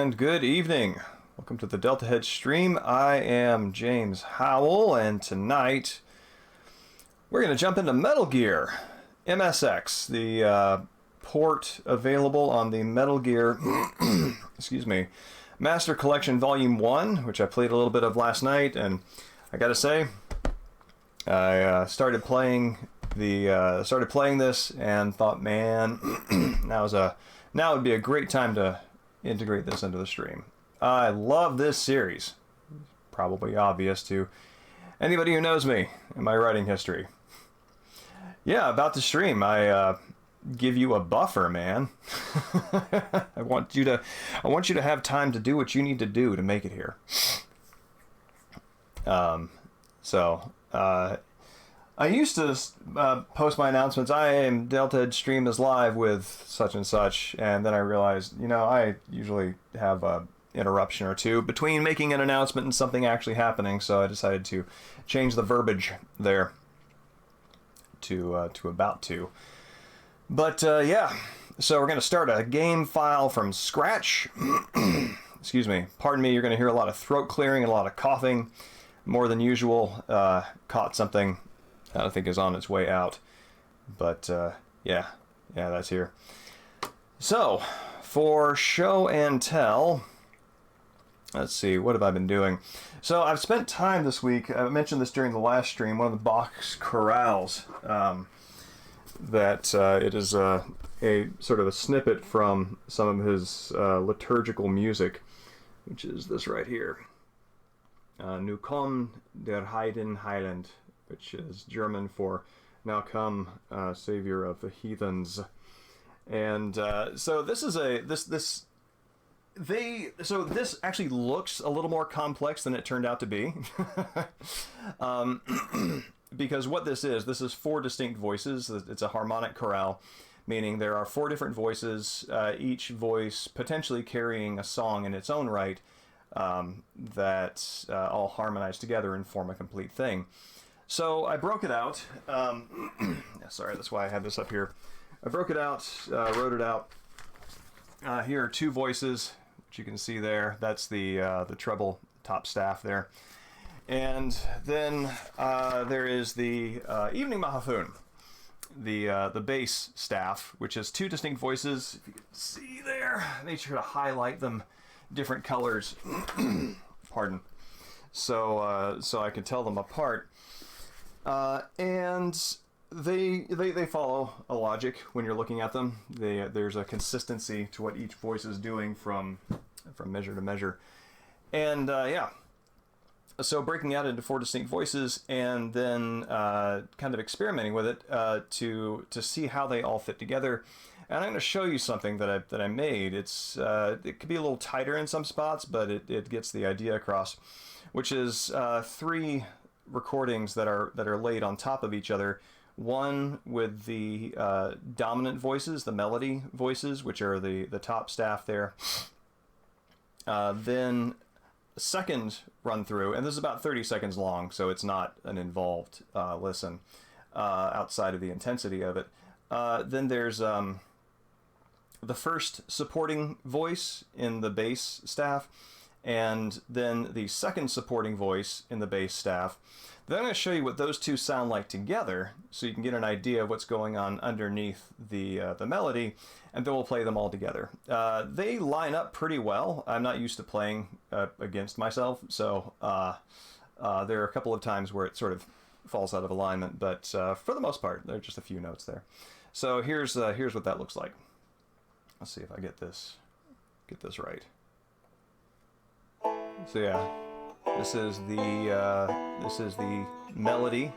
and good evening. Welcome to the Deltahead stream. I am James Howell, and tonight we're going to jump into Metal Gear MSX, the port available on the Metal Gear excuse me, Master Collection Volume 1, which I played a little bit of last night, and I gotta say, I started playing this and thought, man, now would be a great time to integrate this into the stream. I love this series. Probably obvious to anybody who knows me and my writing history. Yeah, about the stream, I give you a buffer, man. I want you to have time to do what you need to do to make it here. I used to post my announcements. I am Deltahead stream is live with such and such, and then I realized, I usually have a interruption or two between making an announcement and something actually happening, so I decided to change the verbiage there to about to. But yeah, so we're going to start a game file from scratch. Excuse me, pardon me, you're going to hear a lot of throat clearing and a lot of coughing, more than usual. Caught something I think is on its way out, but yeah, that's here. So for show and tell, let's see, what have I been doing? So I've spent time this week, I mentioned this during the last stream, one of the box corrals, that it is a sort of a snippet from some of his liturgical music, which is this right here. Nu komm der Heiden Heiland, which is German for "Now come, Savior of the Heathens," and so this is this actually looks a little more complex than it turned out to be, because what this is 4 distinct voices. It's a harmonic chorale, meaning there are 4 different voices, each voice potentially carrying a song in its own right, that all harmonize together and form a complete thing. So I broke it out. Sorry, that's why I had this up here. I broke it out, wrote it out. Here are 2 voices, which you can see there. That's the treble top staff there. And then there is the evening Mahafun, the bass staff, which is 2 distinct voices. If you can see there, I made sure to highlight them different colors. Pardon. So I can tell them apart. And they follow a logic when you're looking at them. There's a consistency to what each voice is doing from measure to measure. And yeah, so breaking out into 4 distinct voices and then kind of experimenting with it to see how they all fit together. And I'm going to show you something that I made. It could be a little tighter in some spots, but it gets the idea across, which is 3 recordings that are laid on top of each other. One with the dominant voices, the melody voices, which are the top staff there. Then a second run through, and this is about 30 seconds long, so it's not an involved listen outside of the intensity of it. Then there's the first supporting voice in the bass staff, and then the second supporting voice in the bass staff. Then I'm going to show you what those 2 sound like together, so you can get an idea of what's going on underneath the melody, and then we'll play them all together. They line up pretty well. I'm not used to playing against myself, so there are a couple of times where it sort of falls out of alignment, but for the most part, there are just a few notes there. So here's what that looks like. Let's see if I get this right. So yeah, this is the melody.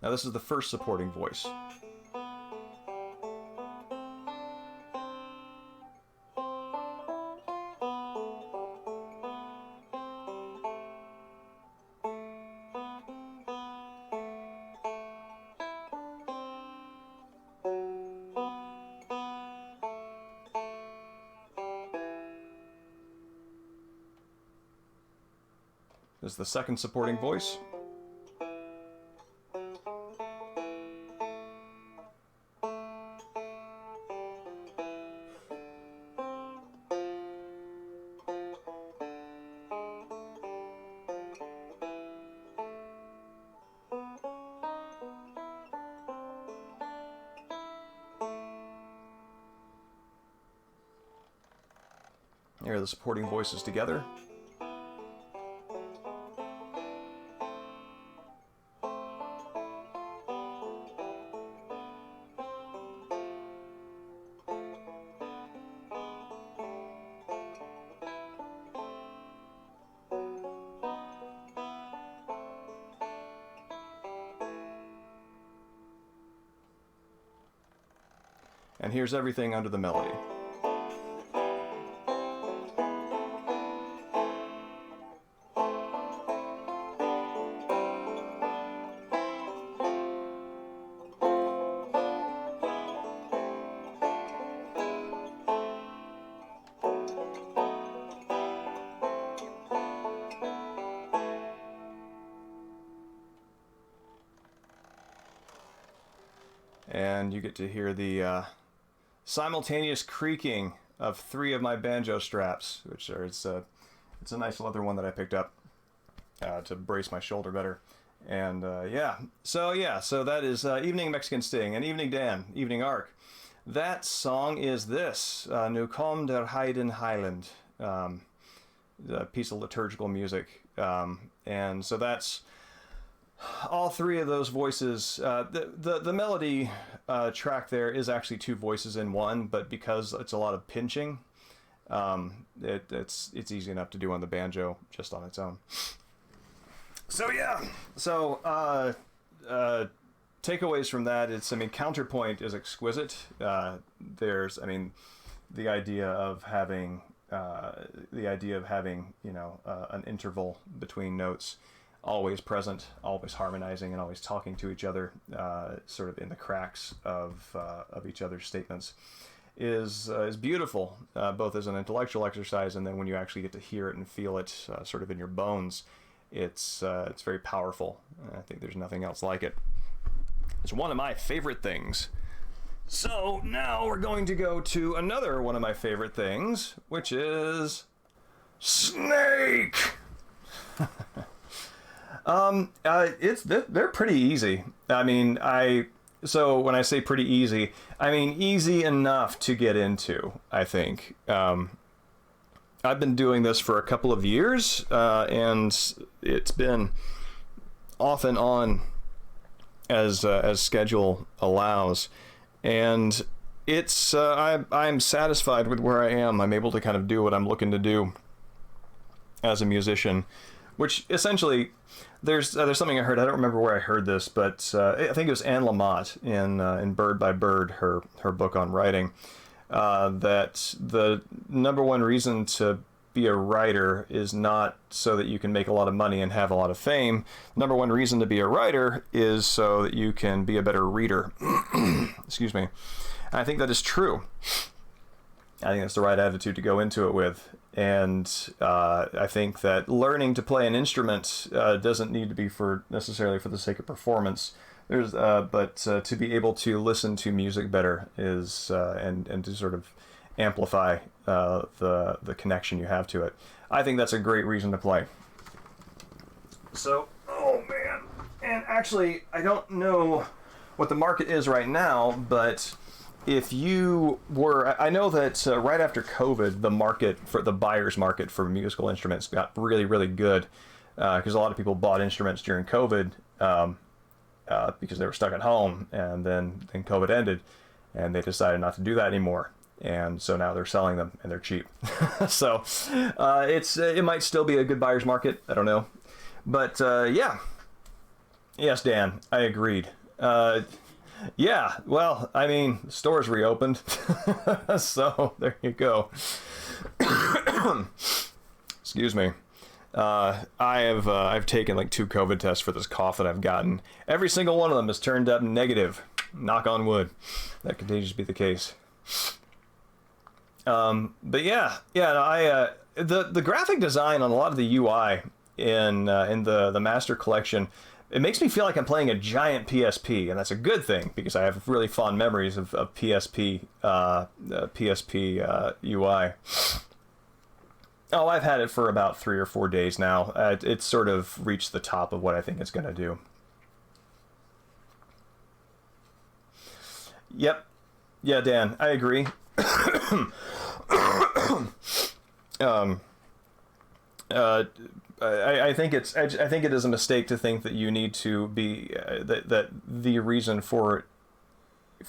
Now this is the first supporting voice. is the second supporting voice. Here are the supporting voices together. And here's everything under the melody. And you get to hear the simultaneous creaking of 3 of my banjo straps, which are it's a nice leather one that I picked up to brace my shoulder better. And so that is Evening Mexican Sting and Evening Dan, Evening Arc. That song is this, Nu kom der Heiden Highland, a piece of liturgical music. And so that's all 3 of those voices. The melody track there is actually 2 voices in one, but because it's a lot of pinching, it's easy enough to do on the banjo just on its own. So yeah, so takeaways from that, counterpoint is exquisite. There's, the idea of having an interval between notes, always present, always harmonizing, and always talking to each other, sort of in the cracks of each other's statements, is beautiful, both as an intellectual exercise, and then when you actually get to hear it and feel it, sort of in your bones, it's very powerful. I think there's nothing else like it. It's one of my favorite things. So now we're going to go to another one of my favorite things, which is Snake. They're pretty easy. So when I say pretty easy, I mean easy enough to get into, I think. I've been doing this for a couple of years, and it's been off and on as schedule allows. And it's I'm satisfied with where I am. I'm able to kind of do what I'm looking to do as a musician, which essentially there's something I heard. I don't remember where I heard this, but I think it was Anne Lamott in Bird by Bird, her book on writing, that the number one reason to be a writer is not so that you can make a lot of money and have a lot of fame. Number one reason to be a writer is so that you can be a better reader. Excuse me. I think that is true. I think that's the right attitude to go into it with. And I think that learning to play an instrument doesn't need to be necessarily for the sake of performance. But to be able to listen to music better is and to sort of amplify the connection you have to it. I think that's a great reason to play. So, oh man, and actually, I don't know what the market is right now, but if you were, I know that right after COVID, the buyer's market for musical instruments got really, really good because a lot of people bought instruments during COVID because they were stuck at home, and then COVID ended, and they decided not to do that anymore. And so now they're selling them, and they're cheap. So it might still be a good buyer's market. I don't know. But yeah. Yes, Dan, I agreed. Yeah, well, I mean, the store's reopened. So there you go. Excuse me. I've taken like 2 COVID tests for this cough that I've gotten. Every single one of them has turned up negative. Knock on wood. That continues to be the case. But yeah, no, the graphic design on a lot of the UI in the Master Collection, it makes me feel like I'm playing a giant PSP, and that's a good thing because I have really fond memories of PSP UI. Oh, I've had it for about 3 or 4 days now. It's sort of reached the top of what I think it's going to do. Yep. Yeah, Dan, I agree. I think it is a mistake to think that you need to be that the reason for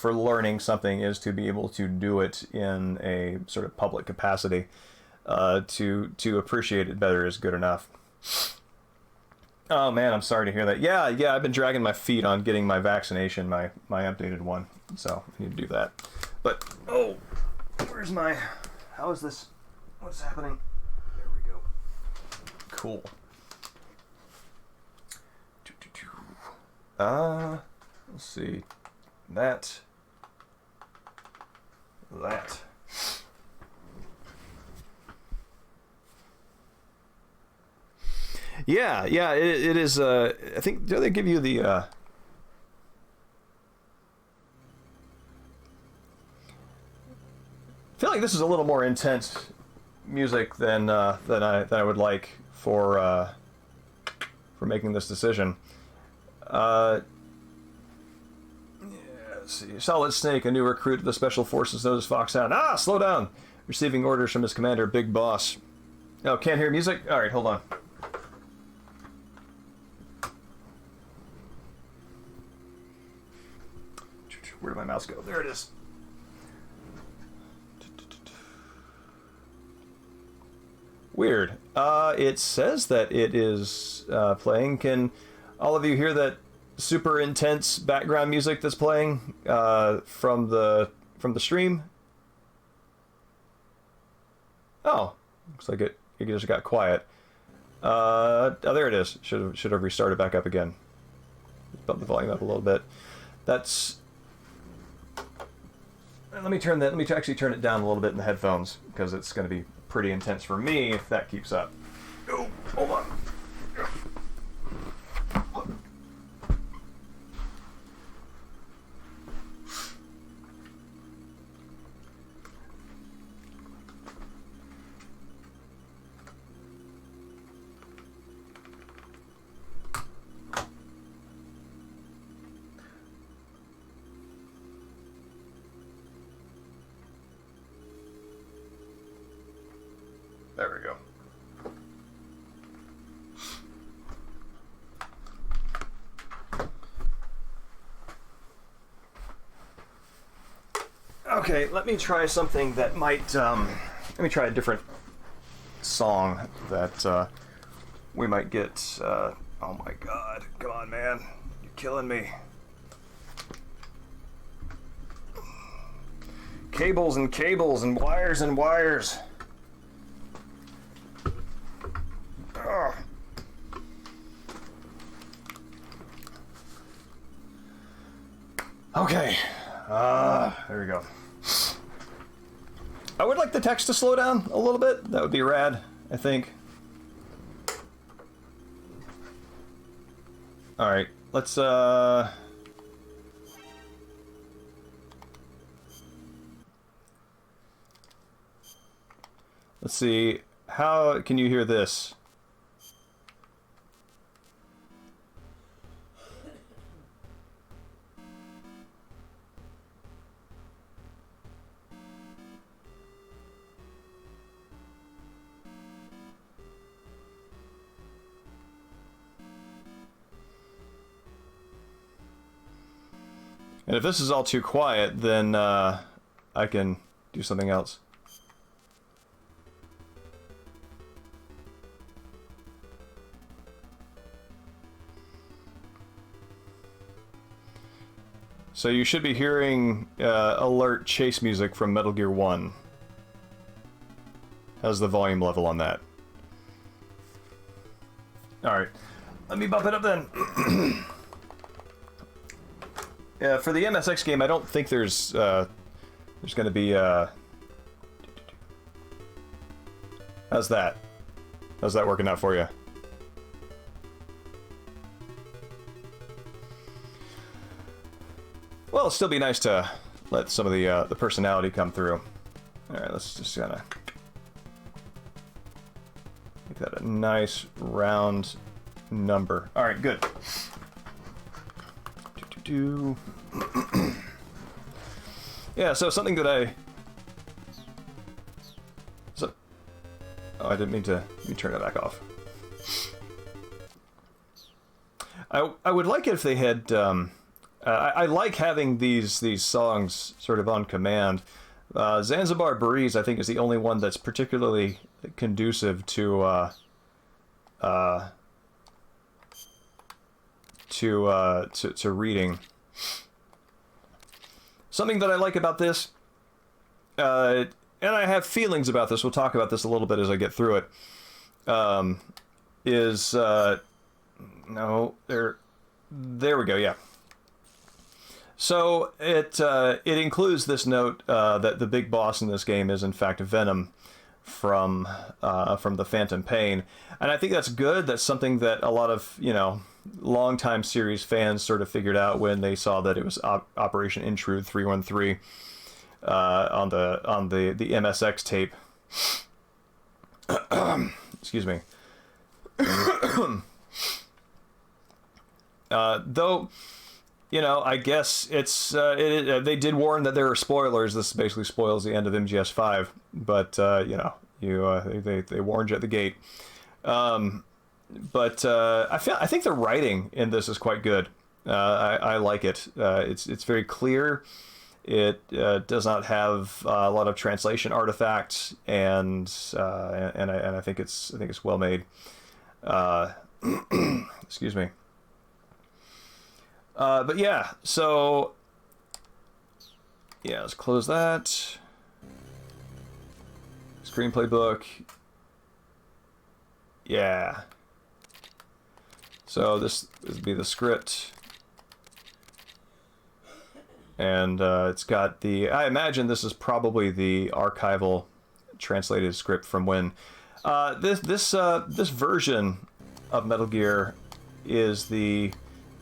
learning something is to be able to do it in a sort of public capacity. To appreciate it better is good enough. Oh man, I'm sorry to hear that. Yeah, I've been dragging my feet on getting my vaccination, my updated one. So I need to do that. But oh, where's my? How is this? What's happening? There we go. Cool. Let's see. That. Yeah, it is. I think, do they give you the? I feel like this is a little more intense music than I would like for making this decision. Yeah, let's see. Solid Snake, a new recruit to the Special Forces, known as Foxhound. Ah, slow down! Receiving orders from his commander, Big Boss. Oh, can't hear music? Alright, hold on. Where did my mouse go? There it is. Weird. It says that it is playing. Can all of you hear that super intense background music that's playing from the stream? Oh, looks like it just got quiet. Oh, there it is. Should have restarted back up again. Bump the volume up a little bit. That's. Let me actually turn it down a little bit in the headphones because it's going to be pretty intense for me if that keeps up. Oh, hold on. There we go. Okay, let me try something that might, let me try a different song that we might get, oh my god, come on man, you're killing me. Cables and cables and wires and wires. Ugh. Okay, there we go. I would like the text to slow down a little bit. That would be rad, I think. Alright, let's see, how can you hear this? And if this is all too quiet, then I can do something else. So you should be hearing alert chase music from Metal Gear 1. How's the volume level on that? Alright, let me bump it up then. Yeah, for the MSX game, I don't think there's going to be, how's that? How's that working out for you? Well, it'll still be nice to let some of the personality come through. All right, let's just kind of make that a nice round number. All right, good. Yeah, so something that oh, I didn't mean to. Let me turn it back off. I would like it if they had. I like having these songs sort of on command. Zanzibar Breeze, I think, is the only one that's particularly conducive to reading. Something that I like about this, and I have feelings about this. We'll talk about this a little bit as I get through it. No, there we go. Yeah. So it includes this note that the big boss in this game is in fact Venom from the Phantom Pain, and I think that's good. That's something that a lot of longtime series fans sort of figured out when they saw that it was Operation Intrude 313 on the MSX tape. Excuse me. Though, I guess it's they did warn that there are spoilers. This basically spoils the end of MGS 5, but they warned you at the gate. But I think the writing in this is quite good. I like it. It's very clear. It does not have a lot of translation artifacts, and I think it's well made. Excuse me. But yeah, so yeah, let's close that. Screenplay book. Yeah. So this would be the script. And it's got I imagine this is probably the archival translated script from when this version of Metal Gear is the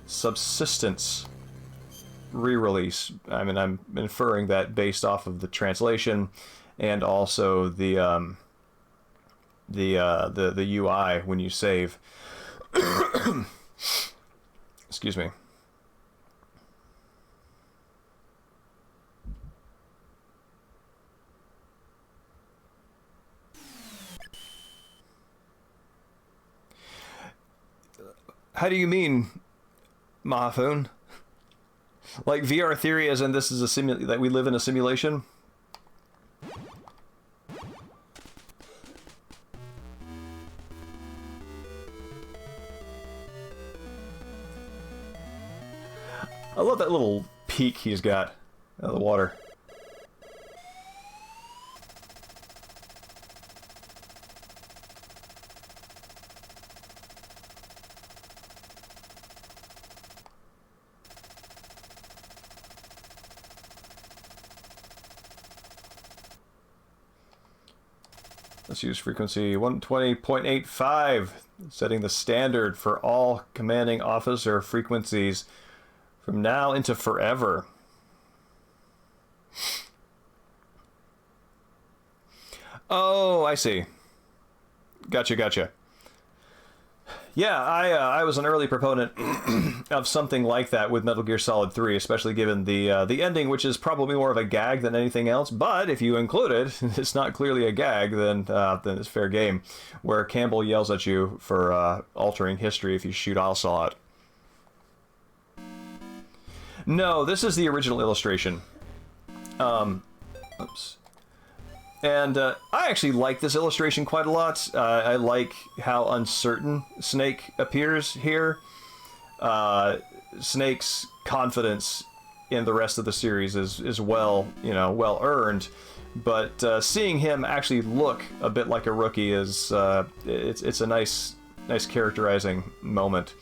Subsistence re-release. I mean, I'm inferring that based off of the translation and also the UI when you save. Excuse me. How do you mean, Mahfoon? Like VR theory as in this is that we live in a simulation? I love that little peak he's got out of the water. Let's use frequency 120.85, setting the standard for all commanding officer frequencies from now into forever. Oh, I see. Gotcha. Yeah, I was an early proponent of something like that with Metal Gear Solid 3, especially given the ending, which is probably more of a gag than anything else. But if you include it, it's not clearly a gag, then it's fair game. Where Campbell yells at you for altering history if you shoot Ocelot. No, this is the original illustration. Oops. And I actually like this illustration quite a lot. I like how uncertain Snake appears here. Snake's confidence in the rest of the series is well earned, but seeing him actually look a bit like a rookie is it's a nice characterizing moment.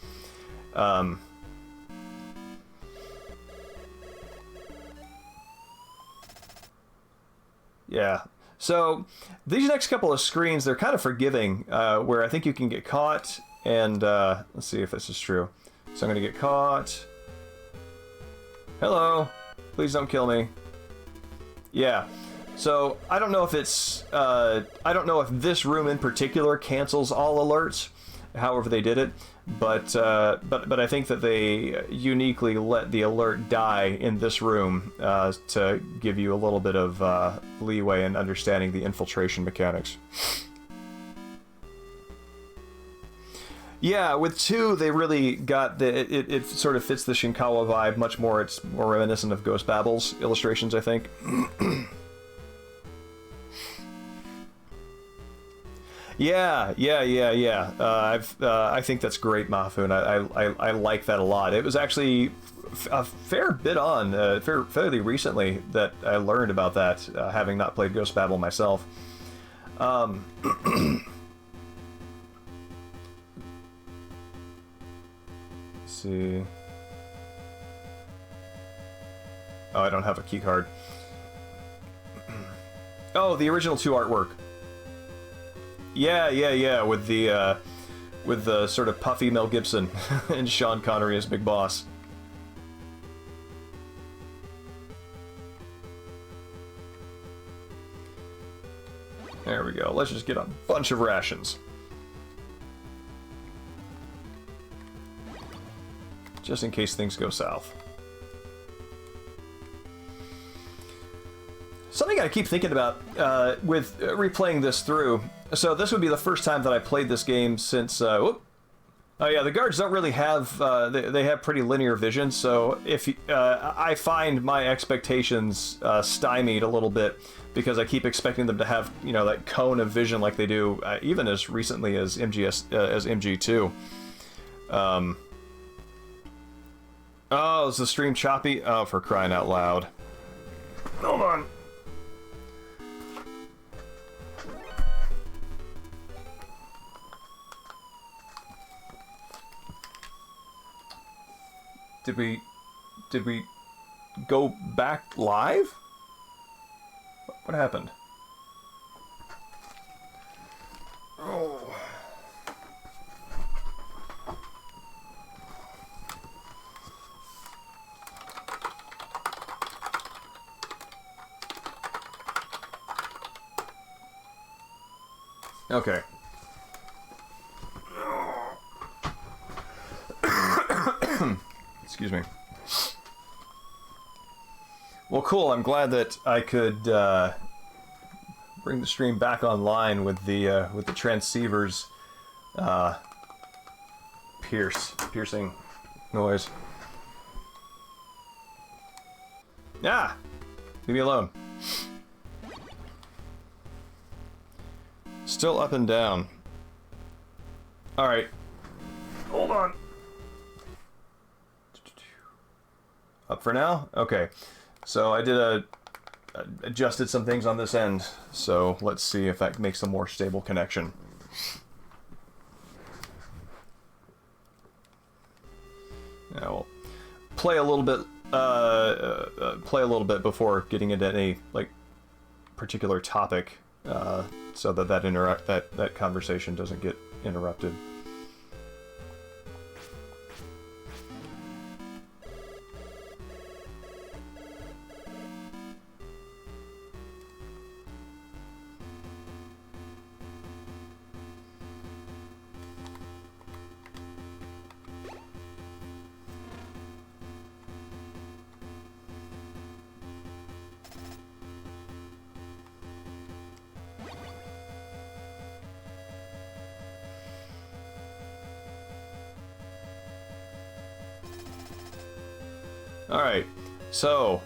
Yeah. So these next couple of screens, they're kind of forgiving, where I think you can get caught, and let's see if this is true. So I'm going to get caught. Hello. Please don't kill me. Yeah. So, I don't know if it's... I don't know if this room in particular cancels all alerts, however they did it, but I think that they uniquely let the alert die in this room to give you a little bit of leeway in understanding the infiltration mechanics. Yeah, with 2, they really got the... It sort of fits the Shinkawa vibe much more. It's more reminiscent of Ghost Babel's illustrations, I think. Yeah. I think that's great, Mahfoon. I like that a lot. It was actually a fair bit on, fairly recently that I learned about that, having not played Ghost Babel myself. See. Oh, I don't have a key card. Oh, the original 2 artwork. Yeah, with the sort of puffy Mel Gibson and Sean Connery as Big Boss. There we go. Let's just get a bunch of rations. Just in case things go south. Something I keep thinking about with replaying this through. So this would be the first time that I played this game since... oh yeah, the guards don't really have... they have pretty linear vision, so if I find my expectations stymied a little bit because I keep expecting them to have, you know, that cone of vision like they do even as recently as MGS, as MG2. Oh, is the stream choppy? Oh, for crying out loud. Hold on. Did we go back live? What happened? Oh. Okay. Excuse me. Well, cool. I'm glad that I could bring the stream back online with the transceivers piercing noise. Ah, leave me alone. Still up and down. All right. Hold on. Up for now? Okay. So I did adjusted some things on this end. So let's see if that makes a more stable connection. Yeah, we'll play a little bit before getting into any like particular topic, so that that conversation doesn't get interrupted. Alright, so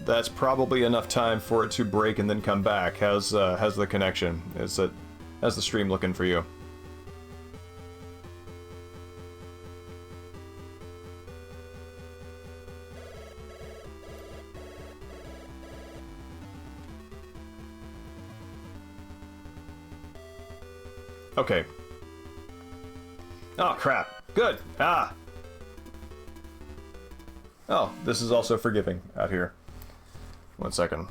that's probably enough time for it to break and then come back. How's the connection? How's the stream looking for you? Okay. Oh, crap. Good. Ah. Oh, this is also forgiving out here. 1 second.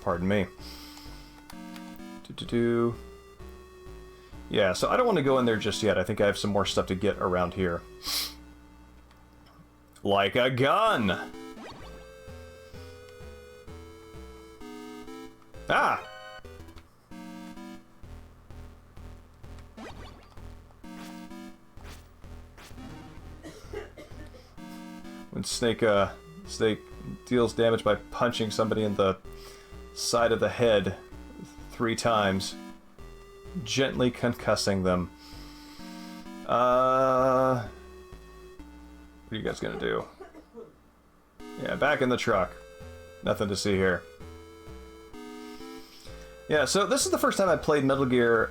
Pardon me. Do. Yeah, so I don't want to go in there just yet. I think I have some more stuff to get around here. Like a gun! Ah! When Snake deals damage by punching somebody in the side of the head 3 times, gently concussing them. What are you guys gonna do? Yeah, back in the truck. Nothing to see here. Yeah, so this is the first time I played Metal Gear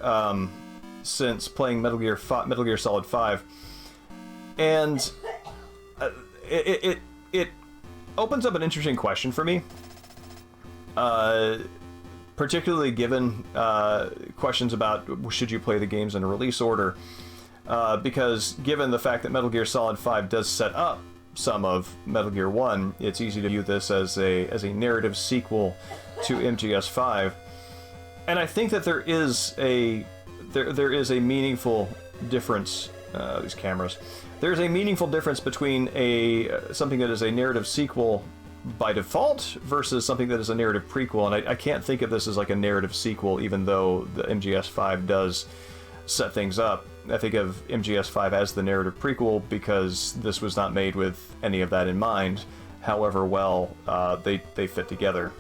since playing Metal Gear Solid 5, and it opens up an interesting question for me, particularly given questions about should you play the games in a release order, because given the fact that Metal Gear Solid 5 does set up some of Metal Gear 1, it's easy to view this as a narrative sequel to MGS 5, and I think that there is a meaningful difference. These cameras. There's a meaningful difference between something that is a narrative sequel by default versus something that is a narrative prequel, and I can't think of this as like a narrative sequel, even though the MGS 5 does set things up. I think of MGS 5 as the narrative prequel because this was not made with any of that in mind, however well they fit together.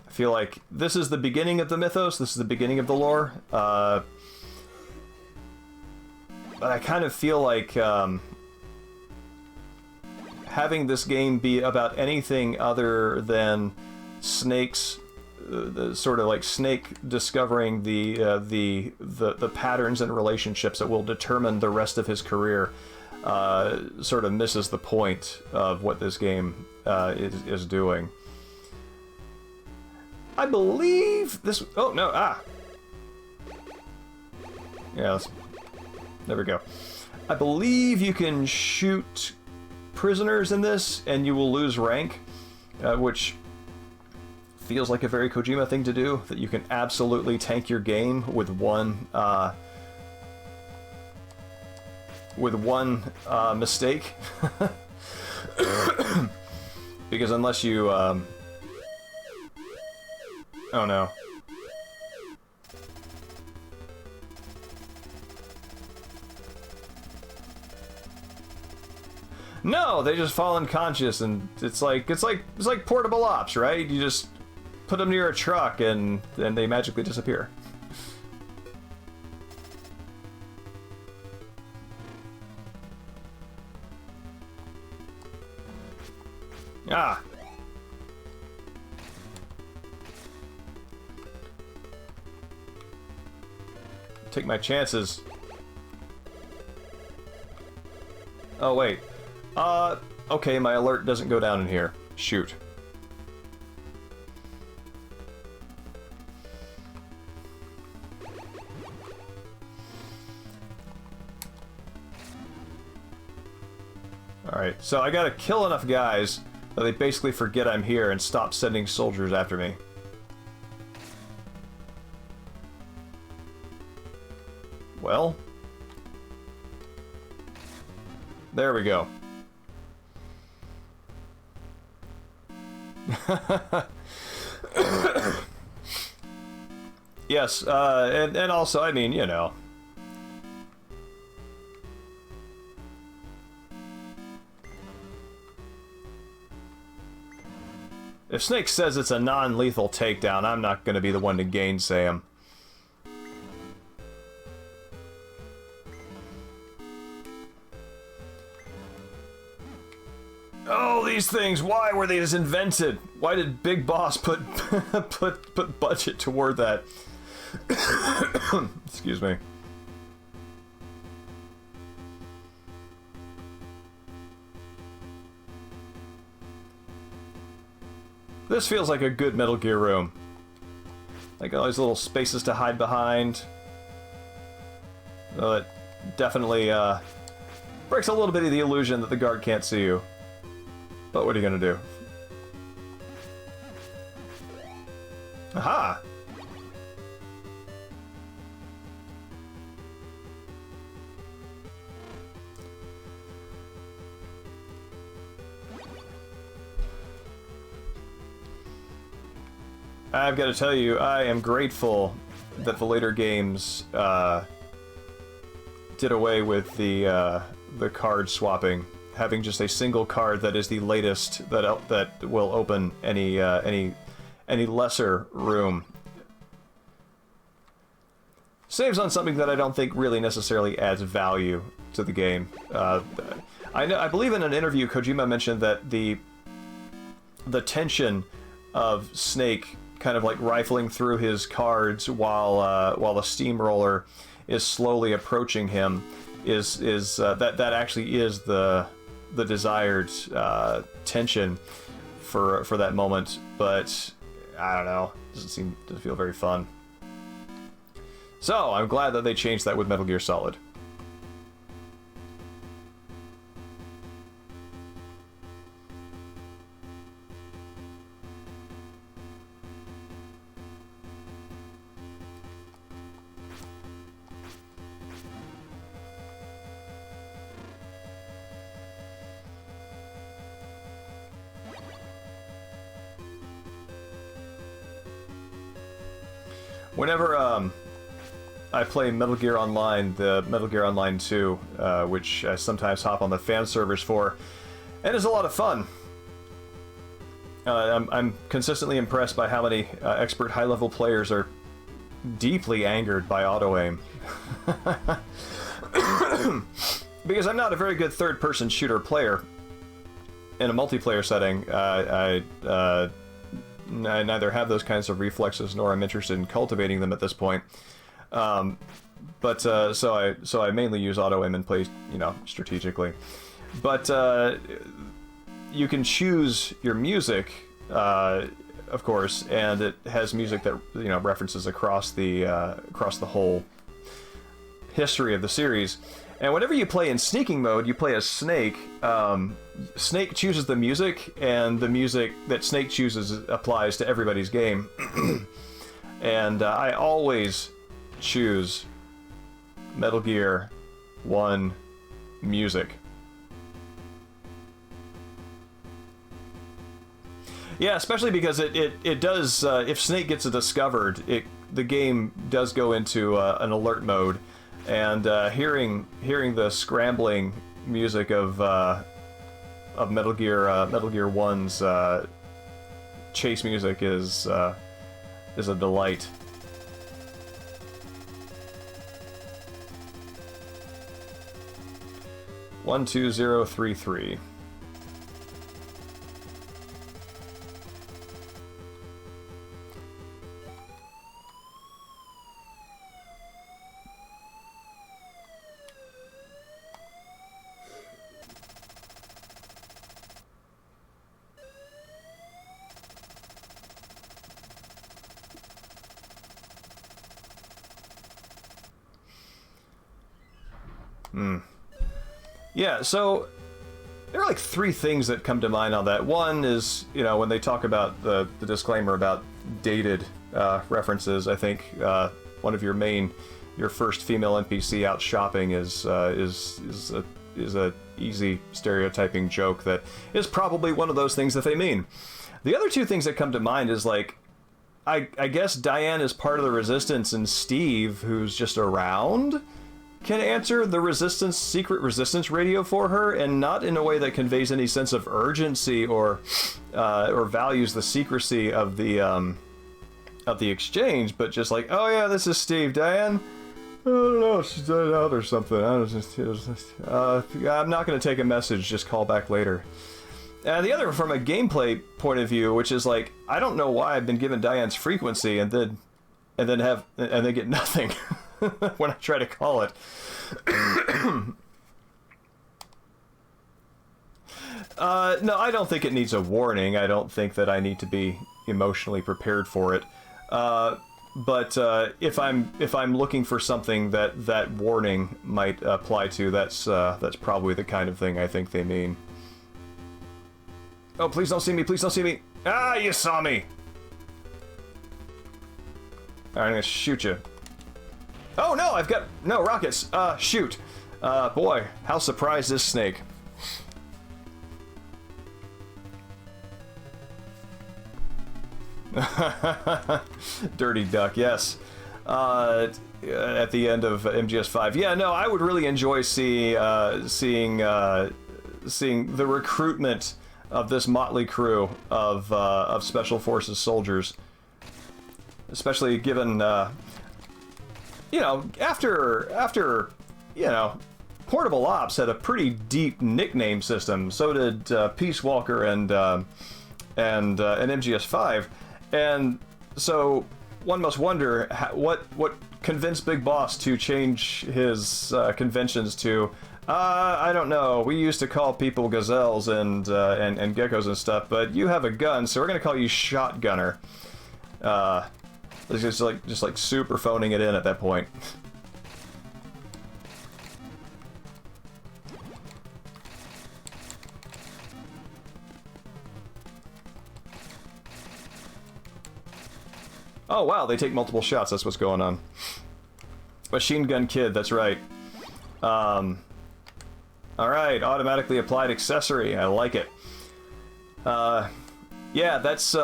I feel like this is the beginning of the mythos, this is the beginning of the lore, but I kind of feel like having this game be about anything other than Snake's, sort of like Snake discovering the patterns and relationships that will determine the rest of his career, sort of misses the point of what this game is doing. I believe this... Oh, no, Yeah, there we go. I believe you can shoot prisoners in this, and you will lose rank, which feels like a very Kojima thing to do, that you can absolutely tank your game with one mistake. Because unless you... Oh no. No, they just fall unconscious, and it's like portable ops, right? You just put them near a truck and they magically disappear. Ah. Take my chances. Oh, wait. Okay, my alert doesn't go down in here. Shoot. Alright, so I gotta kill enough guys that they basically forget I'm here and stop sending soldiers after me. Well, there we go. Yes, and also, I mean, you know. If Snake says it's a non-lethal takedown, I'm not going to be the one to gainsay him. Oh, these things, why were they invented? Why did Big Boss put put budget toward that? Excuse me. This feels like a good Metal Gear room. Like all these little spaces to hide behind. It definitely Breaks a little bit of the illusion that the guard can't see you. But what are you gonna do? Aha! I've got to tell you, I am grateful that the later games did away with the card swapping, having just a single card that is the latest that will open any lesser room. Saves on something that I don't think really necessarily adds value to the game. I believe in an interview Kojima mentioned that the tension of Snake kind of like rifling through his cards while the steamroller is slowly approaching him is that actually is the desired tension for that moment. But I don't know, doesn't feel very fun. So I'm glad that they changed that with Metal Gear Solid. Whenever I play Metal Gear Online, the Metal Gear Online 2, which I sometimes hop on the fan servers for, and it's a lot of fun. I'm consistently impressed by how many expert high-level players are deeply angered by auto-aim. Because I'm not a very good third-person shooter player in a multiplayer setting. I neither have those kinds of reflexes nor I'm interested in cultivating them at this point. So I mainly use auto aim and play, strategically. But you can choose your music, of course, and it has music that references across the whole history of the series. And whenever you play in sneaking mode, you play as Snake. Snake chooses the music, and the music that Snake chooses applies to everybody's game. And I always choose Metal Gear 1 music. Yeah, especially because it does, if Snake gets discovered, the game does go into an alert mode. And hearing the scrambling music of Metal Gear 1's chase music is a delight. One 12033. Yeah, so there are like three things that come to mind on that. One is, when they talk about the disclaimer about dated references, I think one of your first female NPC out shopping is a easy stereotyping joke that is probably one of those things that they mean. The other two things that come to mind is like, I guess Diane is part of the Resistance, and Steve, who's just around, can answer the secret resistance radio for her, and not in a way that conveys any sense of urgency or values the secrecy of the exchange, but just like, oh yeah, this is Steve. Diane, I don't know, she's died out or something. I'm not going to take a message, just call back later. And the other, from a gameplay point of view, which is like, I don't know why I've been given Diane's frequency and then get nothing when I try to call it. No, I don't think it needs a warning. I don't think that I need to be emotionally prepared for it. But if I'm looking for something that warning might apply to, that's probably the kind of thing I think they mean. Oh, please don't see me! Please don't see me! Ah, you saw me! Alright, I'm gonna shoot you. Oh no, I've got no rockets. Shoot. Boy, how surprised is Snake? Dirty Duck, yes. At the end of MGS 5. Yeah, no, I would really enjoy seeing the recruitment of this motley crew of Special Forces soldiers. Especially given, you know, after you know, Portable Ops had a pretty deep nickname system. So did Peace Walker and MGS 5. And so one must wonder what convinced Big Boss to change his conventions to, I don't know, we used to call people gazelles and geckos and stuff, but you have a gun, so we're gonna call you Shotgunner. It's just like super phoning it in at that point. Oh wow, they take multiple shots, that's what's going on. Machine Gun Kid, that's right. Alright, automatically applied accessory, I like it. Yeah, that's,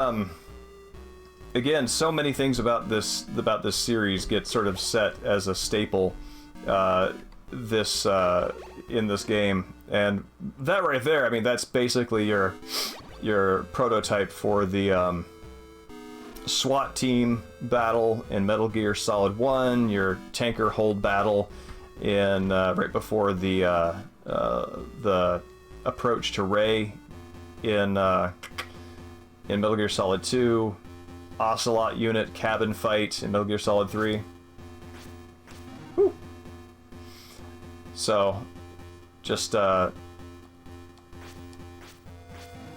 again, so many things about this series get sort of set as a staple, in this game. And that right there, I mean, that's basically your prototype for the, SWAT team battle in Metal Gear Solid 1, your tanker hold battle in right before the approach to Ray in Metal Gear Solid 2, Ocelot unit cabin fight in Metal Gear Solid 3. Whew. So, just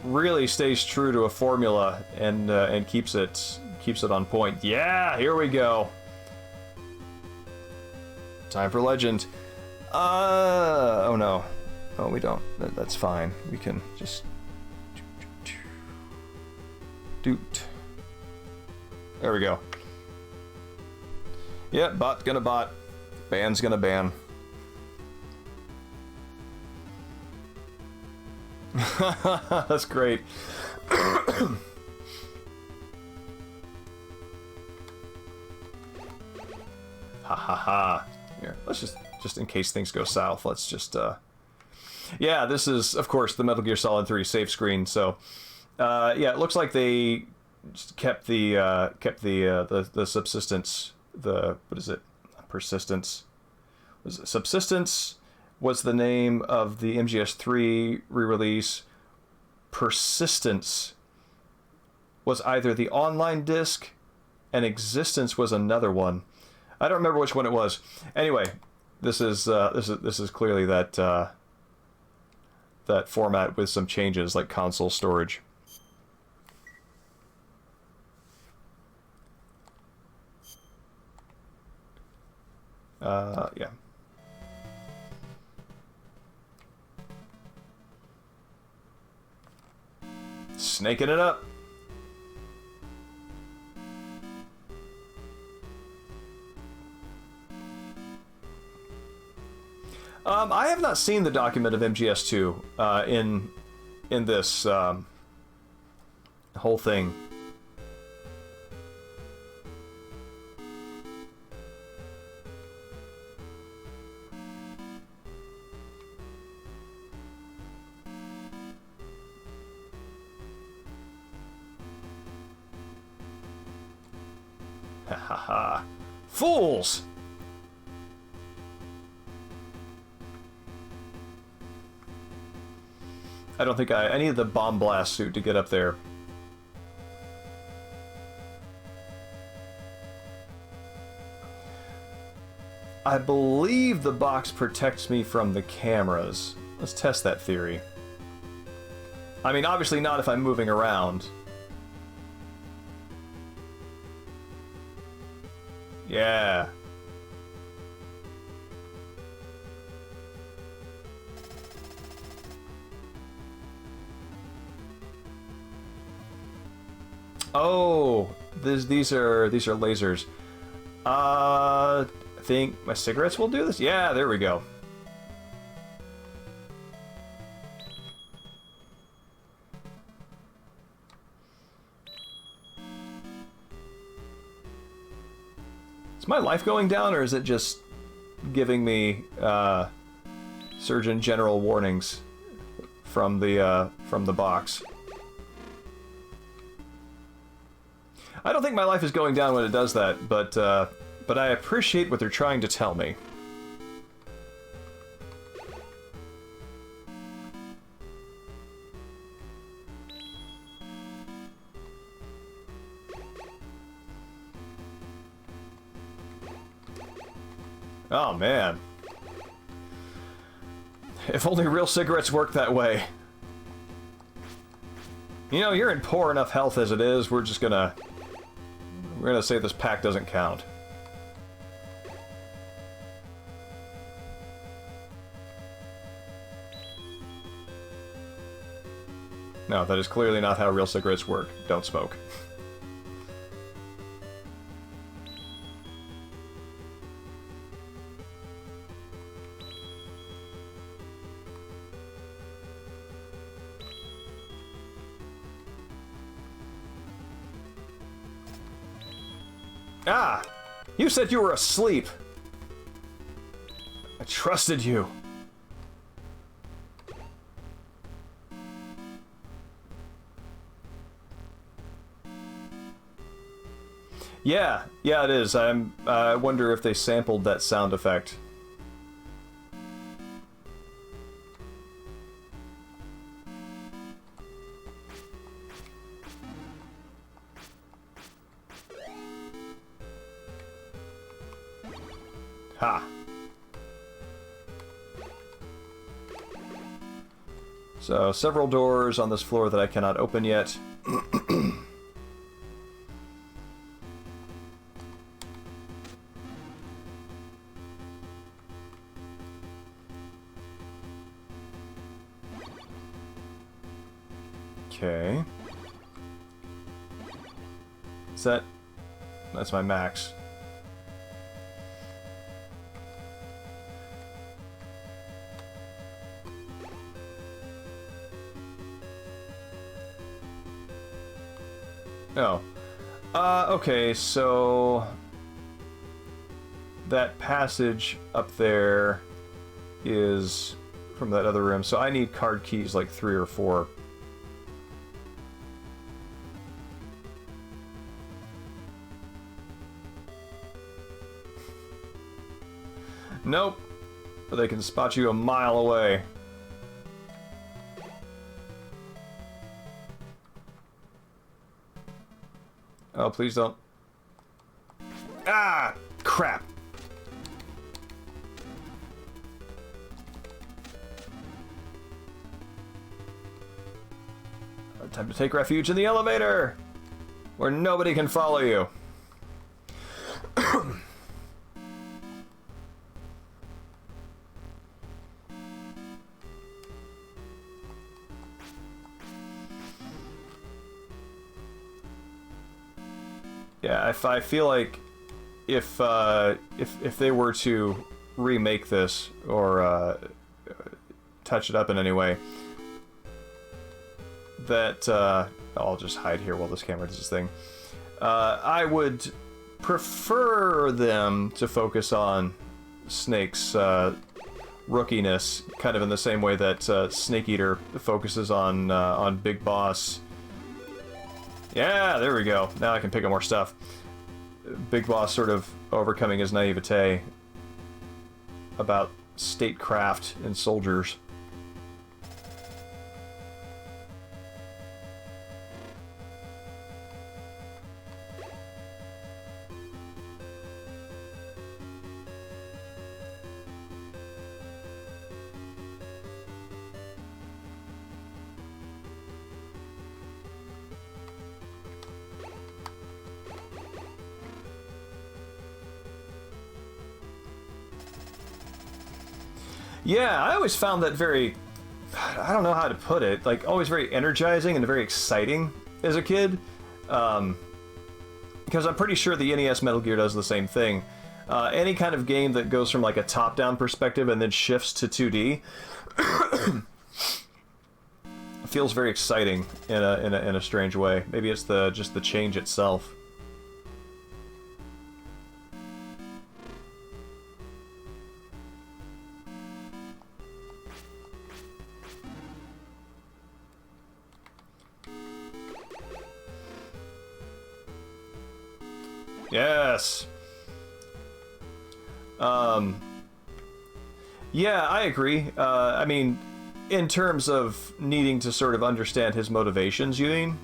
really stays true to a formula and keeps it on point. Yeah, here we go. Time for legend. Oh no. Oh, we don't. That's fine. We can just doot. There we go. Yep, bot's gonna bot. Ban's gonna ban. That's great. Ha ha ha. Here, let's just in case things go south, let's just yeah, this is of course the Metal Gear Solid 3 save screen, so yeah, it looks like they just kept the subsistence, what is it? Persistence. Was it Subsistence? Was the name of the MGS3 re-release. Persistence was either the online disc, and Existence was another one. I don't remember which one it was. Anyway, this is clearly that that format with some changes like console storage. Yeah. Snaking it up. I have not seen the document of MGS2 in this whole thing. Ha ha ha. Fools! I don't think I need the bomb blast suit to get up there. I believe the box protects me from the cameras. Let's test that theory. I mean, obviously not if I'm moving around. Yeah. Oh, these are lasers. I think my cigarettes will do this. Yeah, there we go. Is my life going down, or is it just giving me Surgeon General warnings from the box? I don't think my life is going down when it does that, but I appreciate what they're trying to tell me. Oh, man. If only real cigarettes worked that way. You know, you're in poor enough health as it is. We're gonna say this pack doesn't count. No, that is clearly not how real cigarettes work. Don't smoke. Ah! You said you were asleep! I trusted you. Yeah, it is. I wonder if they sampled that sound effect. Ha. So, several doors on this floor that I cannot open yet. Okay. That's my max. Oh. Okay, so that passage up there is from that other room, so I need card keys like 3 or 4. Nope. But they can spot you a mile away. Oh, please don't. Ah! Crap! Time to take refuge in the elevator! Where nobody can follow you. Yeah, I feel like if they were to remake this or touch it up in any way, that I'll just hide here while this camera does this thing. I would prefer them to focus on Snake's rookiness, kind of in the same way that Snake Eater focuses on Big Boss. Yeah, there we go. Now I can pick up more stuff. Big Boss sort of overcoming his naivete about statecraft and soldiers. Yeah, I always found that very, I don't know how to put it, like always very energizing and very exciting as a kid. Because I'm pretty sure the NES Metal Gear does the same thing. Any kind of game that goes from like a top-down perspective and then shifts to 2D feels very exciting in a strange way. Maybe it's just the change itself. Yes. Yeah, I agree. I mean, in terms of needing to sort of understand his motivations, you mean?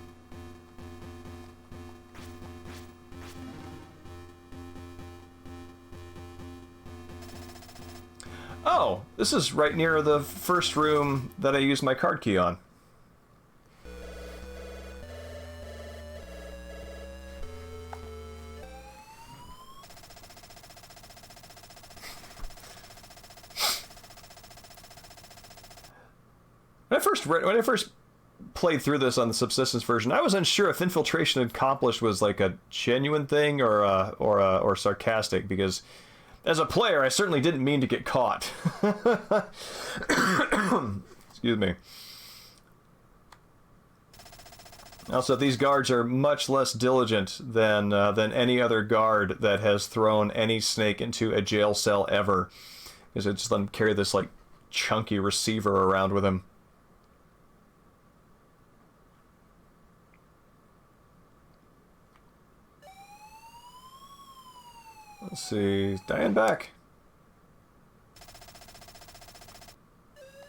Oh, this is right near the first room that I used my card key on. When I first played through this on the subsistence version, I was unsure if infiltration accomplished was like a genuine thing or sarcastic, because as a player I certainly didn't mean to get caught. Excuse me. Also, these guards are much less diligent than any other guard that has thrown any snake into a jail cell ever, because it just let him carry this like chunky receiver around with him. Let's see. Diane back.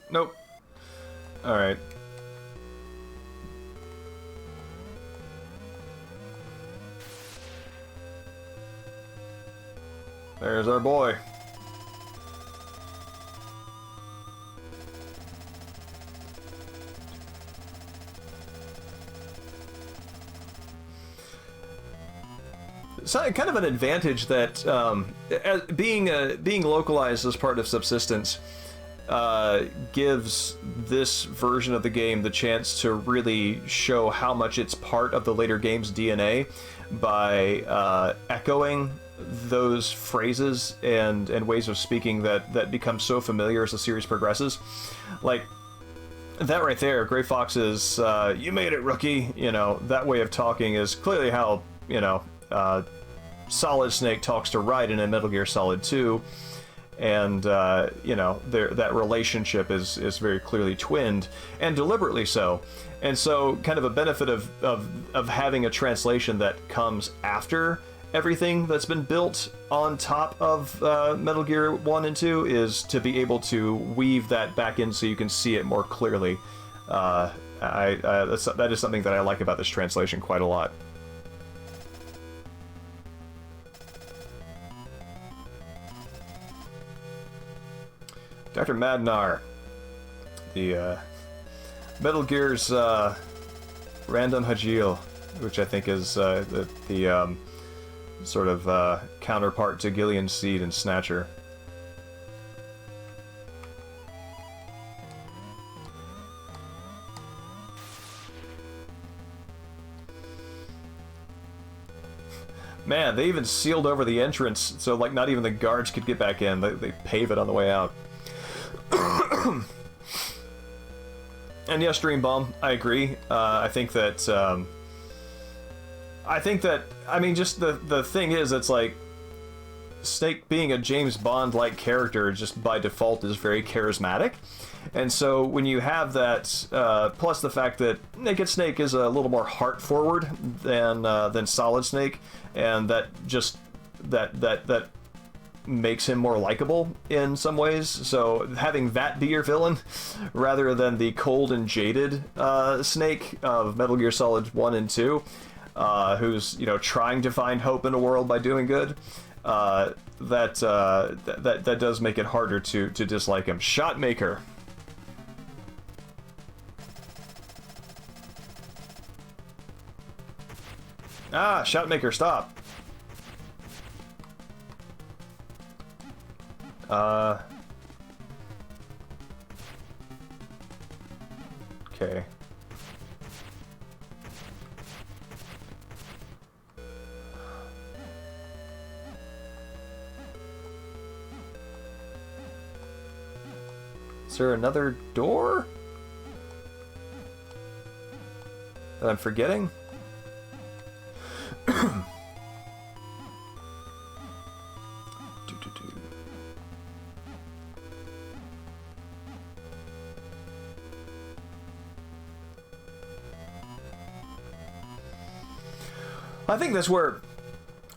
Nope. Alright. There's our boy. It's kind of an advantage that being localized as part of subsistence gives this version of the game the chance to really show how much it's part of the later game's DNA by echoing those phrases and ways of speaking that become so familiar as the series progresses. Like that right there, Gray Fox's "You made it, rookie," you know, that way of talking is clearly how, you know, Solid Snake talks to Raiden in Metal Gear Solid 2, and you know, that relationship is very clearly twinned, and deliberately so. And so, kind of a benefit of having a translation that comes after everything that's been built on top of Metal Gear 1 and 2 is to be able to weave that back in so you can see it more clearly. That is something that I like about this translation quite a lot. Dr. Madnar, the Metal Gear's random Hajil, which I think is the sort of counterpart to Gillian Seed and Snatcher. Man, they even sealed over the entrance so like not even the guards could get back in. They pave it on the way out. And yes, Dream Bomb, I agree. I think that I mean, just the thing is, it's like Snake being a James Bond-like character just by default is very charismatic, and so when you have that, plus the fact that Naked Snake is a little more heart-forward than Solid Snake, and that just that makes him more likable in some ways. So having that be your villain rather than the cold and jaded Snake of Metal Gear Solid 1 and 2, who's, you know, trying to find hope in a world by doing good, that does make it harder to dislike him. Shotmaker. Ah, Shotmaker, stop. Okay. Is there another door that I'm forgetting? I think that's where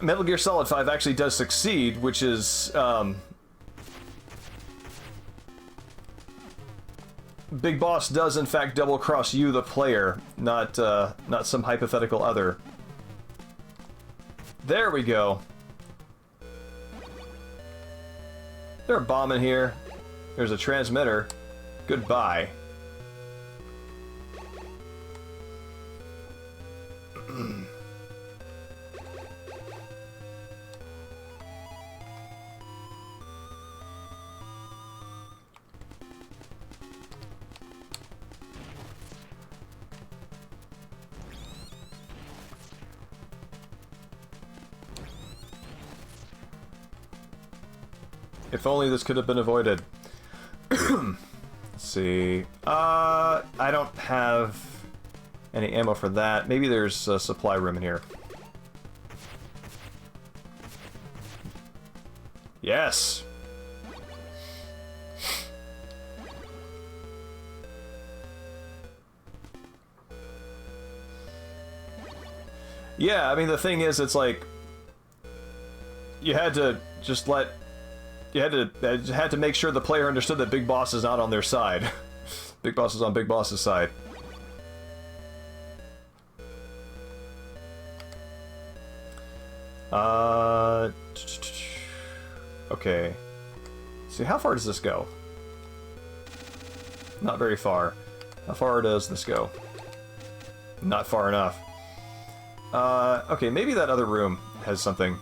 Metal Gear Solid 5 actually does succeed, which is Big Boss does in fact double cross you, the player, not some hypothetical other. There we go. There's a bomb in here. There's a transmitter. Goodbye. If only this could have been avoided. Let's see. I don't have any ammo for that. Maybe there's a supply room in here. Yes! Yeah, I mean, the thing is, it's like... You had to just let... You had to make sure the player understood that Big Boss is not on their side. Big Boss is on Big Boss's side. Okay. See, how far does this go? Not very far. How far does this go? Not far enough. Okay, maybe that other room has something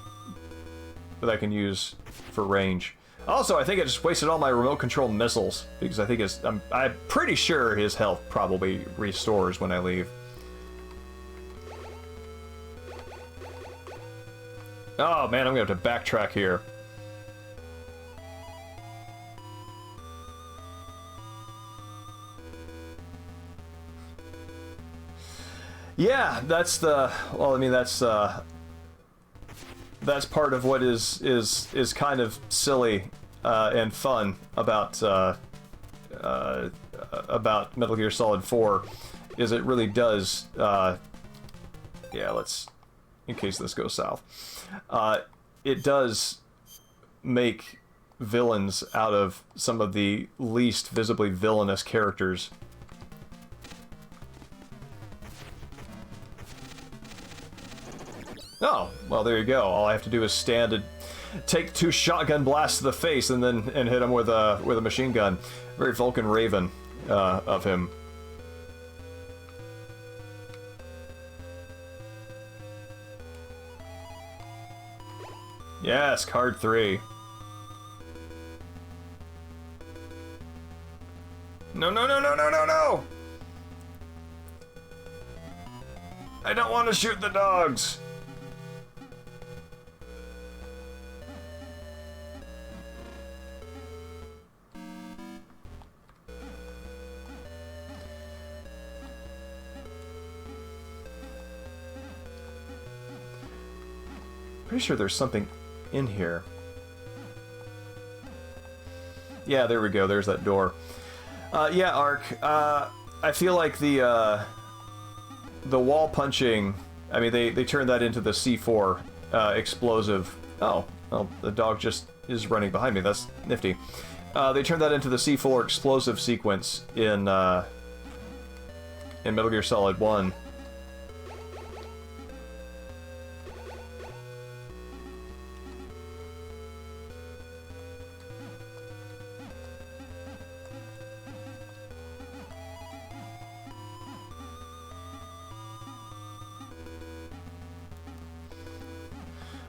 that I can use for range. Also, I think I just wasted all my remote control missiles, because I think I'm pretty sure his health probably restores when I leave. Oh man, I'm gonna have to backtrack here. Yeah, that's the... Well, I mean, that's part of what is kind of silly and fun about Metal Gear Solid 4, is it really does. Yeah, let's, in case this goes south, it does make villains out of some of the least visibly villainous characters. Oh, well, there you go. All I have to do is stand and take 2 shotgun blasts to the face and then hit him with a machine gun. Very Vulcan Raven of him. Yes, card 3. No, no, no, no, no, no, no! I don't want to shoot the dogs! Pretty sure there's something in here. Yeah, there we go. There's that door. Yeah, Ark. I feel like the wall punching. I mean, they turned that into the C4 explosive. Oh, well, the dog just is running behind me. That's nifty. They turned that into the C4 explosive sequence in Metal Gear Solid 1.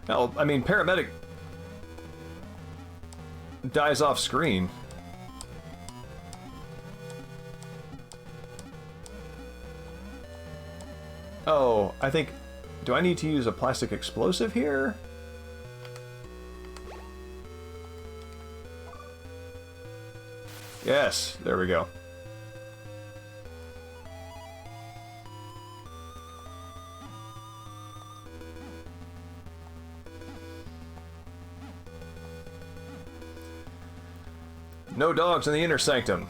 Now, I mean, paramedic dies off screen. Oh, I think... Do I need to use a plastic explosive here? Yes, there we go. No dogs in the inner sanctum.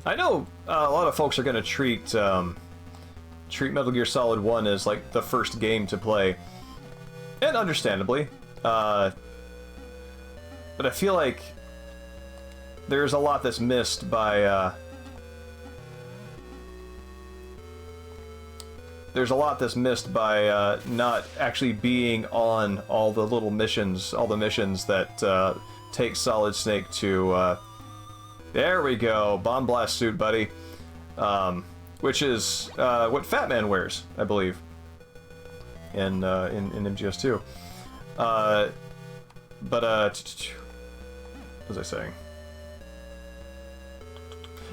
I know a lot of folks are going to treat Metal Gear Solid 1 as like the first game to play, and understandably, but I feel like there's a lot that's missed by not actually being on all the little missions, all the missions that take Solid Snake to. There we go, bomb blast suit, buddy. Which is what Fat Man wears, I believe, in MGS 2. What was I saying?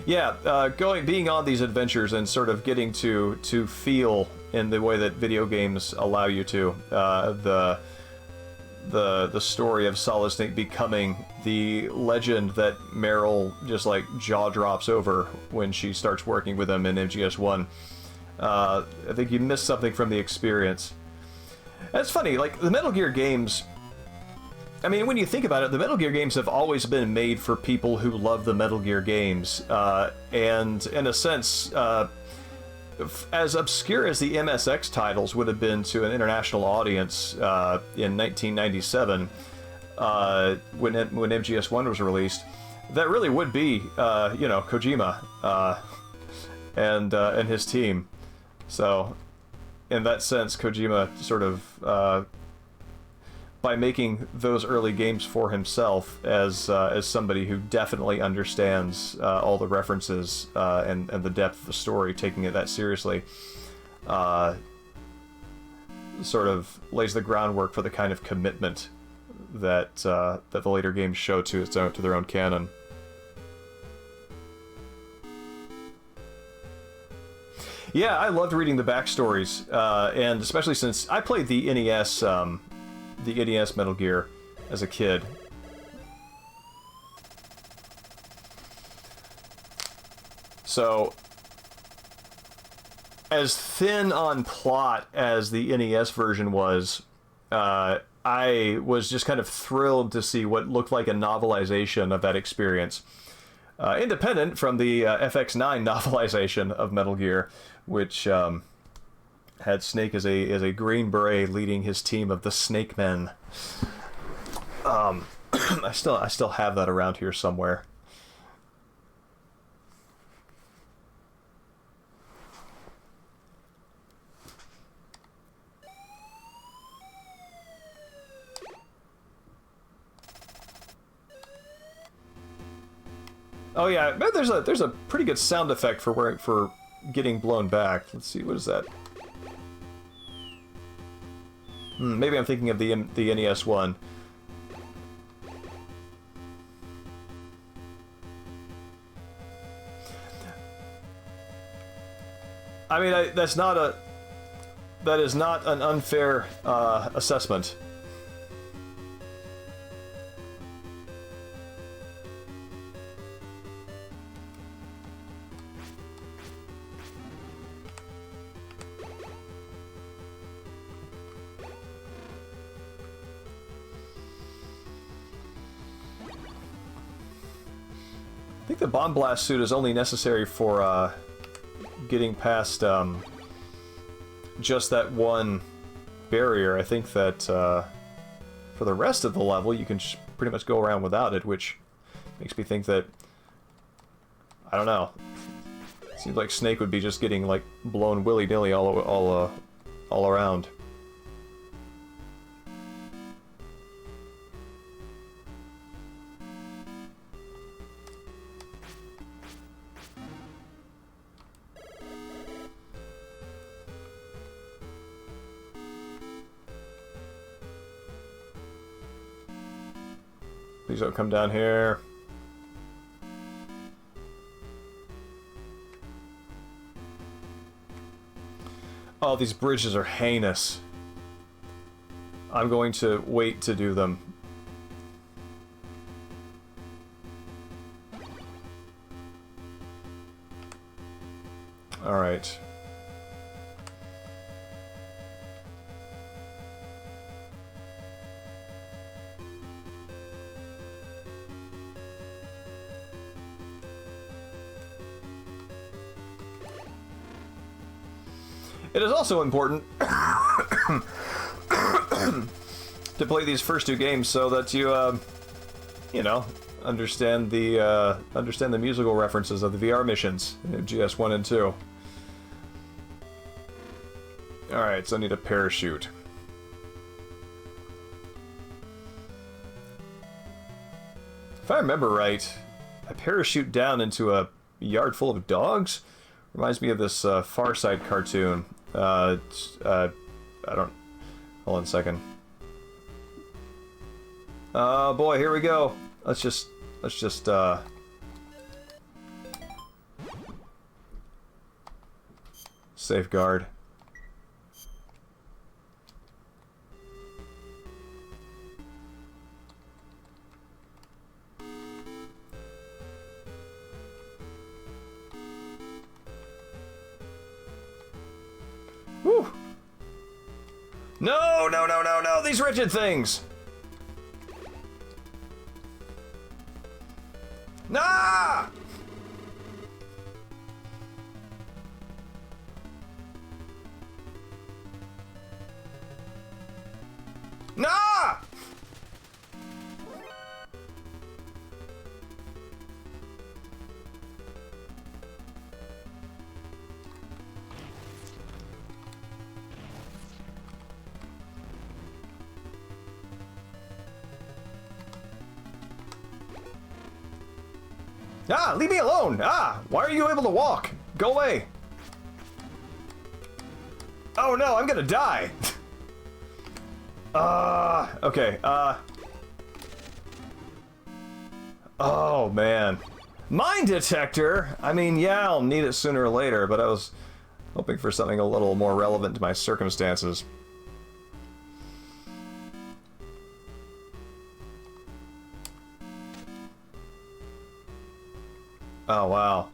Yeah, being on these adventures and sort of getting to feel in the way that video games allow you to the story of Solid Snake becoming the legend that Meryl just like jaw drops over when she starts working with him in MGS 1. I think you missed something from the experience. And it's funny, like the Metal Gear games, I mean, when you think about it, the Metal Gear games have always been made for people who love the Metal Gear games, and in a sense, as obscure as the MSX titles would have been to an international audience in 1997, when MGS 1 was released, that really would be, you know, Kojima and his team. So, in that sense, Kojima sort of, by making those early games for himself, as somebody who definitely understands all the references and the depth of the story, taking it that seriously, sort of lays the groundwork for the kind of commitment that that the later games show to their own canon. Yeah, I loved reading the backstories, and especially since I played the NES Metal Gear as a kid. So, as thin on plot as the NES version was, I was just kind of thrilled to see what looked like a novelization of that experience. Independent from the FX9 novelization of Metal Gear, which had Snake as a Green Beret leading his team of the Snake Men. I still have that around here somewhere. Oh yeah, there's a pretty good sound effect for getting blown back. Let's see, what is that? Maybe I'm thinking of the NES one. I mean, that is not an unfair assessment. I think the bomb blast suit is only necessary for getting past just that one barrier. I think that for the rest of the level you can pretty much go around without it, which makes me think that, I don't know, it seems like Snake would be just getting like blown willy-nilly all around. Please don't come down here. Oh, these bridges are heinous. I'm going to wait to do them. Alright. It is also important to play these first two games so that you, you know, understand the musical references of the VR missions in MGS 1 and 2. Alright, so I need a parachute. If I remember right, I parachute down into a yard full of dogs? Reminds me of this Far Side cartoon. I don't... Hold on a second. Oh boy, here we go. Let's just safeguard. Whew. No, no, no, no, no, these wretched things! Nah! Nah! Ah, leave me alone! Ah, why are you able to walk? Go away! Oh no, I'm gonna die! Okay, oh man. Mine detector? I mean, yeah, I'll need it sooner or later, but I was hoping for something a little more relevant to my circumstances. Oh, wow.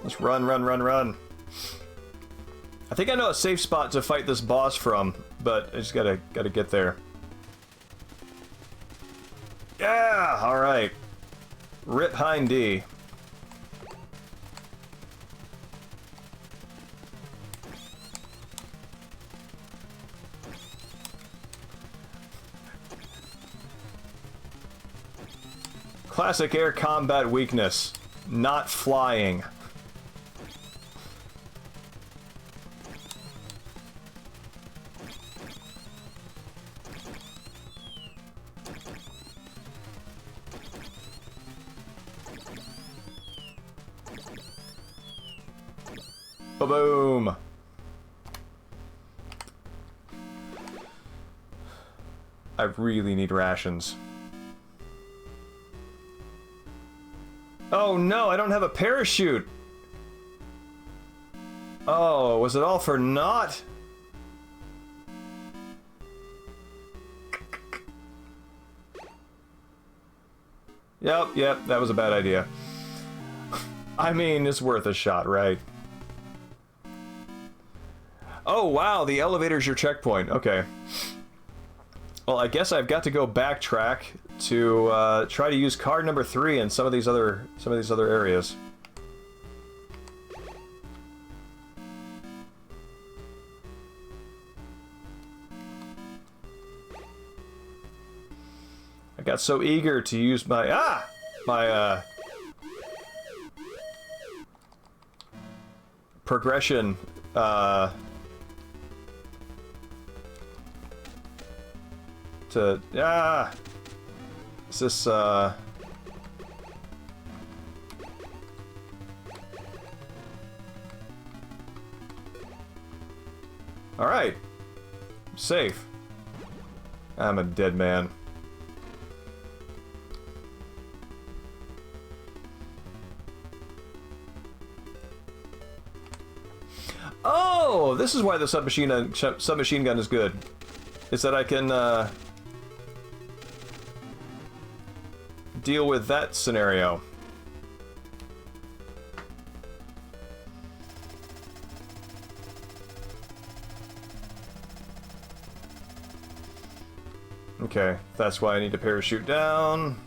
Let's run, run, run, run. I think I know a safe spot to fight this boss from, but I just gotta get there. Yeah, alright. Rip Hind D. Classic air combat weakness. Not flying. Ba-boom. I really need rations. Oh no, I don't have a parachute! Oh, was it all for naught? Yep, that was a bad idea. I mean, it's worth a shot, right? Oh wow, the elevator's your checkpoint, okay. Well, I guess I've got to go backtrack to try to use card number 3 in some of these other areas. I got so eager to use my progression is this Alright. Safe. I'm a dead man. Oh, this is why the submachine gun is good. Is that I can deal with that scenario. Okay, that's why I need to parachute down.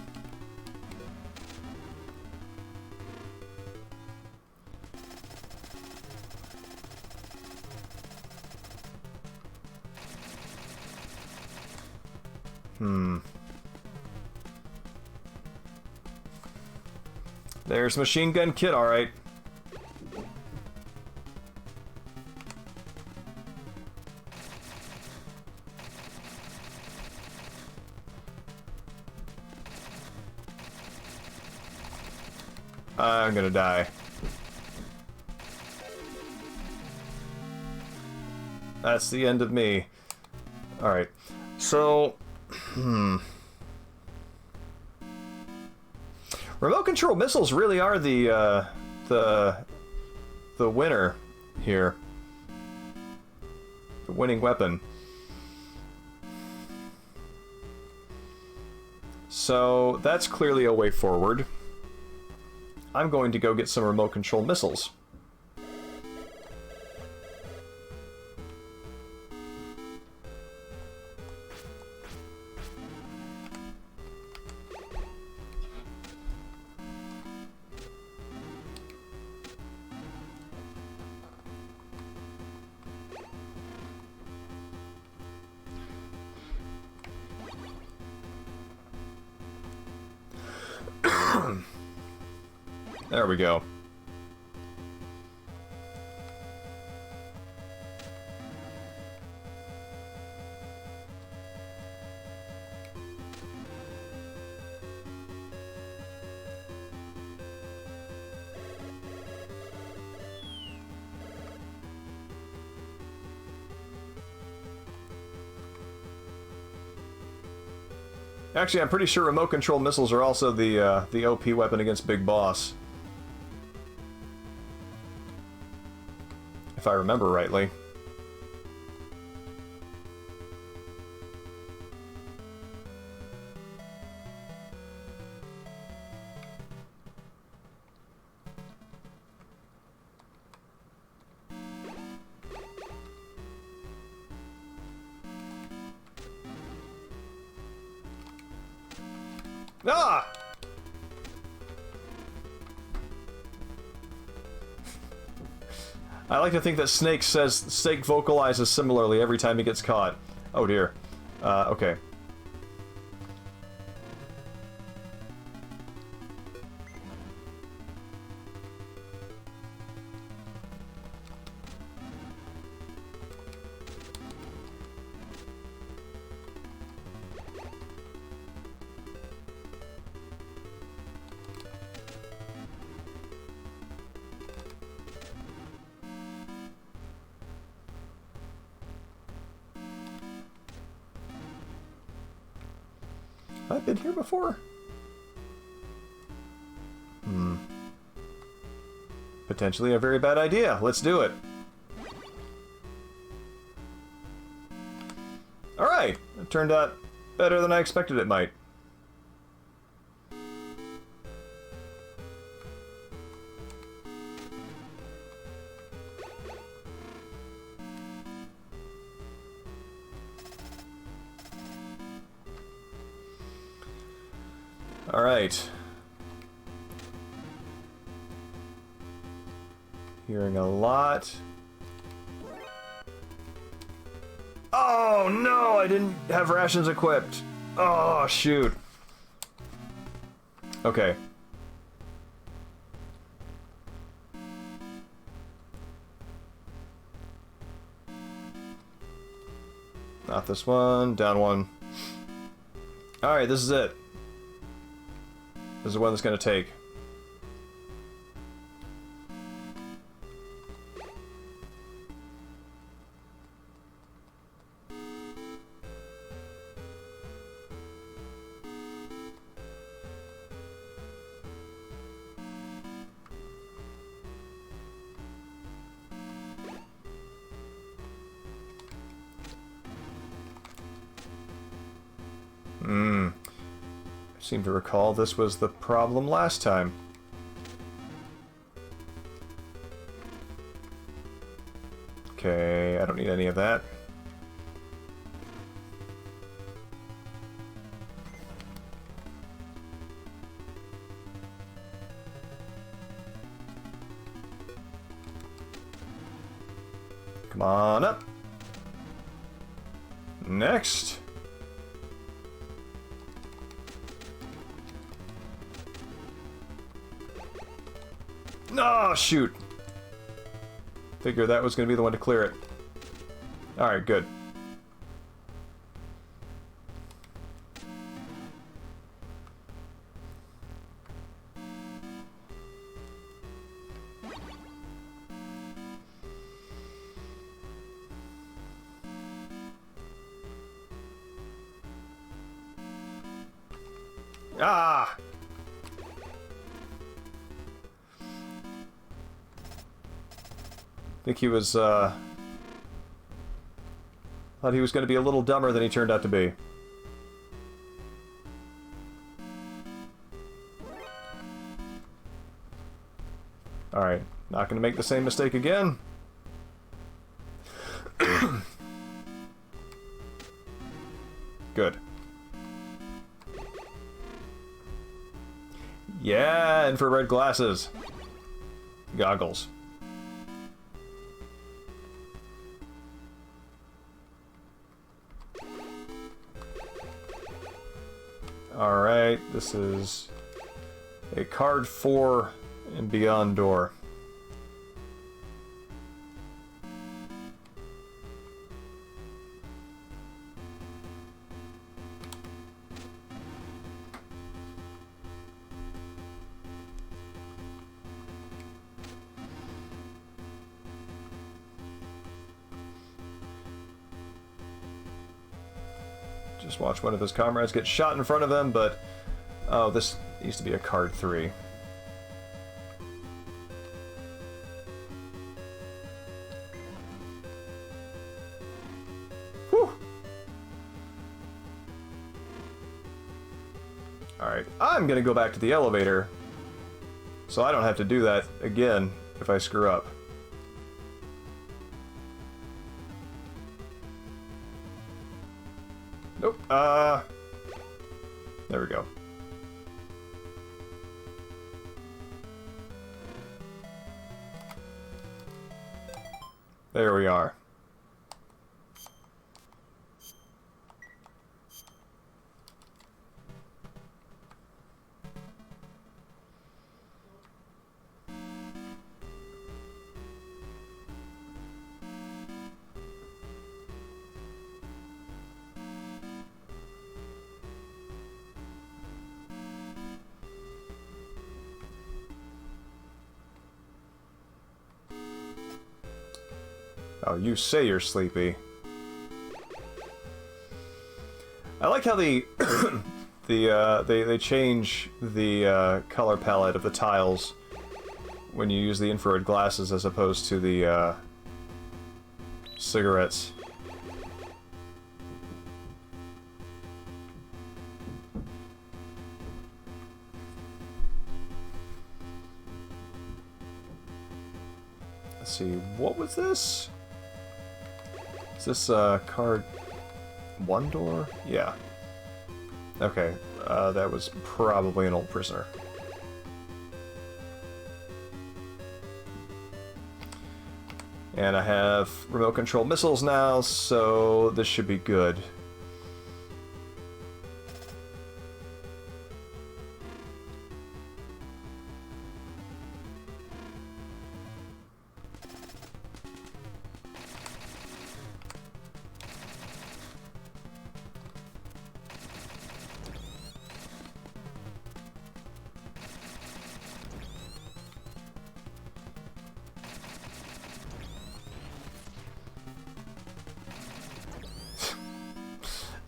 There's machine gun kit, alright. I'm gonna die. That's the end of me. Alright. So, remote control missiles really are the winner here. The winning weapon. So that's clearly a way forward. I'm going to go get some remote control missiles. There we go. Actually, I'm pretty sure remote control missiles are also the OP weapon against Big Boss. If I remember rightly. Ah! I like to think that Snake vocalizes similarly every time he gets caught. Oh dear. Okay. I've been here before? Potentially a very bad idea. Let's do it. Alright! It turned out better than I expected it might. Alright. Hearing a lot. Oh no, I didn't have rations equipped. Oh shoot. Okay. Not this one, down one. Alright, this is it. This is the one that's going to take. seem to recall this was the problem last time. Okay, I don't need any of that. Come on up. Next. Oh, shoot. Figure that was going to be the one to clear it. Alright, good. Ah! I think he was, thought he was going to be a little dumber than he turned out to be. Alright, not going to make the same mistake again. Good. Yeah, infrared glasses. Goggles. Alright, this is a card 4 and beyond door. Just watch one of his comrades get shot in front of him, but... Oh, this used to be a card 3. Whew! Alright, I'm gonna go back to the elevator, so I don't have to do that again if I screw up. Nope. There we go. There we are. Oh, you say you're sleepy. I like how they change the color palette of the tiles when you use the infrared glasses as opposed to the cigarettes. Let's see, what was this? Is this card 1 door? Yeah. Okay, that was probably an old prisoner. And I have remote control missiles now, so this should be good.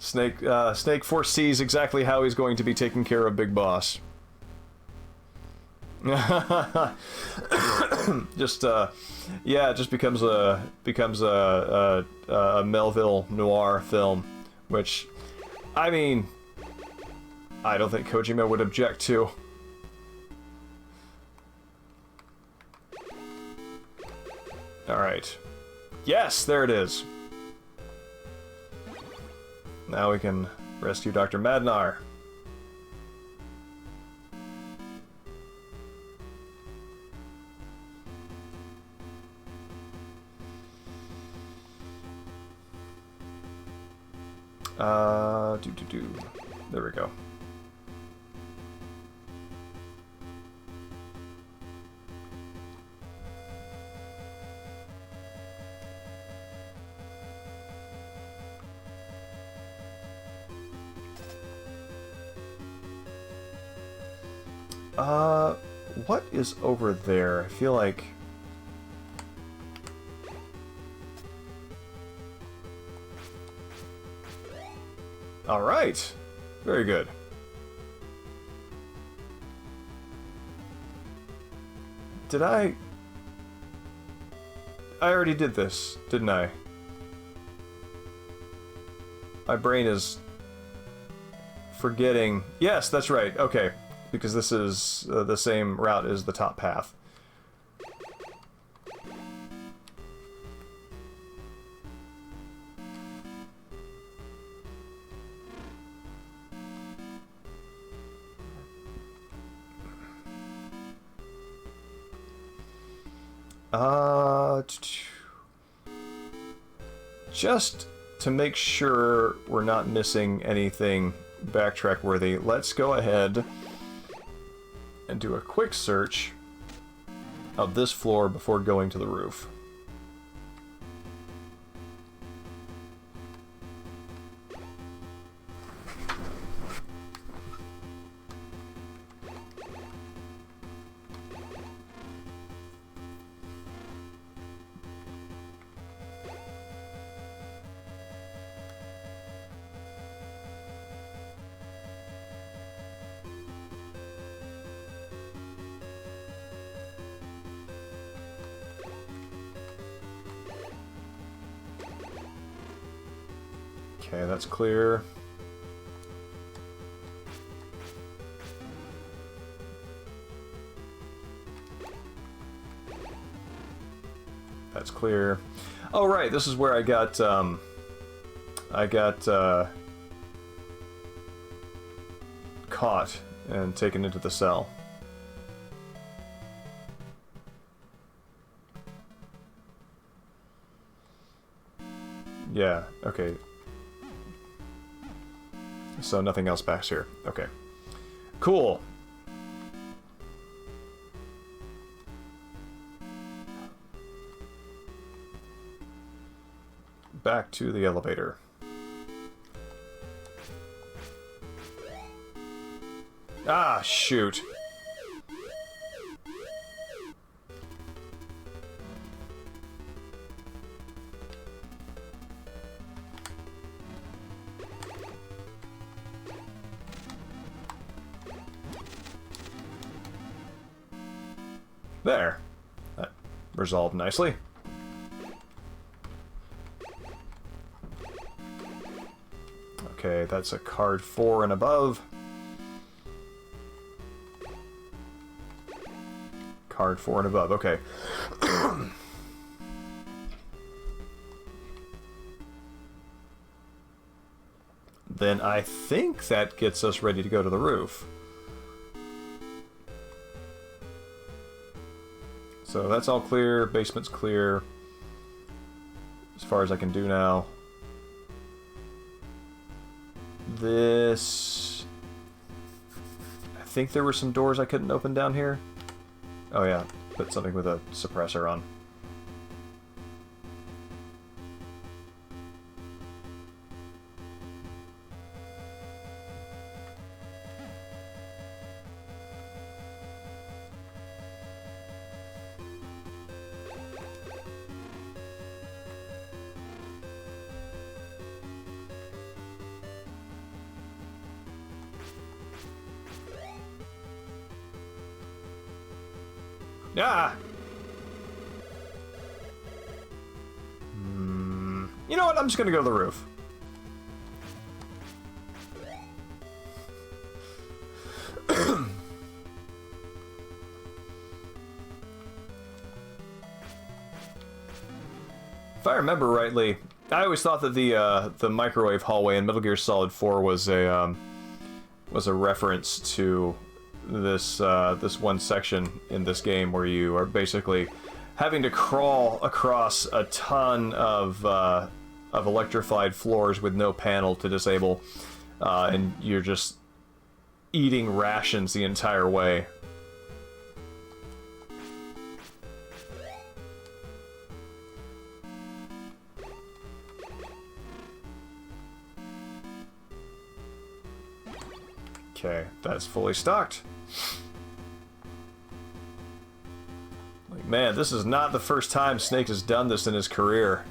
Snake foresees exactly how he's going to be taking care of Big Boss. Just yeah, it just becomes a Melville noir film, which, I mean, I don't think Kojima would object to. Alright. Yes, there it is. Now we can rescue Dr. Madnar. There we go. What is over there? I feel like... Alright! Very good. Did I already did this, didn't I? My brain is forgetting... Yes, that's right, okay. Because this is the same route as the top path. Just to make sure we're not missing anything backtrack worthy, let's go ahead and do a quick search of this floor before going to the roof. Okay, that's clear. That's clear. Oh, right, this is where I got caught and taken into the cell. Yeah, okay. So nothing else back here. Okay. Cool. Back to the elevator. Ah, shoot. There. That resolved nicely. Okay, that's a card 4 and above. Card 4 and above, okay. Then I think that gets us ready to go to the roof. So that's all clear, basement's clear. As far as I can do now. This... I think there were some doors I couldn't open down here. Oh yeah, put something with a suppressor on. Ah! You know what? I'm just gonna go to the roof. If I remember rightly, I always thought that the microwave hallway in Metal Gear Solid 4 was a reference to this this one section in this game where you are basically having to crawl across a ton of electrified floors with no panel to disable, and you're just eating rations the entire way. Okay, that's fully stocked. Like, man, this is not the first time Snake has done this in his career.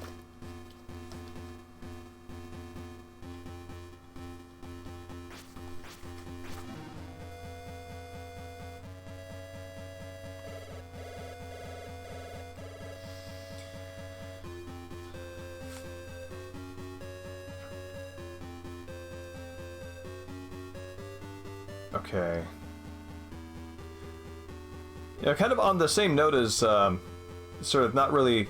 Okay. Yeah, kind of on the same note as sort of not really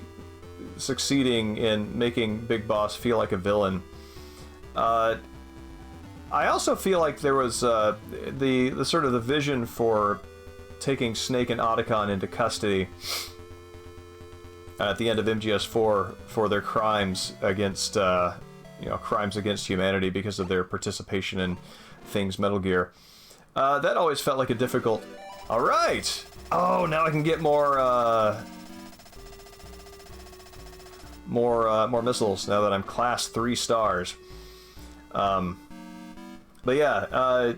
succeeding in making Big Boss feel like a villain. I also feel like there was the sort of the vision for taking Snake and Otacon into custody at the end of MGS 4 for their crimes against crimes against humanity because of their participation in things Metal Gear. That always felt like a difficult... Alright! Oh, now I can get more missiles now that I'm class 3 stars. But yeah,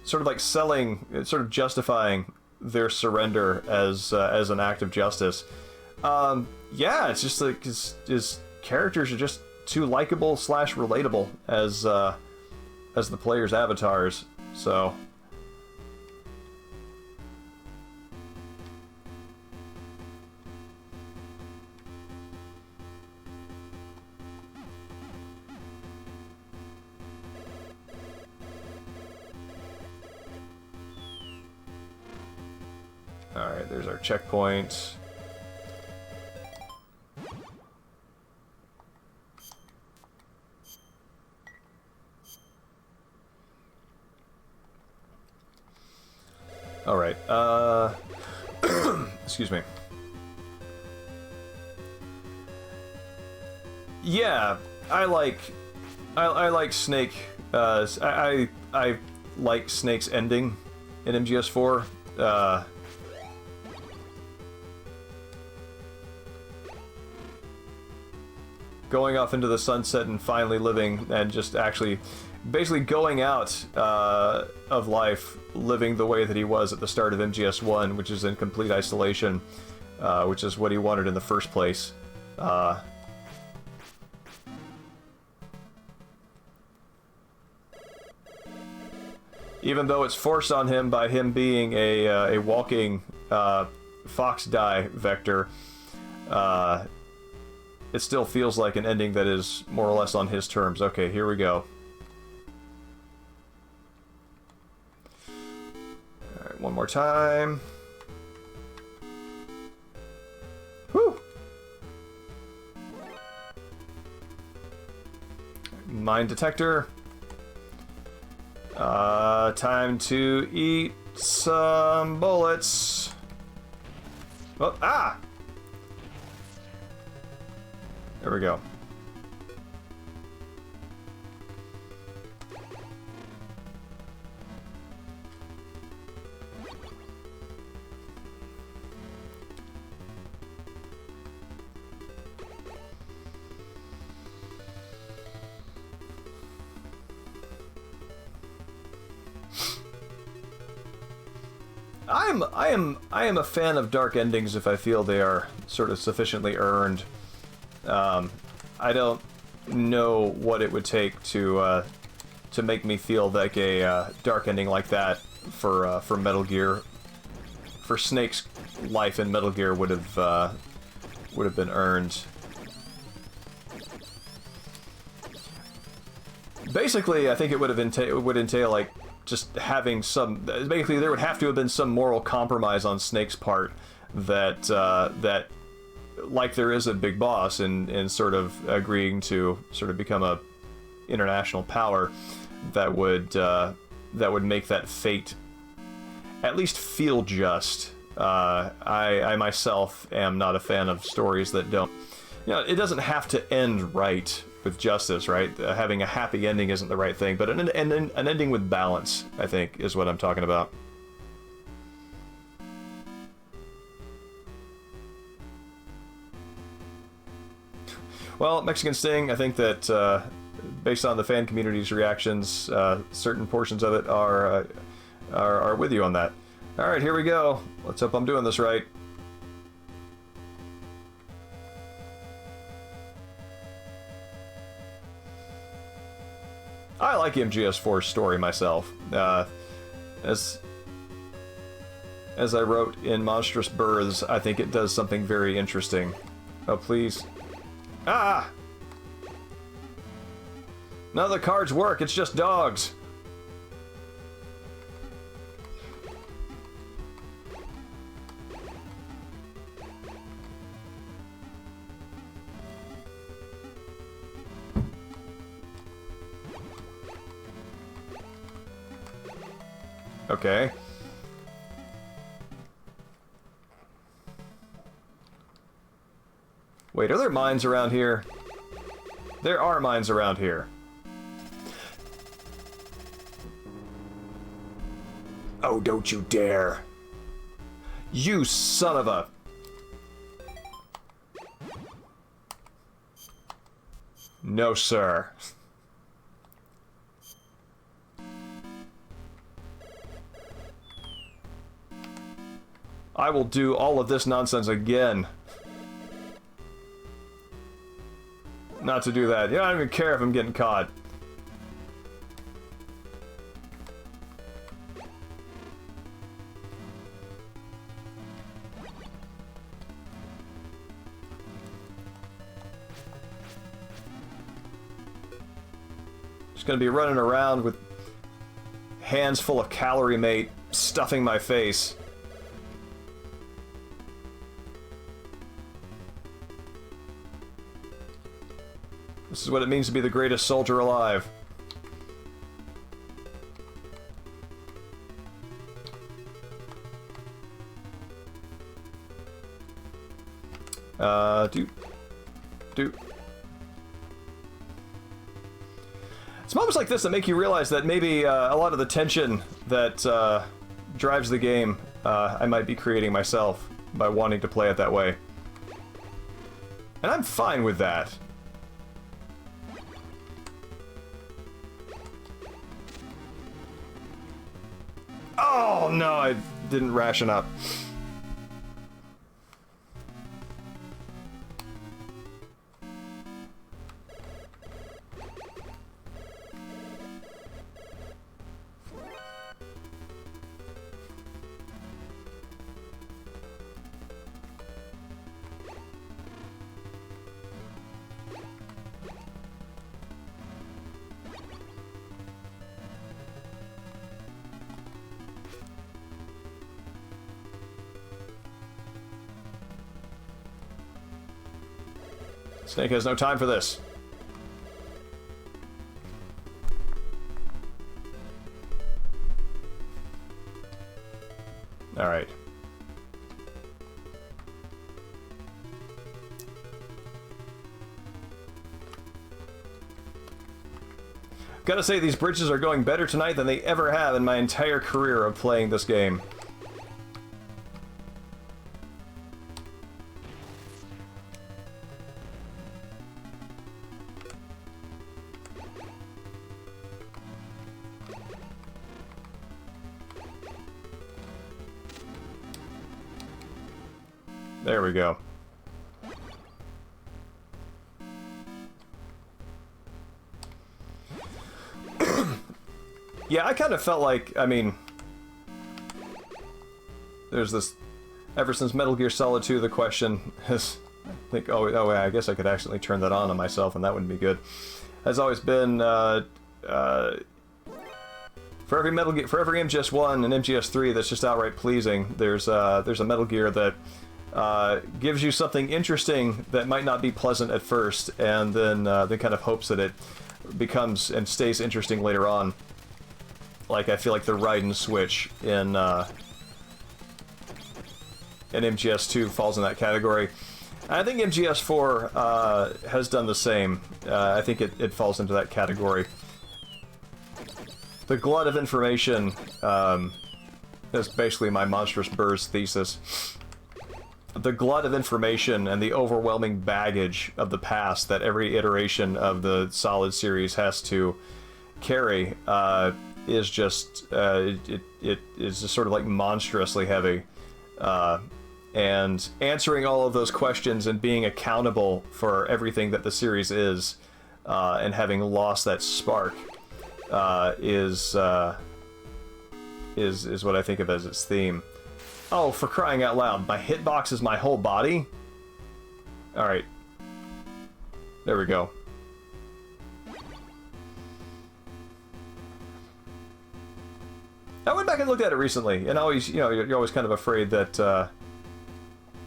sort of like selling, sort of justifying their surrender as an act of justice. Yeah, it's just like his characters are just too likable / relatable as the players' avatars. So. Alright, there's our checkpoint. Alright, excuse me. Yeah, I like Snake. I like Snake's ending in MGS 4. Going off into the sunset and finally living, and just actually basically going out of life, living the way that he was at the start of MGS 1, which is in complete isolation, which is what he wanted in the first place. Even though it's forced on him by him being a walking fox die vector, it still feels like an ending that is more or less on his terms. Okay, here we go. Alright, one more time. Whew! Mine detector. Time to eat some bullets. Oh, ah! There we go. I am a fan of dark endings if I feel they are sort of sufficiently earned. I don't know what it would take to make me feel like a dark ending like that for Metal Gear. For Snake's life in Metal Gear would have been earned. Basically, I think it would entail like just having some... Basically, there would have to have been some moral compromise on Snake's part that, that like there is a big boss in sort of agreeing to sort of become a international power, that would make that fate at least feel just. I myself am not a fan of stories that don't... You know, it doesn't have to end right with justice, right? Having a happy ending isn't the right thing, but an ending with balance, I think, is what I'm talking about. Well, Mexican Sting, I think that based on the fan community's reactions, certain portions of it are with you on that. All right, here we go. Let's hope I'm doing this right. I like MGS4's story myself. As I wrote in Monstrous Births, I think it does something very interesting. Oh, please. Ah! None of the cards work, it's just dogs. Okay. Wait, are there mines around here? There are mines around here. Oh, don't you dare. You son of a... No, sir. I will do all of this nonsense again. Not to do that. Yeah, I don't even care if I'm getting caught. Just gonna be running around with hands full of calorie mate stuffing my face. This is what it means to be the greatest soldier alive. Doot. It's moments like this that make you realize that maybe a lot of the tension that drives the game, I might be creating myself by wanting to play it that way. And I'm fine with that. Oh no, I didn't ration up. Snake has no time for this. All right. Gotta say, these bridges are going better tonight than they ever have in my entire career of playing this game. There we go. Yeah, I kind of felt like, I mean, there's this, ever since Metal Gear Solid 2, the question has, oh, I guess I could accidentally turn that on myself and that wouldn't be good, has always been, For every Metal Gear, for every MGS 1 and MGS 3 that's just outright pleasing, there's a Metal Gear that gives you something interesting that might not be pleasant at first, and then kind of hopes that it becomes and stays interesting later on. Like, I feel like the Raiden switch in MGS 2 falls in that category. I think MGS 4 has done the same. I think it falls into that category. The glut of information is basically my Monstrous Burrs thesis. The glut of information and the overwhelming baggage of the past that every iteration of the Solid series has to carry is just it is just sort of like monstrously heavy. And answering all of those questions and being accountable for everything that the series is, and having lost that spark, is what I think of as its theme. Oh, for crying out loud, my hitbox is my whole body? Alright. There we go. I went back and looked at it recently, and always, you know, you're always kind of afraid that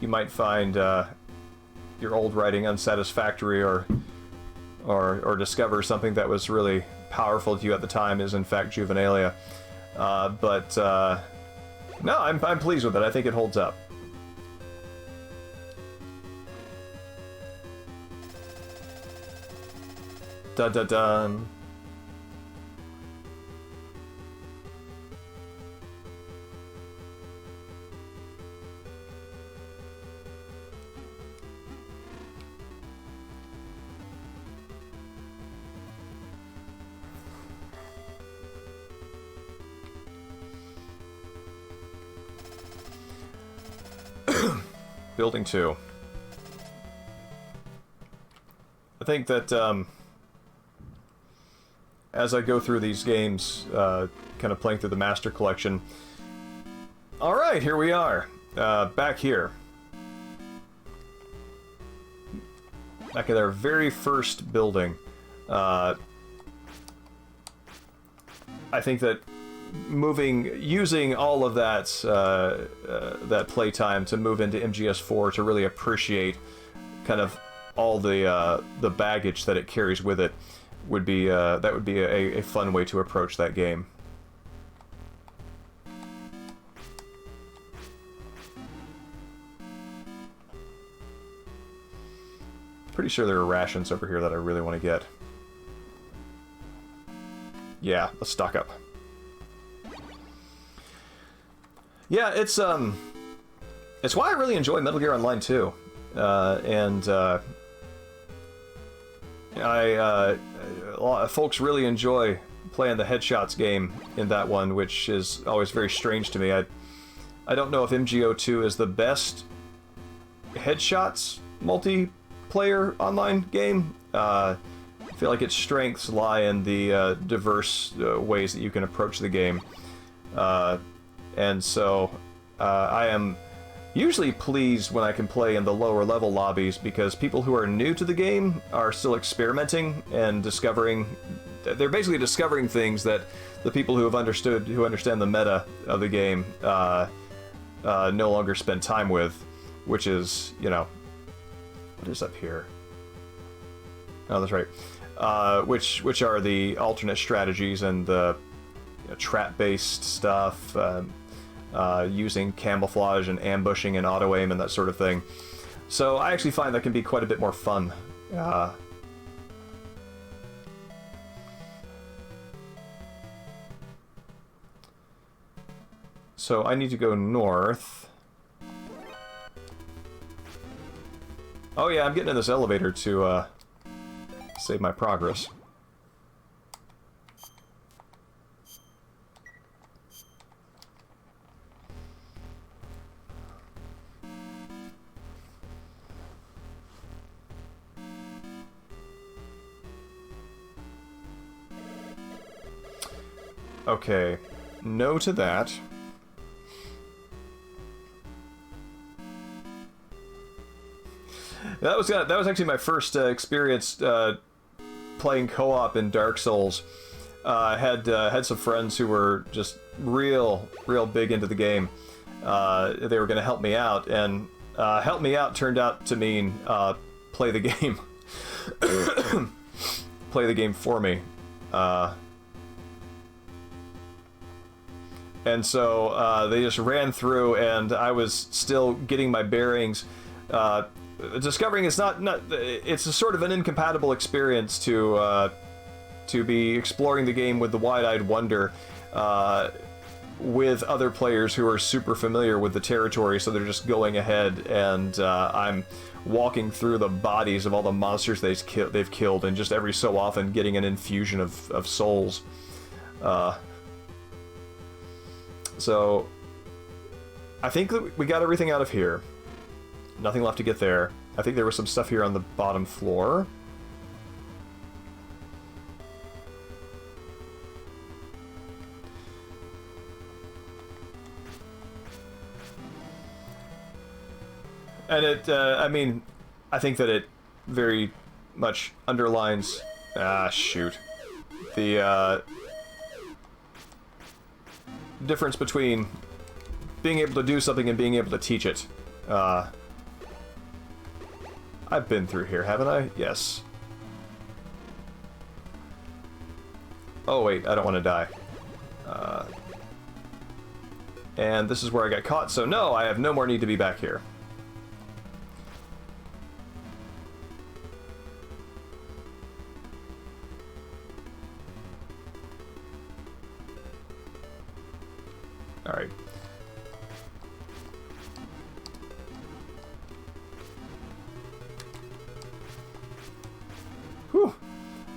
you might find your old writing unsatisfactory, or discover something that was really powerful to you at the time is in fact juvenilia. No, I'm pleased with it. I think it holds up. Dun dun dun. Building 2. I think that as I go through these games, kind of playing through the Master Collection. Alright, here we are. Back here. Back at our very first building. I think that using all of that that playtime to move into MGS4 to really appreciate kind of all the baggage that it carries with it would be that would be a fun way to approach that game. Pretty sure there are rations over here that I really want to get. Yeah, let's stock up. Yeah, it's why I really enjoy Metal Gear Online 2, and a lot of folks really enjoy playing the Headshots game in that one, which is always very strange to me. I don't know if MGO2 is the best Headshots multiplayer online game. I feel like its strengths lie in the diverse ways that you can approach the game. And so, I am usually pleased when I can play in the lower level lobbies, because people who are new to the game are still experimenting and discovering. They're basically discovering things that the people who understand the meta of the game no longer spend time with, which is, you know, what is up here? Oh, that's right. Which are the alternate strategies and the trap-based stuff. Using camouflage and ambushing and auto-aim and that sort of thing. So I actually find that can be quite a bit more fun. So I need to go north. Oh yeah, I'm getting in this elevator to save my progress. Okay, no to that. That was actually my first experience playing co-op in Dark Souls. Had some friends who were just real big into the game. They were going to help me out, and help me out turned out to mean play the game. Play the game for me. And so they just ran through, and I was still getting my bearings. Discovering it's not it's a sort of an incompatible experience to be exploring the game with the wide-eyed wonder with other players who are super familiar with the territory, so they're just going ahead, and I'm walking through the bodies of all the monsters they've killed, and just every so often getting an infusion of souls. So I think that we got everything out of here. Nothing left to get there. I think there was some stuff here on the bottom floor. And it, I mean, I think that it very much underlines, shoot, the difference between being able to do something and being able to teach it. I've been through here, haven't I? Yes. Oh wait, I don't want to die. And this is where I got caught, so no, I have no more need to be back here. Alright. Whew.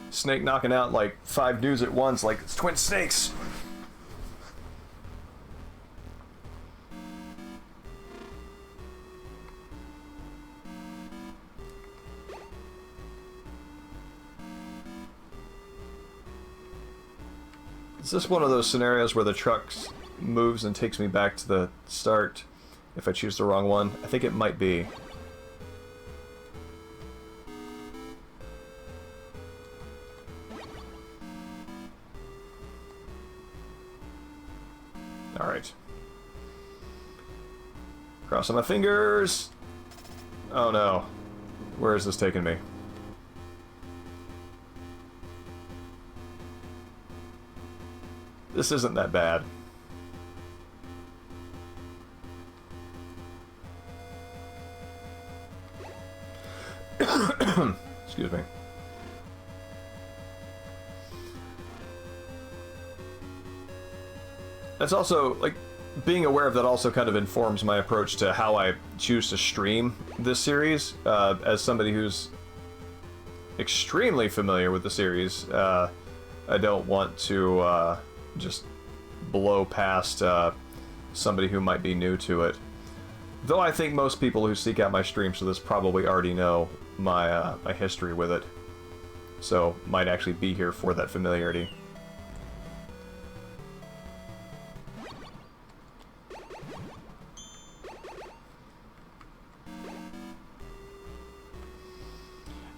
Snake knocking out like 5 dudes at once, like it's twin snakes. Is this one of those scenarios where the truck moves and takes me back to the start if I choose the wrong one? I think it might be. Alright. Crossing my fingers. Oh no. Where is this taking me? This isn't that bad. Excuse me. That's also, like, being aware of that also kind of informs my approach to how I choose to stream this series. As somebody who's extremely familiar with the series, I don't want to just blow past somebody who might be new to it. Though I think most people who seek out my streams for this probably already know my my history with it, so might actually be here for that familiarity.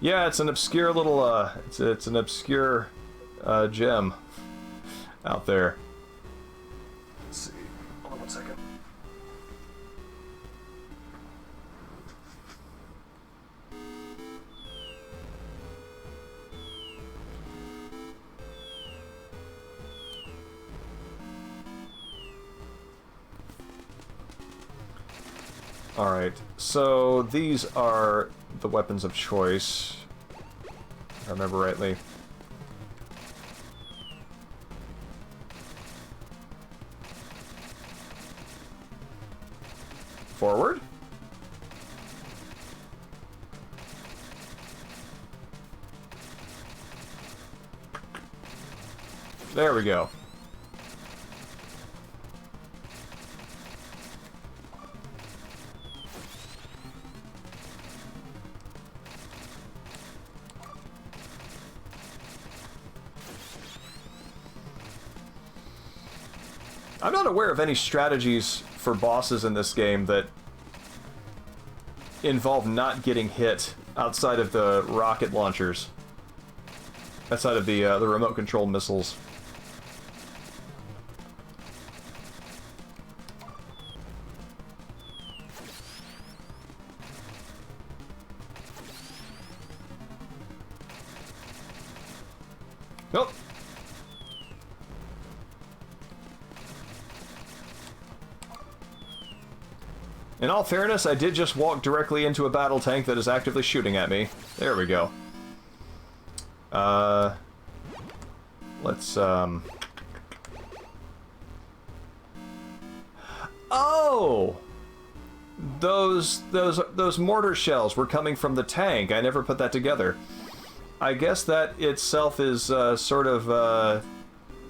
Yeah, it's an obscure little it's an obscure gem out there. Let's see. Hold on one second. Alright, so these are the weapons of choice, if I remember rightly. Forward. There we go. I'm not aware of any strategies for bosses in this game that involve not getting hit outside of the rocket launchers. Outside of the remote control missiles. Nope. In all fairness, I did just walk directly into a battle tank that is actively shooting at me. There we go. Let's, Oh! Those mortar shells were coming from the tank. I never put that together. I guess that itself is, sort of,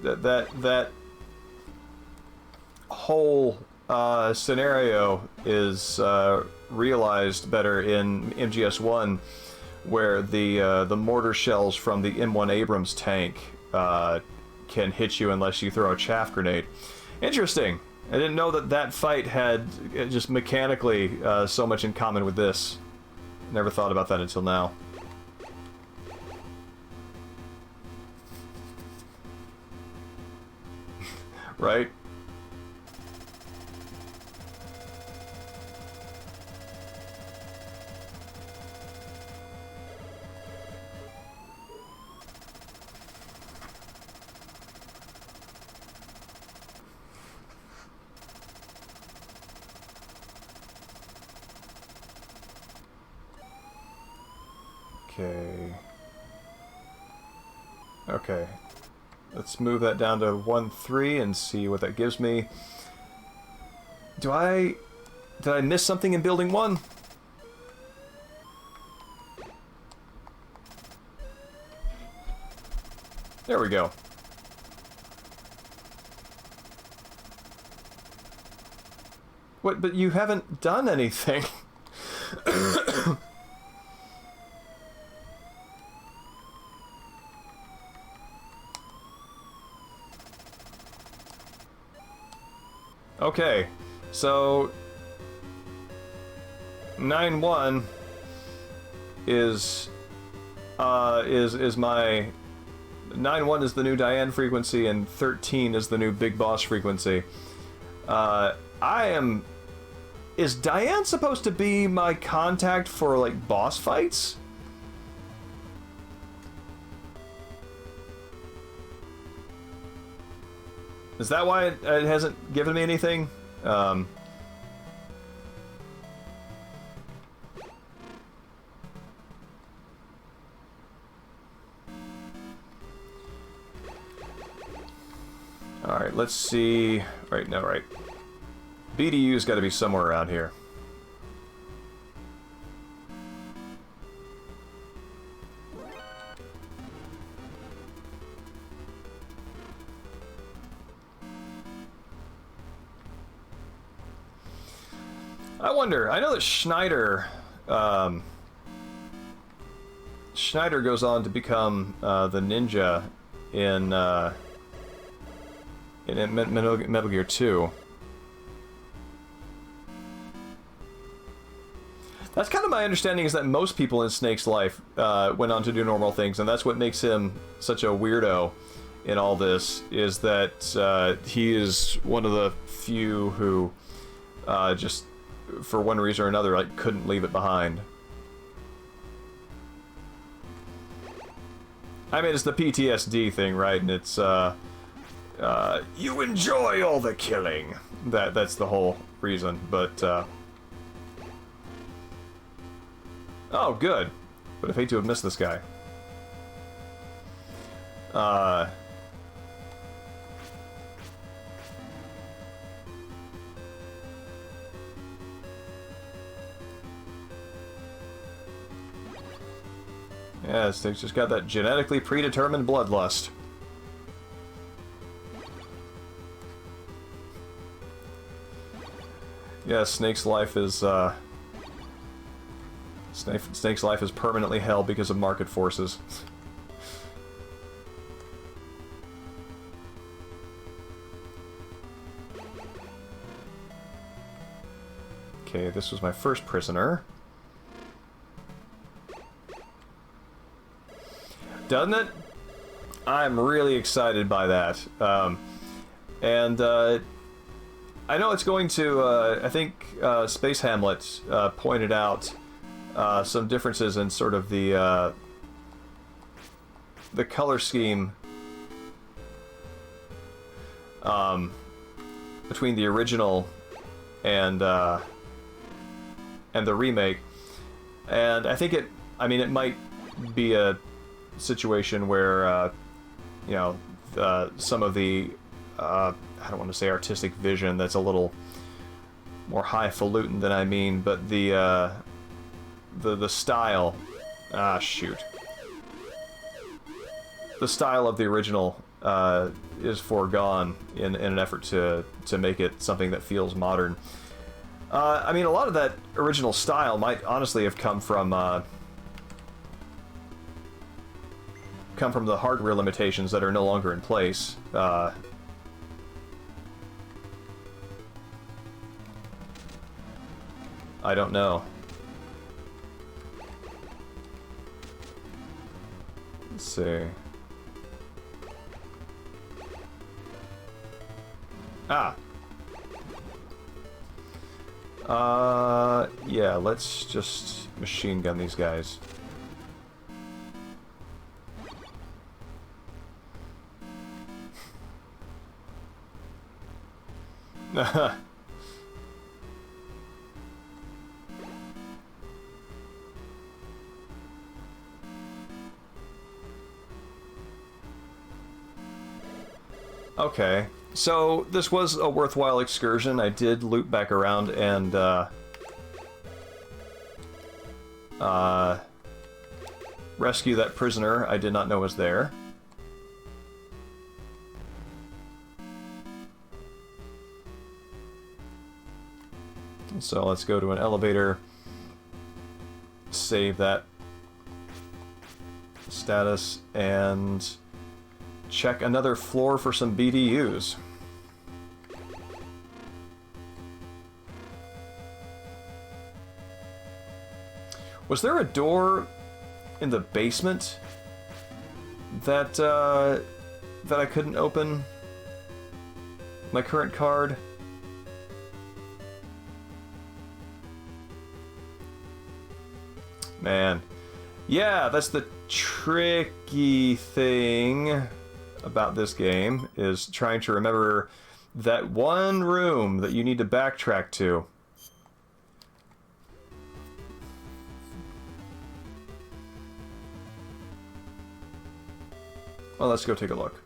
that whole scenario is realized better in MGS1, where the mortar shells from the M1 Abrams tank can hit you unless you throw a chaff grenade. Interesting. I didn't know that that fight had just mechanically so much in common with this. Never thought about that until now. Right? Okay. Okay. Let's move that down to 1-3 and see what that gives me. Did I miss something in building 1? There we go. What, but you haven't done anything. Okay, so 9-1 is my 9-1 is the new Diane frequency, and 13 is the new Big Boss frequency. Is Diane supposed to be my contact for, like, boss fights? Is that why it hasn't given me anything? Alright, let's see. Right, no, right. BDU's got to be somewhere around here. I wonder, I know that Schneider goes on to become the ninja in Metal Gear 2. That's kind of my understanding, is that most people in Snake's life went on to do normal things, and that's what makes him such a weirdo in all this, is that he is one of the few who just, for one reason or another, like, couldn't leave it behind. I mean, it's the PTSD thing, right? And it's, you enjoy all the killing. That's the whole reason, but, oh, good. Would have hated to have missed this guy. Yeah, Snake's just got that genetically predetermined bloodlust. Yeah, Snake's life is, Snake's life is permanently hell because of market forces. Okay, this was my first prisoner. Doesn't it? I'm really excited by that. I know it's going to, I think Space Hamlet pointed out some differences in sort of the color scheme between the original and the remake, and I think it might be a situation where you know, some of the I don't want to say artistic vision, that's a little more highfalutin than I mean, but the style, shoot, the style of the original is foregone in an effort to make it something that feels modern. I mean, a lot of that original style might honestly have come from the hardware limitations that are no longer in place. I don't know. Let's see. Yeah, let's just machine gun these guys. Okay, so this was a worthwhile excursion. I did loop back around and rescue that prisoner I did not know was there. So let's go to an elevator, save that status, and check another floor for some BDUs. Was there a door in the basement that that I couldn't open? My current card? Man. Yeah, that's the tricky thing about this game, is trying to remember that one room that you need to backtrack to. Well, let's go take a look.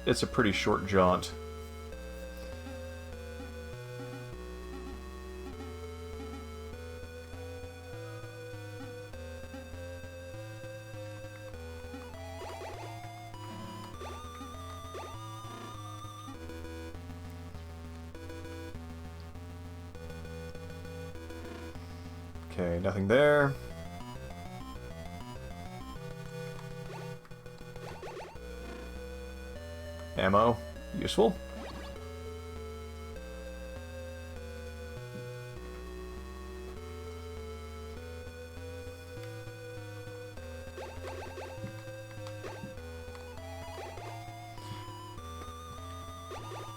It's a pretty short jaunt. Okay, nothing there. Ammo, useful.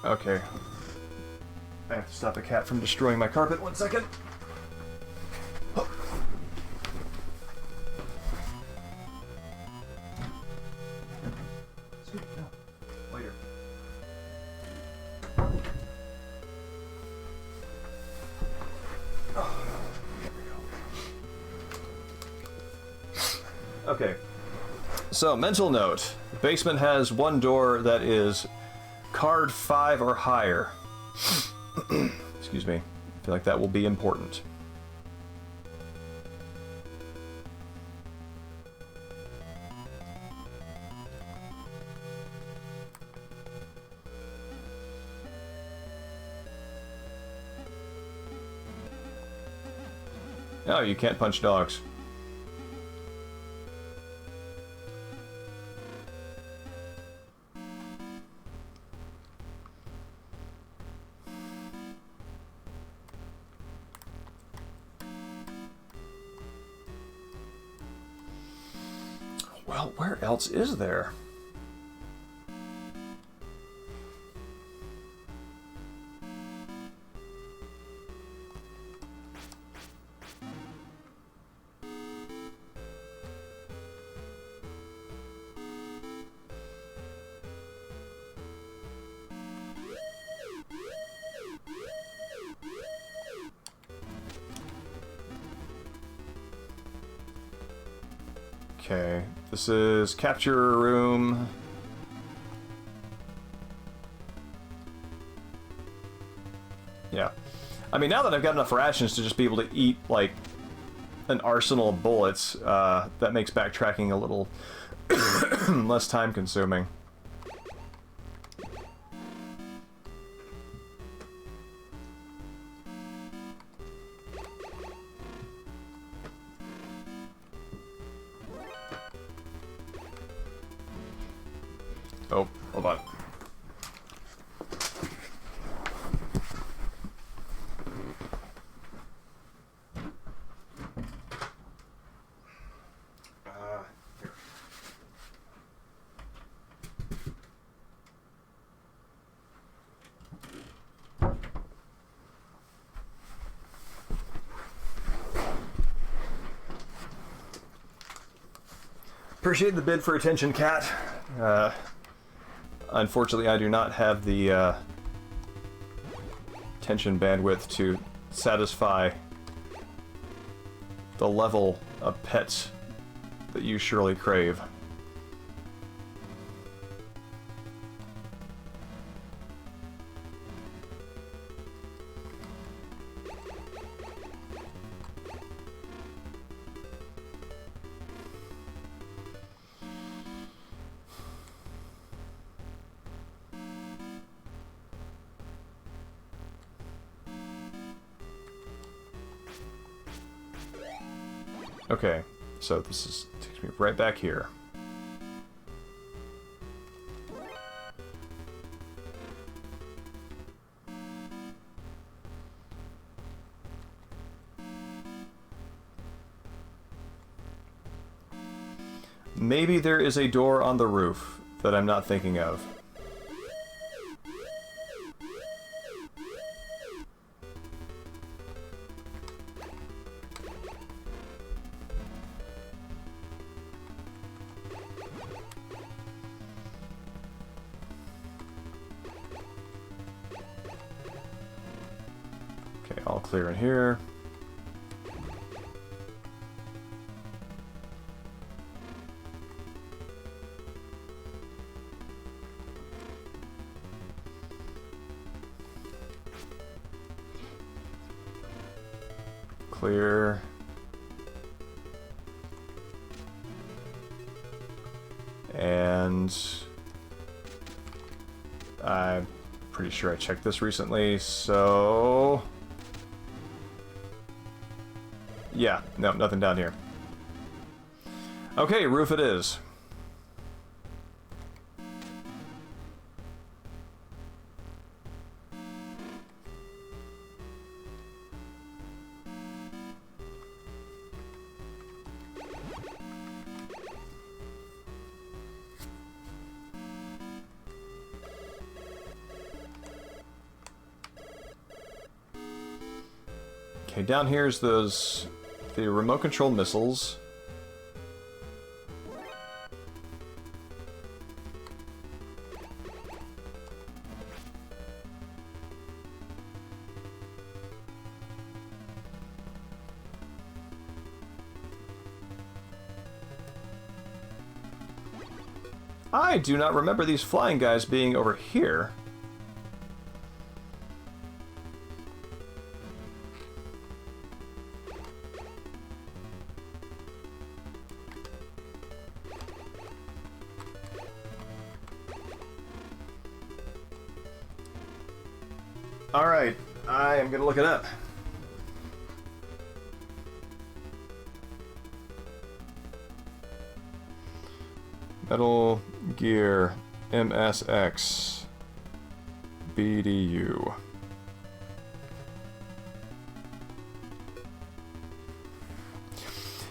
Okay. I have to stop a cat from destroying my carpet. 1 second. Oh. No. Later. Oh. There we go. Okay. So, mental note. The basement has one door that is card 5 or higher. Excuse me. I feel like that will be important. Oh, you can't punch dogs. Well, where else is there? Okay, this is capture room. Yeah. I mean, now that I've got enough rations to just be able to eat, like, an arsenal of bullets, that makes backtracking a little less time-consuming. Oh, hold on. Here. Appreciate the bid for attention, cat. Unfortunately, I do not have the attention bandwidth to satisfy the level of pets that you surely crave. Okay, so this takes me right back here. Maybe there is a door on the roof that I'm not thinking of. Okay, all clear in here. Clear. And I'm pretty sure I checked this recently, so yeah, no, nothing down here. Okay, roof it is. Okay, down here's the remote control missiles. I do not remember these flying guys being over here. Alright, I am gonna look it up. Metal Gear MSX BDU.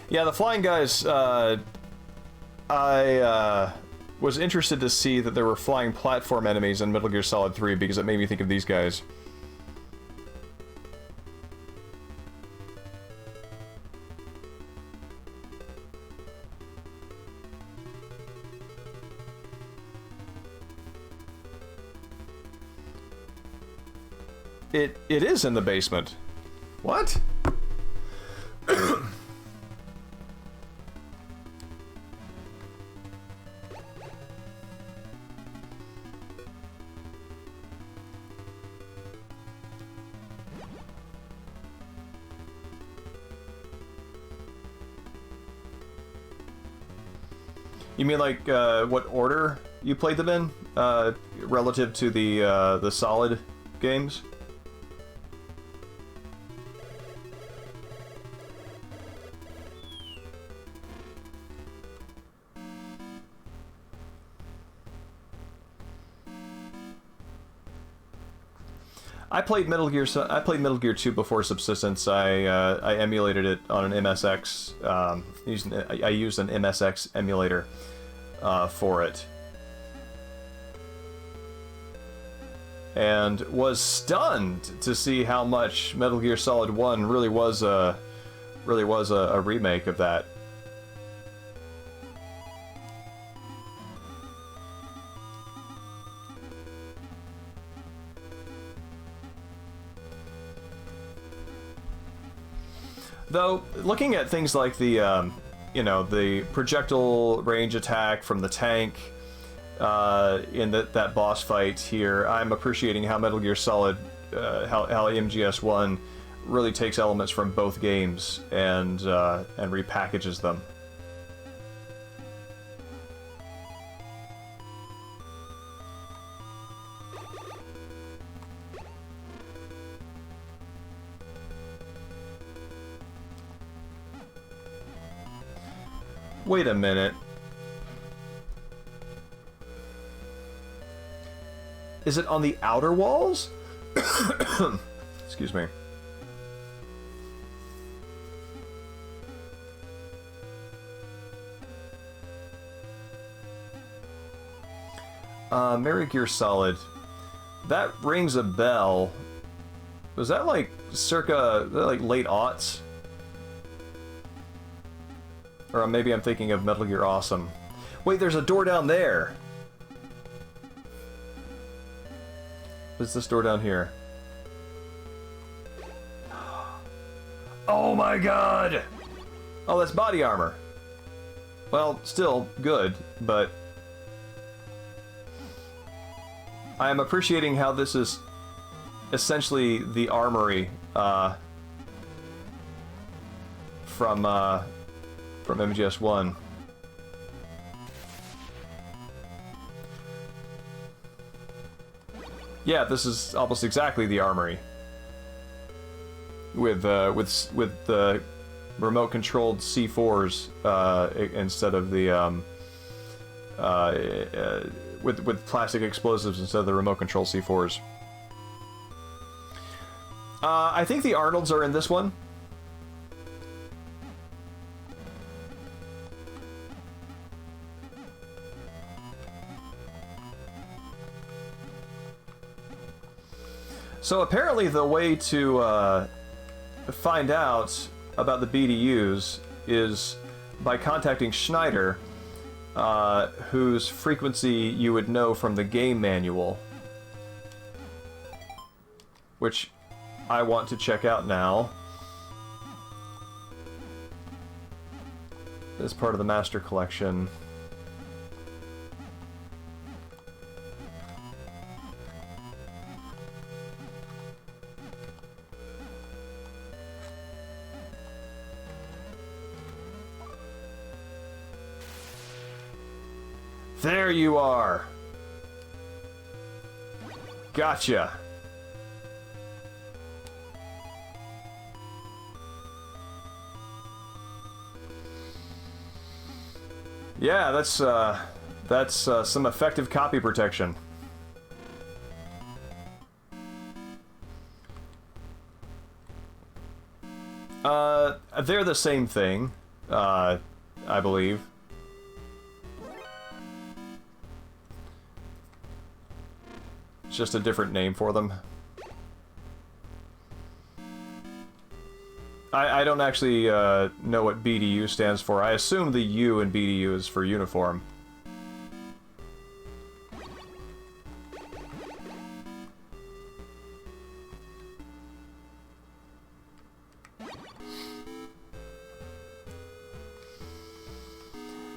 Yeah, the flying guys, I was interested to see that there were flying platform enemies in Metal Gear Solid 3 because it made me think of these guys. It is in the basement. What? You mean like what order you played them in, relative to the Solid games? I played Metal Gear 2 before Subsistence. I emulated it on an MSX. I used an MSX emulator for it, and was stunned to see how much Metal Gear Solid 1 really was a remake of that. Though, looking at things like the, you know, the projectile range attack from the tank in that boss fight here, I'm appreciating how Metal Gear Solid, how MGS 1 really takes elements from both games and repackages them. Wait a minute. Is it on the outer walls? Excuse me. Metal Gear Solid. That rings a bell. Was that like circa, like late aughts? Or maybe I'm thinking of Metal Gear Awesome. Wait, there's a door down there! What's this door down here? Oh my god! Oh, that's body armor. Well, still good, but... I am appreciating how this is essentially the armory from MGS 1. Yeah, this is almost exactly the armory. With the remote-controlled C4s instead of the with plastic explosives instead of the remote-control C4s. I think the Arnolds are in this one. So apparently the way to find out about the BDUs is by contacting Schneider, whose frequency you would know from the game manual, which I want to check out now as part of the Master Collection. There you are. Gotcha. Yeah, that's some effective copy protection. They're the same thing, I believe. It's just a different name for them. I don't actually know what BDU stands for. I assume the U in BDU is for uniform.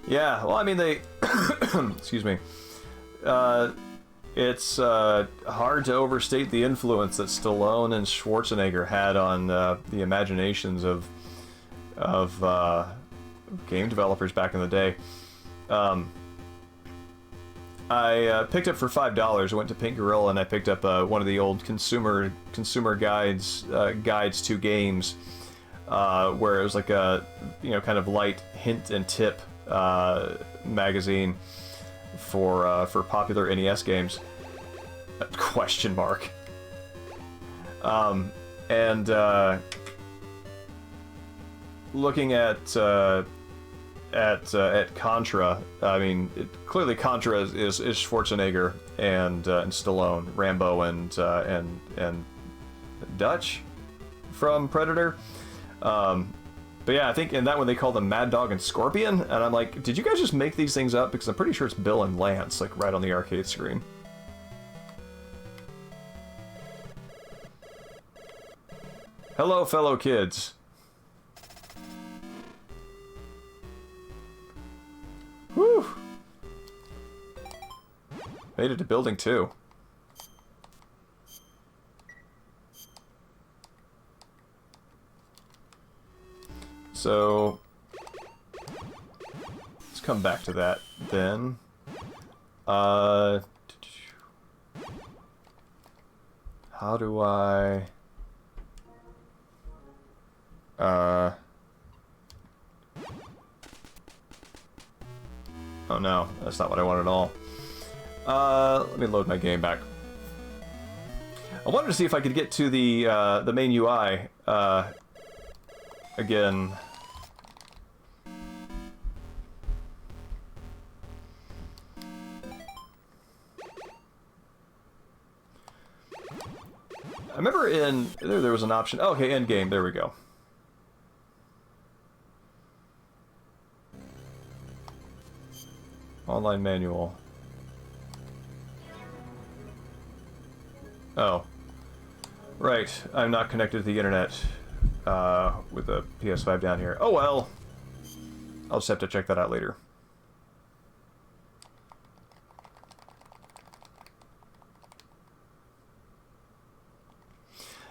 Yeah, well, I mean, they... excuse me. It's hard to overstate the influence that Stallone and Schwarzenegger had on the imaginations of game developers back in the day. I picked up for $5. I went to Pink Gorilla and I picked up one of the old consumer guides to games, where it was like a kind of light hint and tip magazine for popular NES games. Question mark. And looking at Contra, I mean, clearly Contra is Schwarzenegger and Stallone, Rambo and Dutch from Predator. But yeah, I think in that one they call them Mad Dog and Scorpion, and I'm like, did you guys just make these things up? Because I'm pretty sure it's Bill and Lance, like right on the arcade screen. Hello, fellow kids. Whew. Made it to building 2. So let's come back to that then. How do I... Oh no, that's not what I want at all. Let me load my game back. I wanted to see if I could get to the main UI again. I remember there was an option. Oh, okay, end game. There we go. Online manual. Oh. Right. I'm not connected to the internet with the PS5 down here. Oh well. I'll just have to check that out later.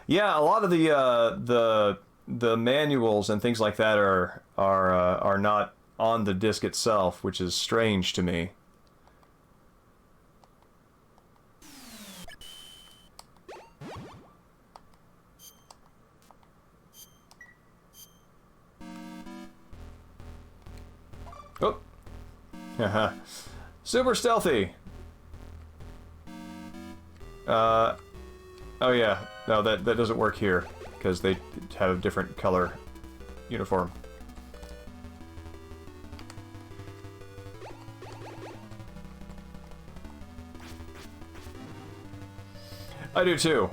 Yeah, a lot of the manuals and things like that are not on the disc itself, which is strange to me. Oh. Haha. Super stealthy. Oh yeah. No, that doesn't work here because they have a different color uniform. I do too.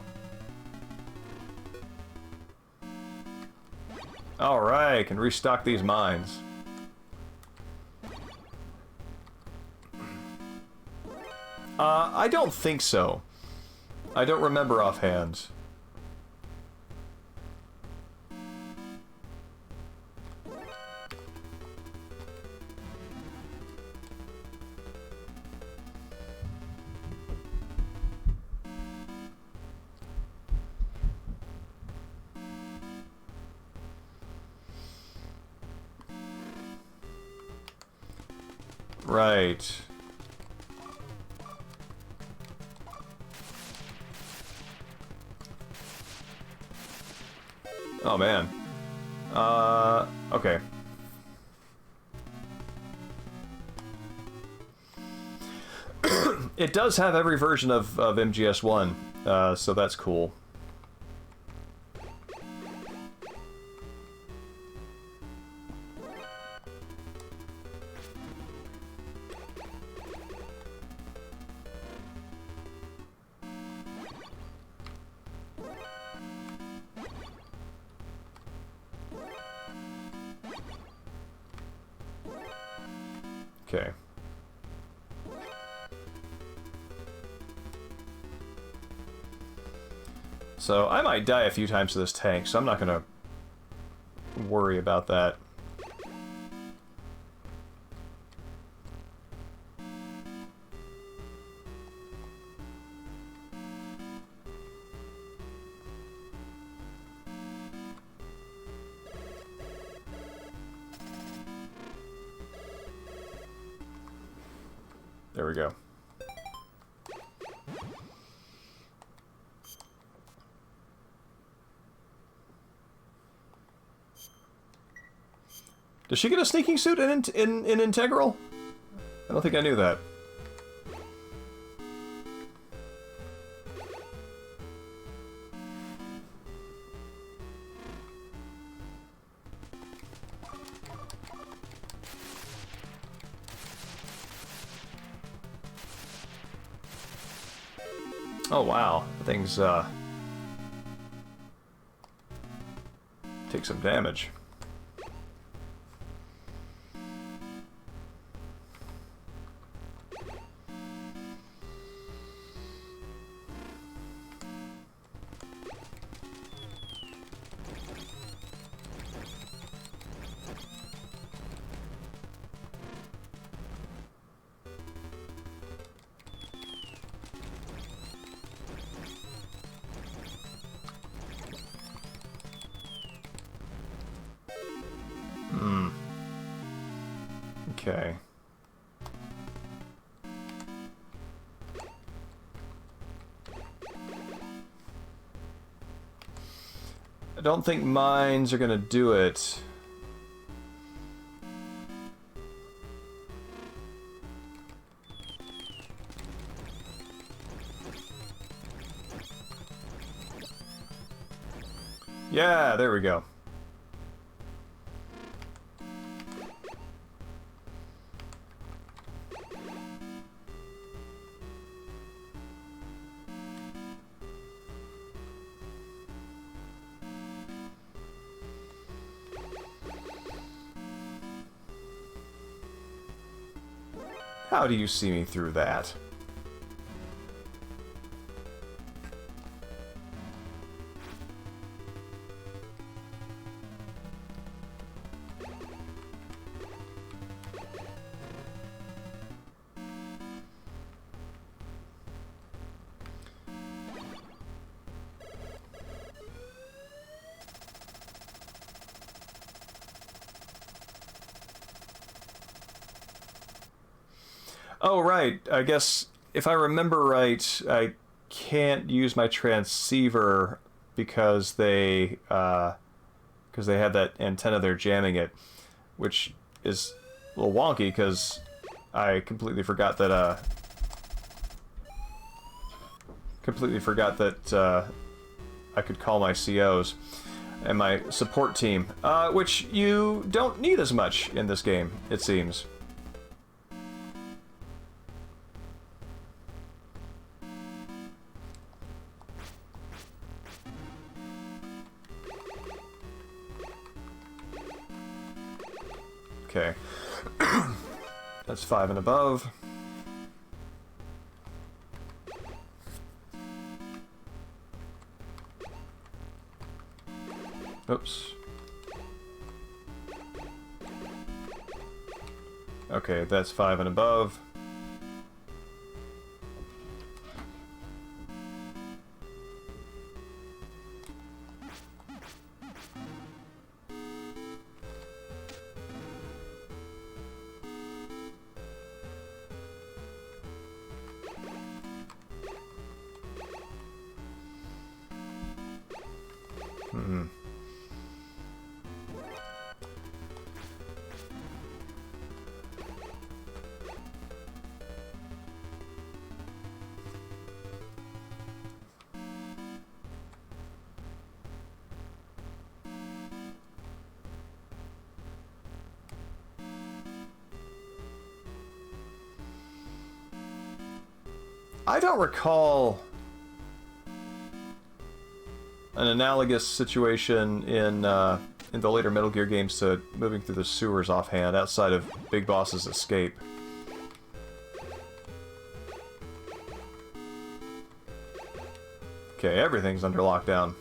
Alright, can restock these mines. I don't think so. I don't remember offhand. Right. Oh man. Okay. It does have every version of MGS 1, so that's cool. Okay. So I might die a few times to this tank, so I'm not gonna worry about that. There we go. Does she get a sneaking suit in Integral? I don't think I knew that. Oh wow, things take some damage. Okay. I don't think mines are gonna do it. Yeah, there we go. How do you see me through that? Oh, right. I guess if I remember right, I can't use my transceiver because they have that antenna there jamming it, which is a little wonky because I completely forgot that I could call my COs and my support team, which you don't need as much in this game, it seems. Okay. That's 5 and above. Oops. Okay, that's 5 and above. I don't recall an analogous situation in the later Metal Gear games to moving through the sewers offhand, outside of Big Boss's escape. Okay, everything's under lockdown.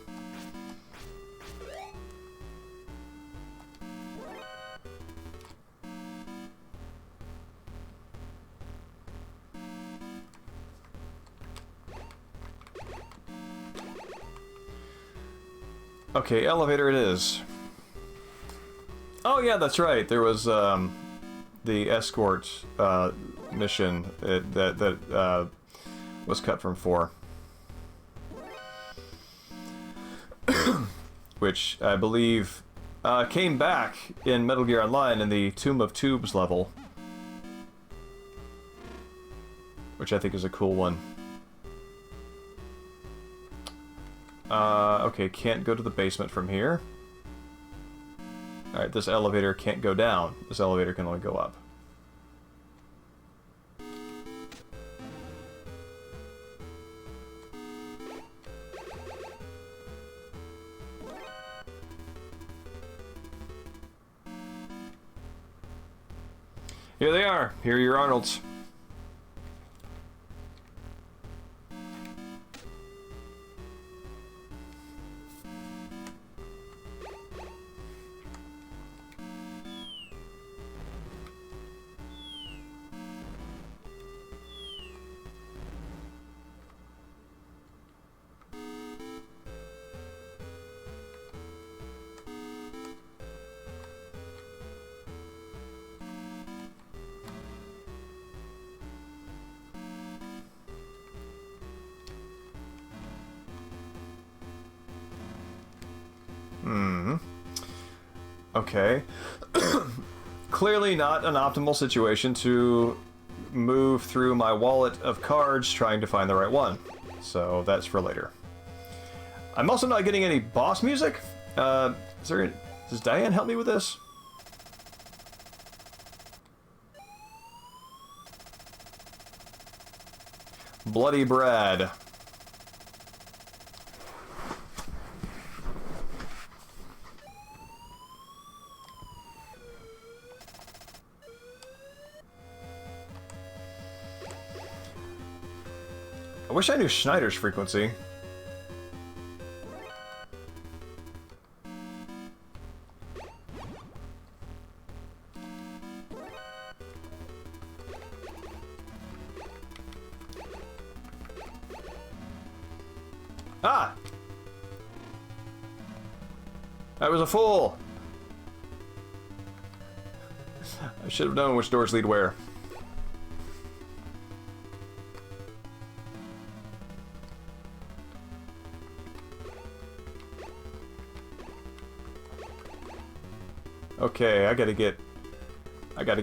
Okay, elevator it is. Oh yeah, that's right. There was the escort mission that was cut from 4. Which I believe came back in Metal Gear Online in the Tomb of Tubes level. Which I think is a cool one. Okay, can't go to the basement from here. Alright, this elevator can't go down. This elevator can only go up. Here they are. Here are your Arnolds. Okay. Clearly not an optimal situation to move through my wallet of cards trying to find the right one. So that's for later. I'm also not getting any boss music. Does Diane help me with this? Bloody Brad. I wish I knew Schneider's frequency. Ah! I was a fool! I should have known which doors lead where. Okay, I gotta get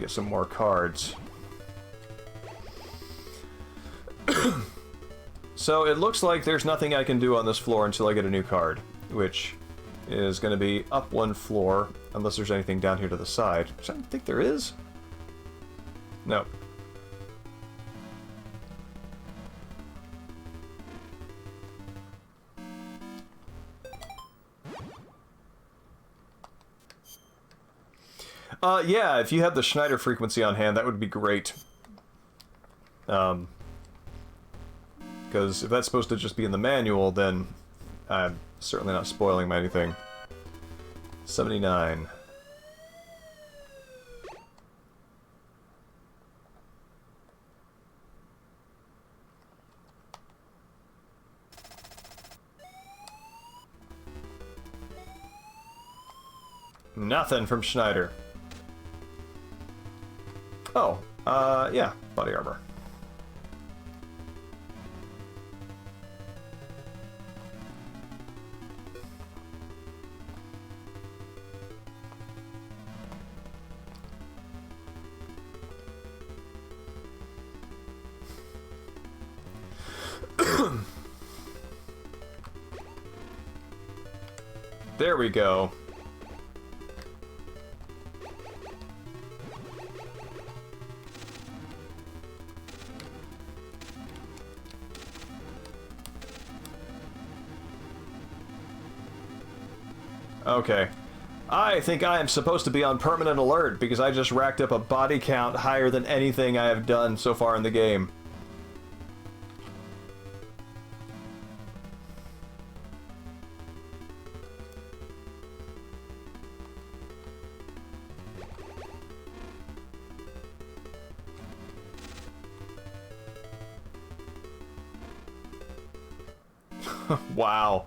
some more cards. So it looks like there's nothing I can do on this floor until I get a new card, which is going to be up 1 floor, unless there's anything down here to the side, which I don't think there is. No. Yeah, if you have the Schneider frequency on hand, that would be great. Because if that's supposed to just be in the manual, then I'm certainly not spoiling anything. 79. Nothing from Schneider. Oh, yeah, body armor. There we go. Okay. I think I am supposed to be on permanent alert because I just racked up a body count higher than anything I have done so far in the game. Wow.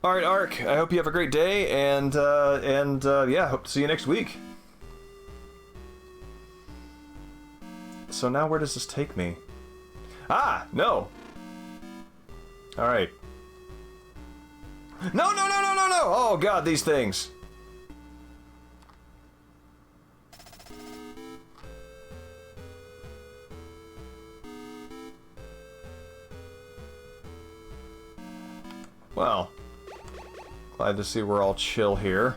All right, Ark, I hope you have a great day, and yeah, hope to see you next week. so now where does this take me? Ah, no! Alright. No, no, no, no, no, no! Oh god, these things! Well, glad to see we're all chill here.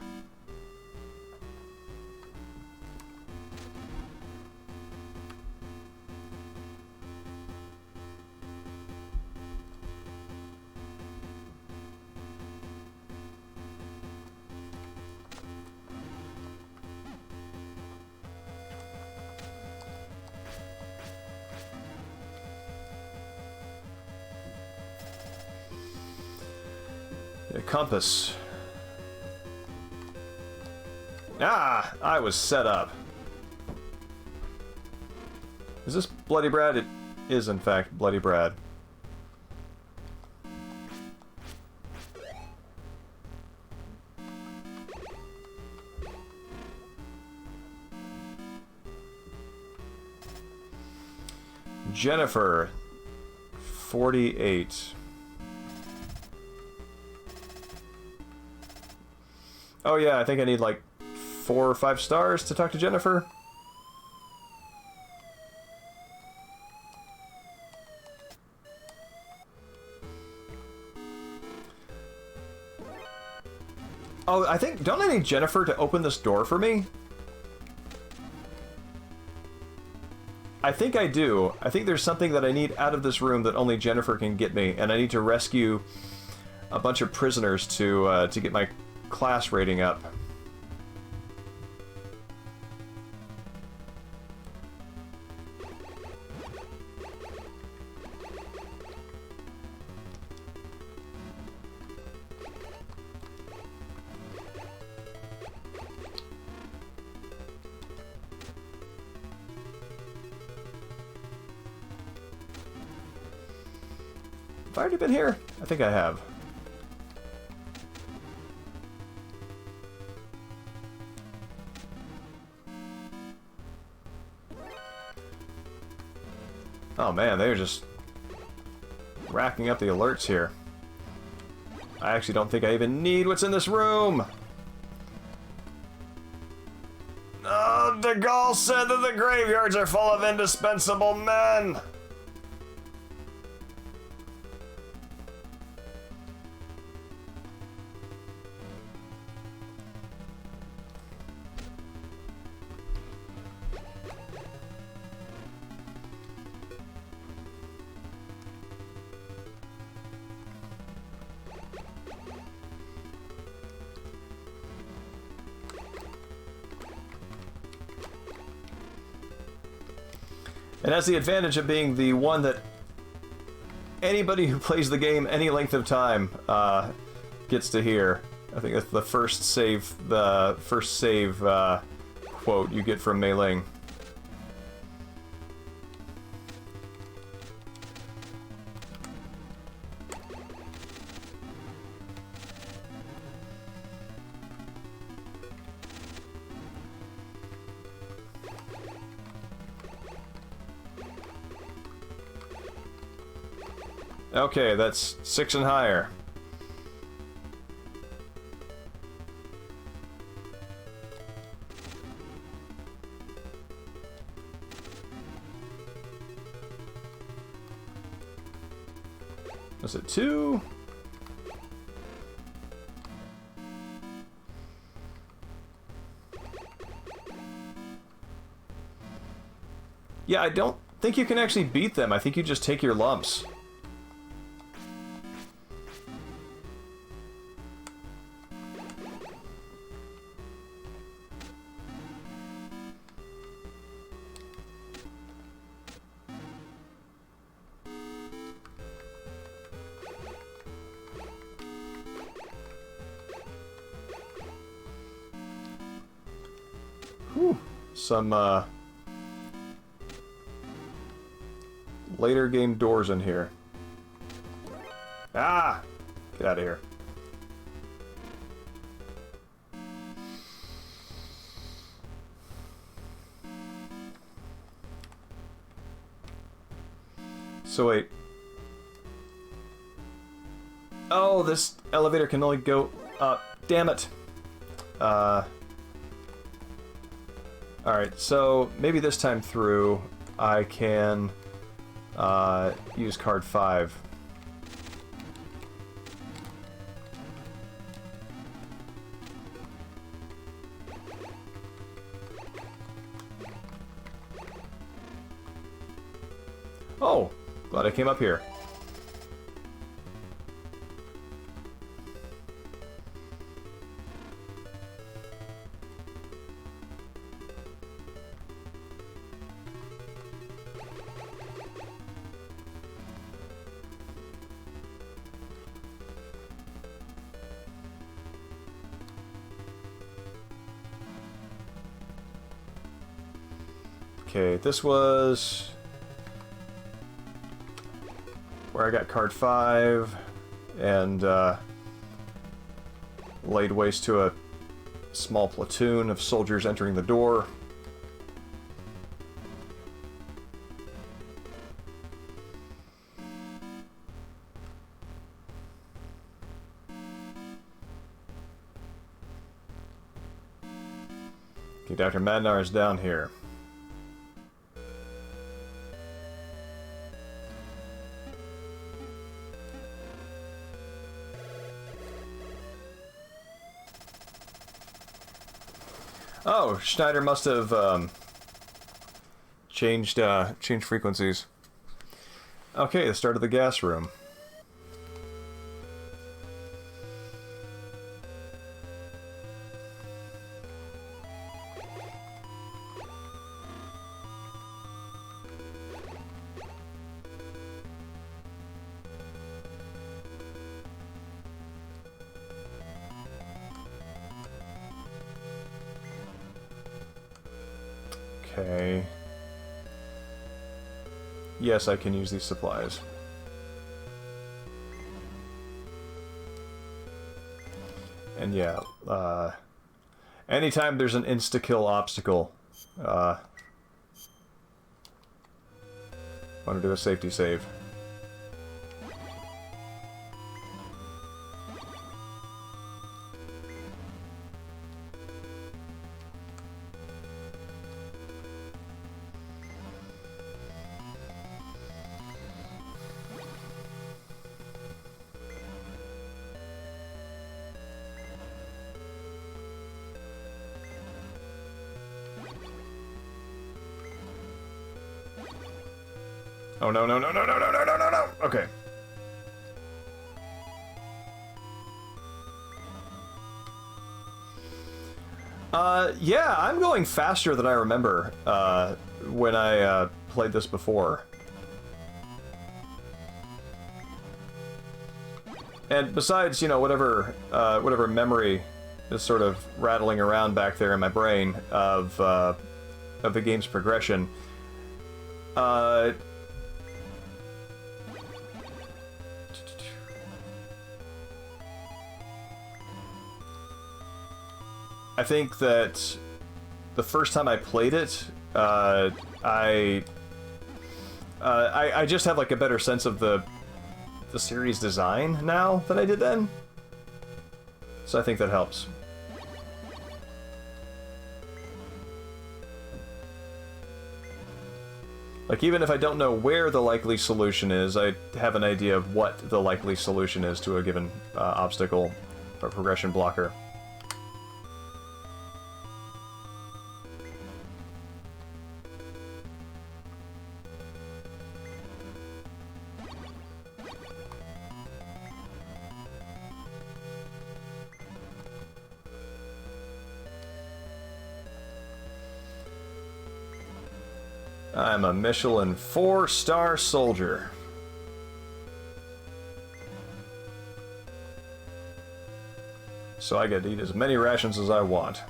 A compass. Ah! I was set up. Is this Bloody Brad? It is, in fact, Bloody Brad. Jennifer, 48. Oh yeah, I think I need like 4 or 5 stars to talk to Jennifer. Oh, I think, don't I need Jennifer to open this door for me? I think I do. I think there's something that I need out of this room that only Jennifer can get me, and I need to rescue a bunch of prisoners to get my class rating up. Have I already been here? I think I have. Oh man, they're just racking up the alerts here. I actually don't think I even need what's in this room. Oh, de Gaulle said that the graveyards are full of indispensable men. It has the advantage of being the one that anybody who plays the game any length of time gets to hear. I think that's the first save quote you get from Mei Ling. Okay, that's 6 and higher. Was it 2? Yeah, I don't think you can actually beat them. I think you just take your lumps. Whew. Some later game doors in here. Ah! Get out of here. So wait. Oh, this elevator can only go up. Damn it. Alright, so maybe this time through I can use card 5. Oh, glad I came up here. Okay, this was where I got card 5 and laid waste to a small platoon of soldiers entering the door. Okay, Dr. Madnar is down here. Oh, Schneider must have changed frequencies. Okay, the start of the gas room. Okay. Yes, I can use these supplies. And yeah, anytime there's an insta-kill obstacle, want to do a safety save. Oh no no no no no no no no no no! Okay. Yeah, I'm going faster than I remember when I played this before. And besides, you know, whatever memory is sort of rattling around back there in my brain of the game's progression, I think that the first time I played it, I just have like a better sense of the series design now than I did then. So I think that helps. Like, even if I don't know where the likely solution is, I have an idea of what the likely solution is to a given obstacle or progression blocker. I'm a Michelin 4-star soldier. So I get to eat as many rations as I want.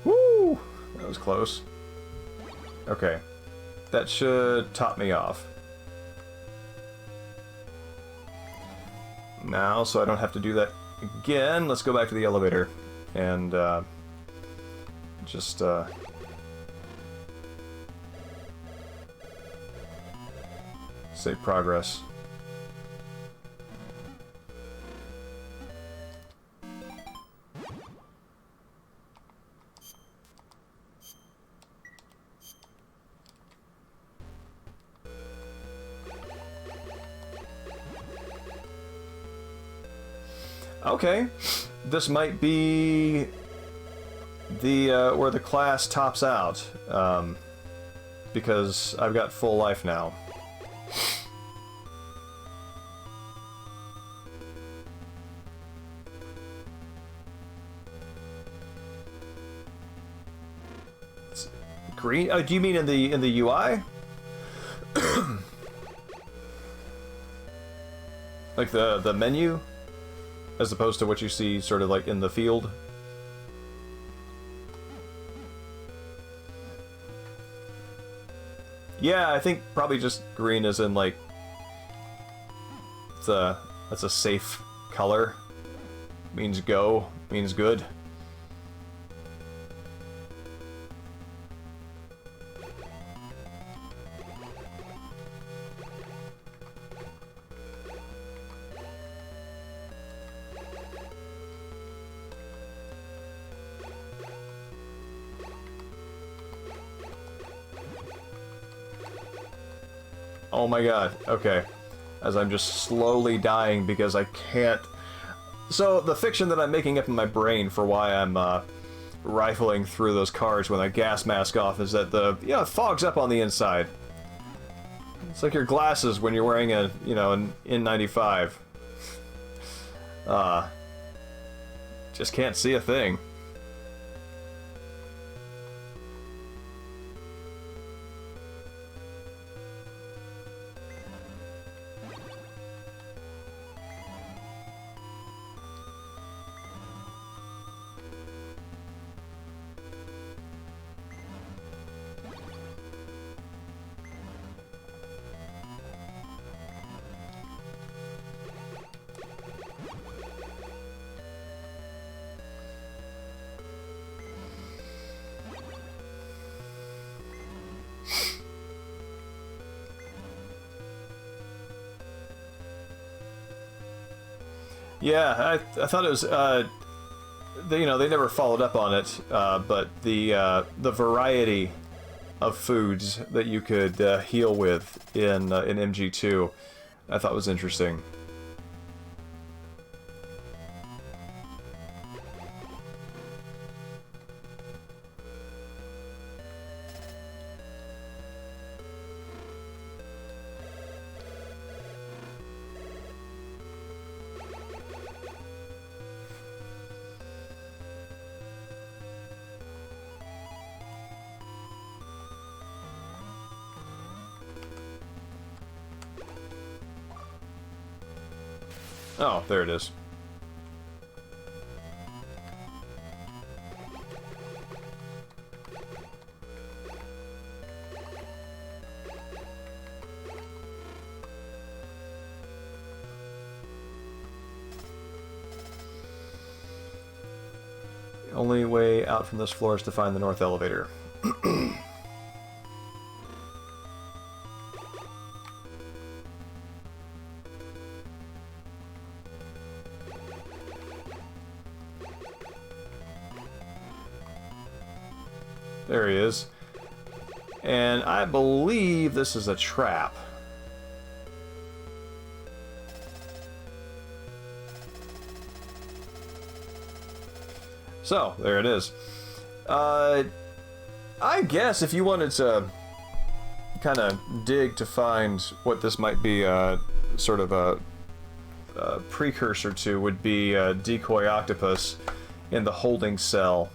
Woo! That was close. Okay. That should top me off. Now, so I don't have to do that again, let's go back to the elevator and just save progress. Okay, this might be the where the class tops out, because I've got full life now. It's green? Oh, do you mean in the UI? Like the menu? As opposed to what you see sort of like in the field? Yeah, I think probably just green is in like that's a safe color. Means go, means good. Oh my god, okay. As I'm just slowly dying because I can't... So, the fiction that I'm making up in my brain for why I'm rifling through those cards with a gas mask off is that it fogs up on the inside. It's like your glasses when you're wearing an N95. Just can't see a thing. Yeah, I thought it was, they never followed up on it, but the variety of foods that you could heal with in MG2, I thought was interesting. Oh, there it is. The only way out from this floor is to find the north elevator. There he is. And I believe this is a trap. So, there it is. I guess if you wanted to kind of dig to find what this might be sort of a precursor to, would be Decoy Octopus in the holding cell,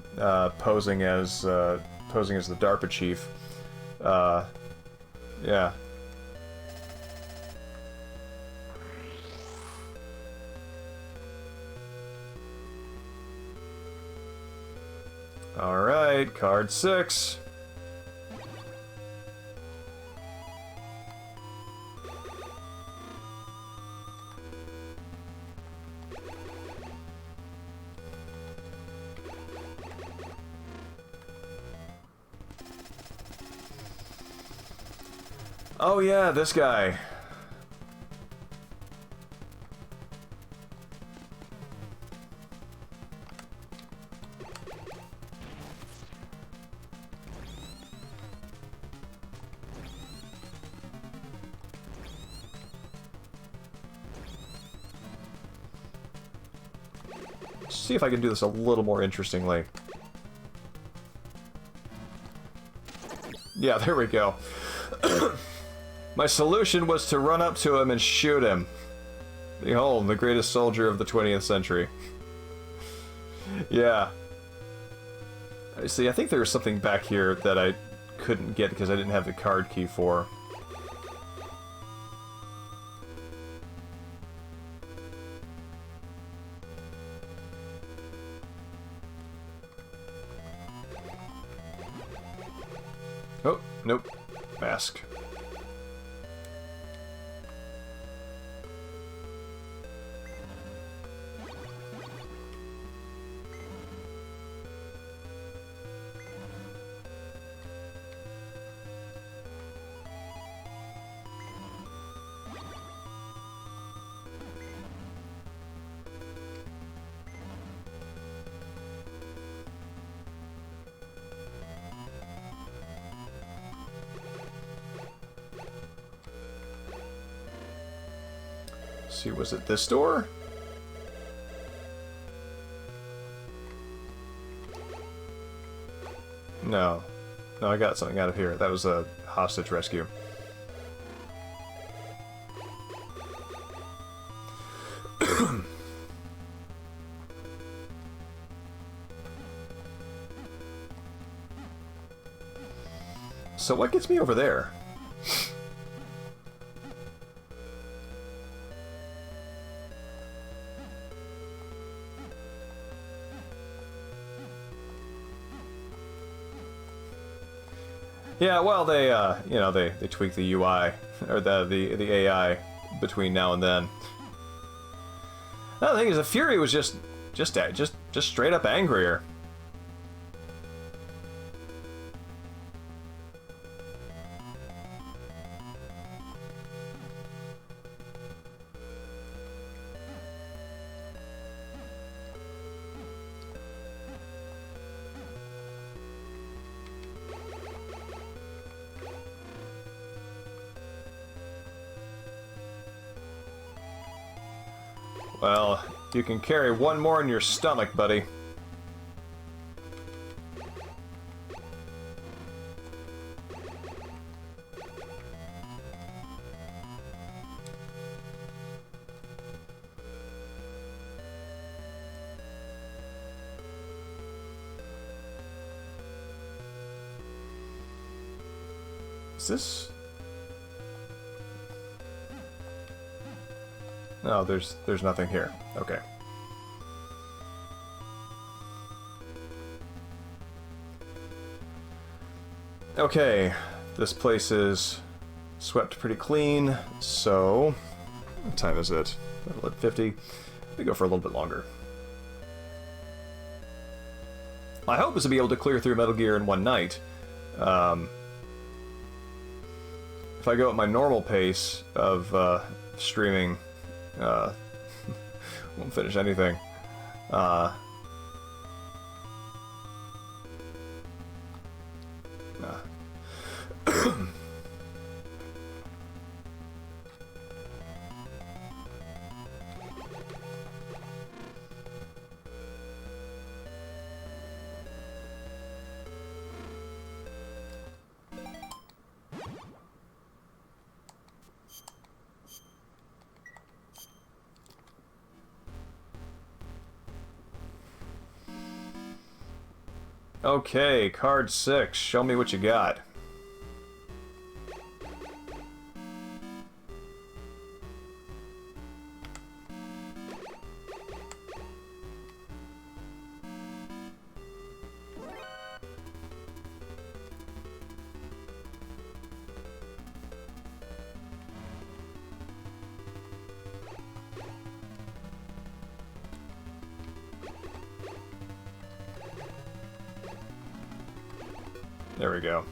posing as the DARPA chief. Yeah. Alright, card 6. Oh yeah, this guy. See if I can do this a little more interestingly. Yeah, there we go. My solution was to run up to him and shoot him. Behold, the greatest soldier of the 20th century. Yeah. See, I think there was something back here that I couldn't get because I didn't have the card key for. Oh, nope. Mask. See, was it this door? No. No, I got something out of here. That was a hostage rescue. So what gets me over there? Yeah, well, they, you know, they tweak the UI, or the AI between now and then. The thing is, the Fury was just straight up angrier. Well, you can carry one more in your stomach, buddy. Is this... No, there's nothing here. Okay. Okay, this place is swept pretty clean, so... What time is it? Level at 50. We go for a little bit longer. My hope is to be able to clear through Metal Gear in one night. If I go at my normal pace of streaming, won't finish anything. Okay, card 6. Show me what you got. we go.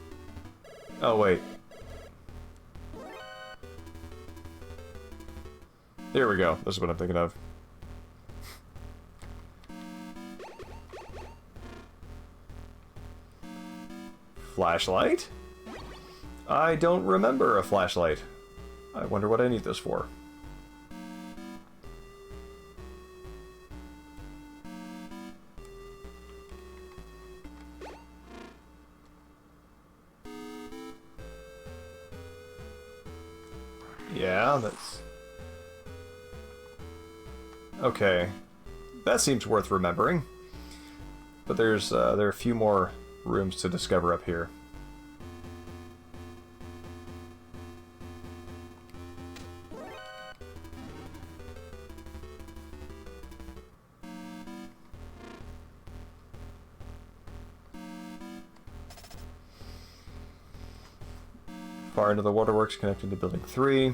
Oh, wait. There we go. This is what I'm thinking of. Flashlight? I don't remember a flashlight. I wonder what I need this for. Yeah, that's... Okay. That seems worth remembering. But there are a few more rooms to discover up here. Far into the waterworks connected to building 3.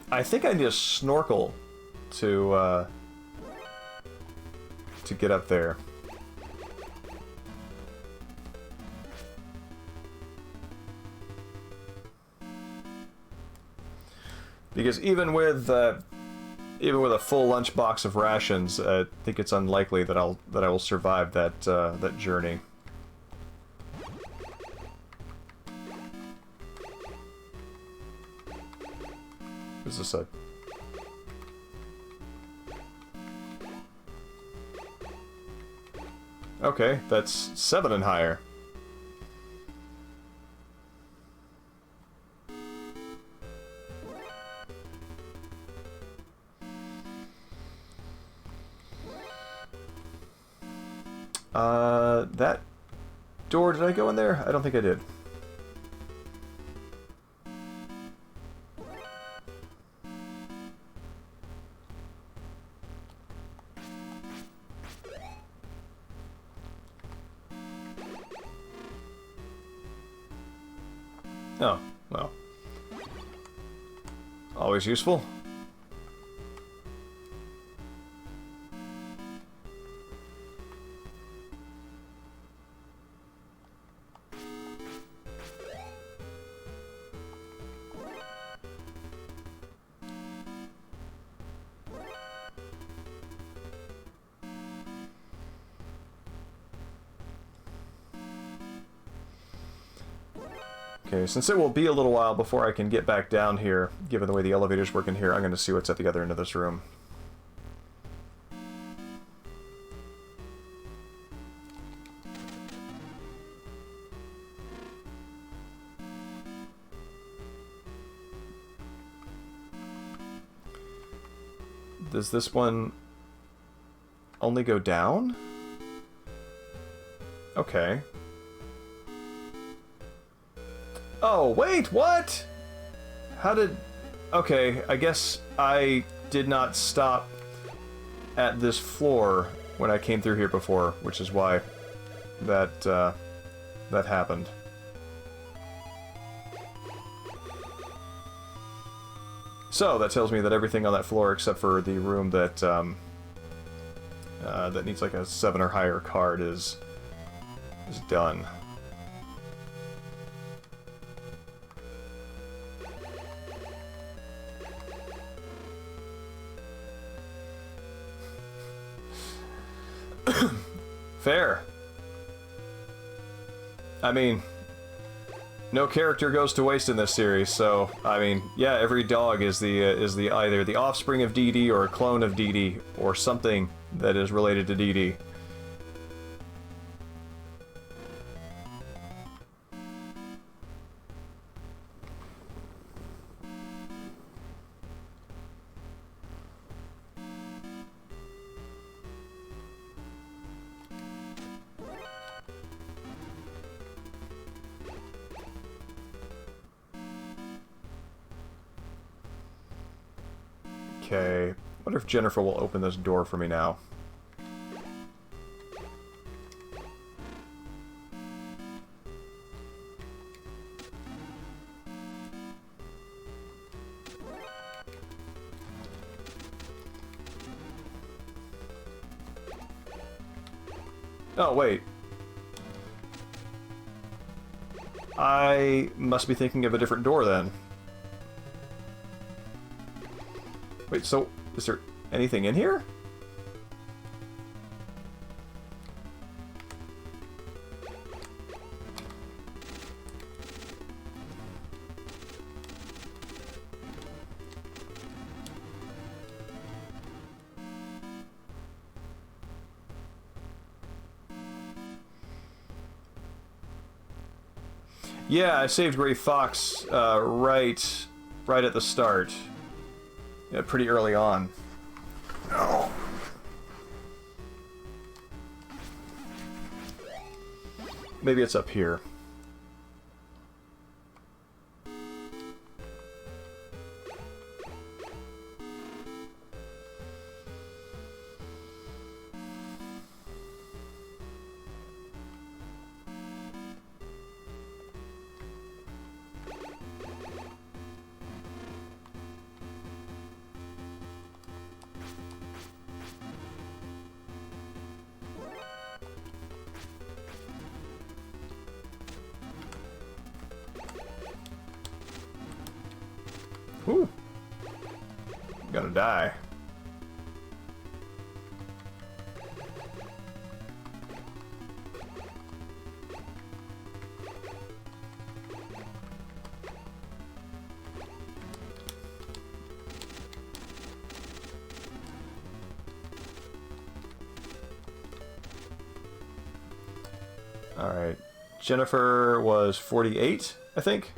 I think I need a snorkel to get up there. Because even with a full lunchbox of rations, I think it's unlikely that I will survive that that journey. Is this a... Okay, that's 7 and higher. That door, did I go in there? I don't think I did. Oh, well. Always useful. Okay, since it will be a little while before I can get back down here, given the way the elevators work in here, I'm going to see what's at the other end of this room. Does this one only go down? Okay. Oh, wait, what? How did... Okay, I guess I did not stop at this floor when I came through here before, which is why that, that happened. So, that tells me that everything on that floor except for the room that, that needs like a 7 or higher card is done. Fair. I mean, no character goes to waste in this series, so I mean, yeah, every dog is the either the offspring of Dee Dee or a clone of Dee Dee or something that is related to Dee Dee. Okay, wonder if Jennifer will open this door for me now. Oh, wait. I must be thinking of a different door then. Wait, so is there anything in here? Yeah, I saved Gray Fox right at the start. Yeah, pretty early on. Oh. Maybe it's up here. Whew. Gonna die. All right. Jennifer was 48, I think.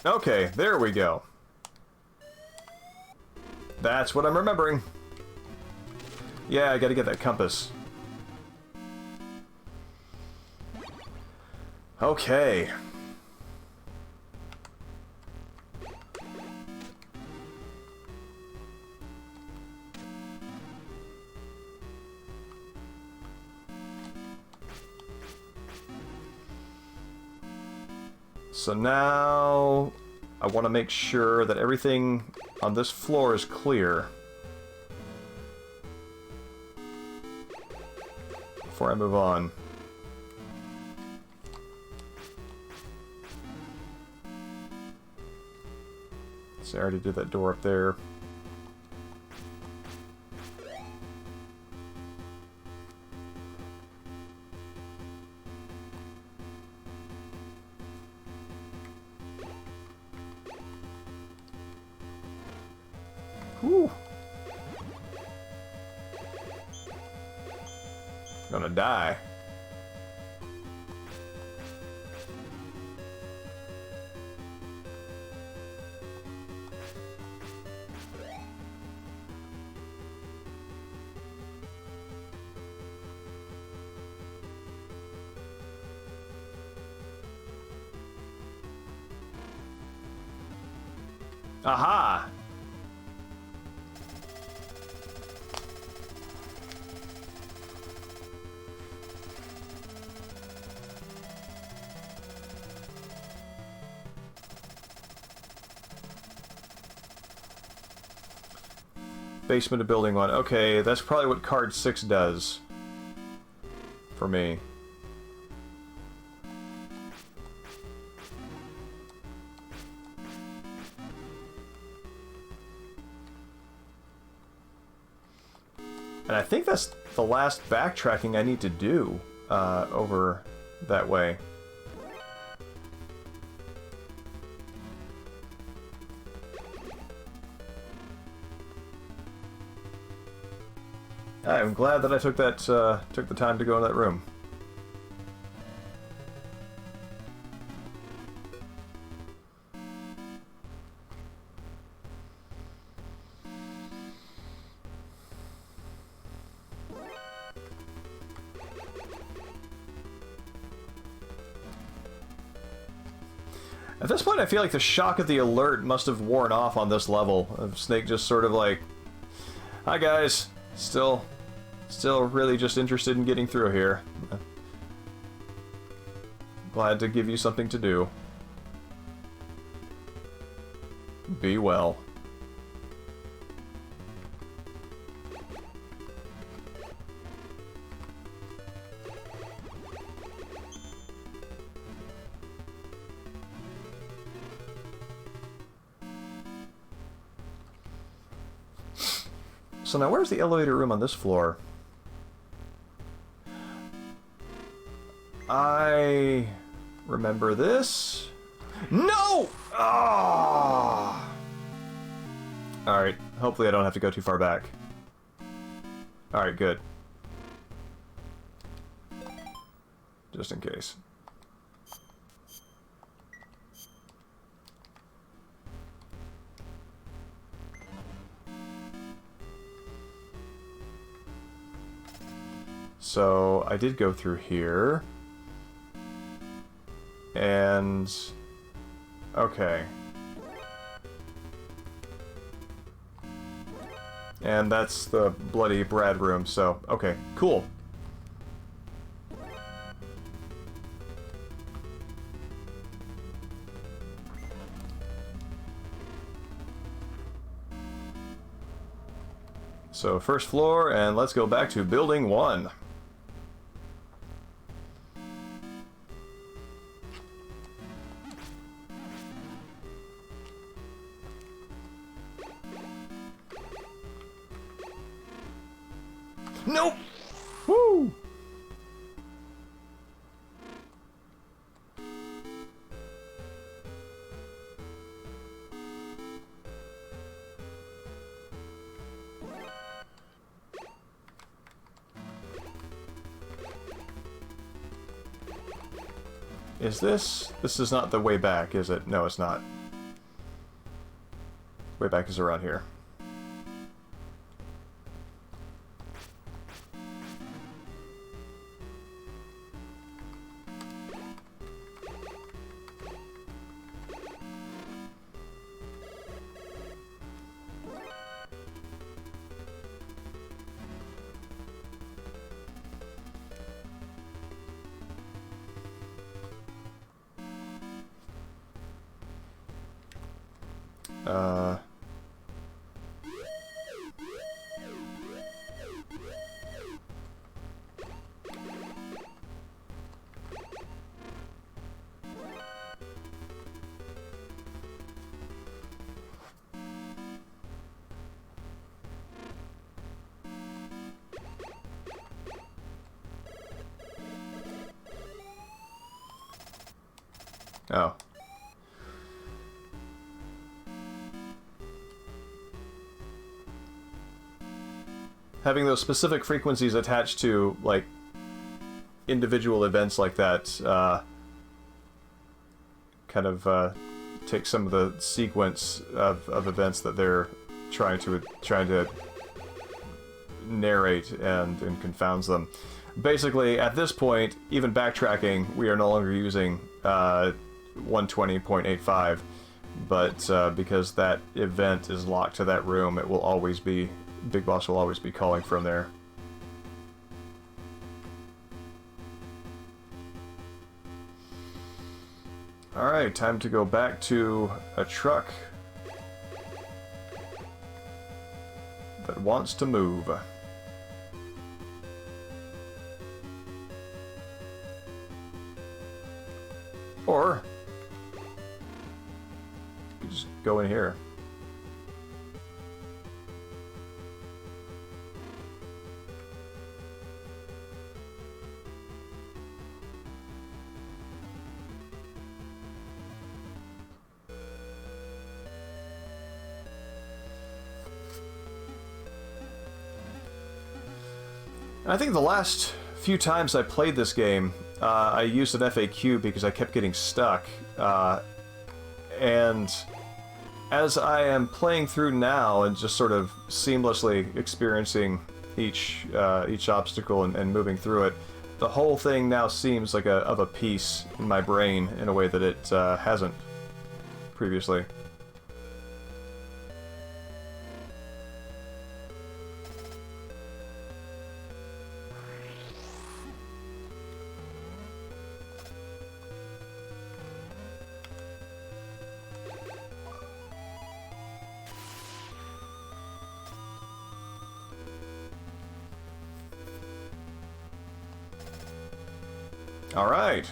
Okay, there we go. That's what I'm remembering. Yeah, I gotta get that compass. Okay. So now I want to make sure that everything on this floor is clear before I move on. So I already did that door up there. Whew. Gonna die. Aha! Basement of building 1. Okay, that's probably what card 6 does for me. And I think that's the last backtracking I need to do over that way. I'm glad that I took that took the time to go in that room. At this point, I feel like the shock of the alert must have worn off on this level. Of Snake just sort of like, "Hi guys, still really just interested in getting through here. Glad to give you something to do. Be well." So now where's the elevator room on this floor? I remember this. No! Ah! Alright, hopefully I don't have to go too far back. Alright, good. Just in case. So, I did go through here. And... okay. And that's the bloody Brad room, so, okay, cool. So, first floor, and let's go back to building 1. Nope! Woo! Is this? This is not the way back, is it? No, it's not. Way back is around here. Oh. Having those specific frequencies attached to, like, individual events like that, kind of, take some of the sequence of events that they're trying to narrate and confounds them. Basically, at this point, even backtracking, we are no longer using 120.85, but because that event is locked to that room, it will always be, Big Boss will always be calling from there. Alright, time to go back to a truck that wants to move. Or, you just go in here. I think the last few times I played this game, I used an FAQ because I kept getting stuck, and as I am playing through now and just sort of seamlessly experiencing each obstacle and moving through it, the whole thing now seems like of a piece in my brain in a way that it hasn't previously. All right.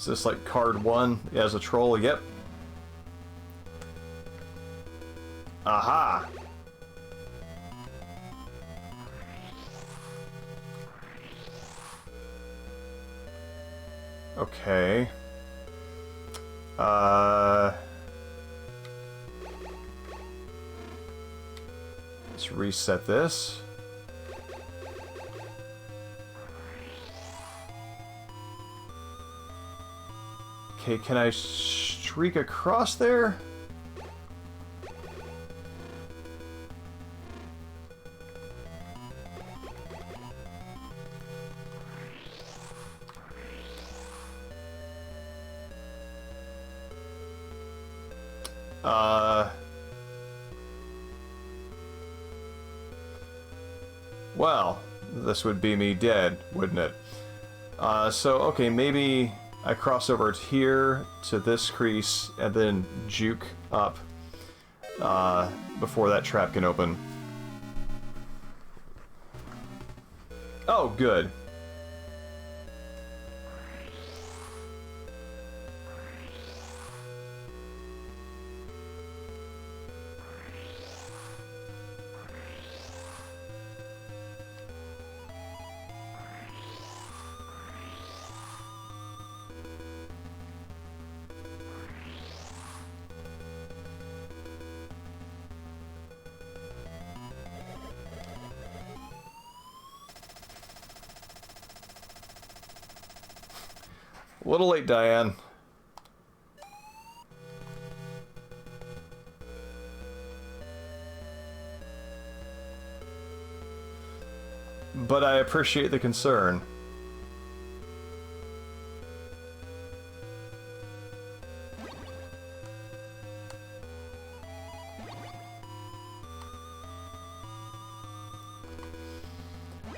Is this like card 1 as a troll? Yep. Aha! Okay. Let's reset this. Okay, can I streak across there? Well, this would be me dead, wouldn't it? So, okay, maybe I cross over here to this crease and then juke up before that trap can open. Oh, good. A little late, Diane. But I appreciate the concern.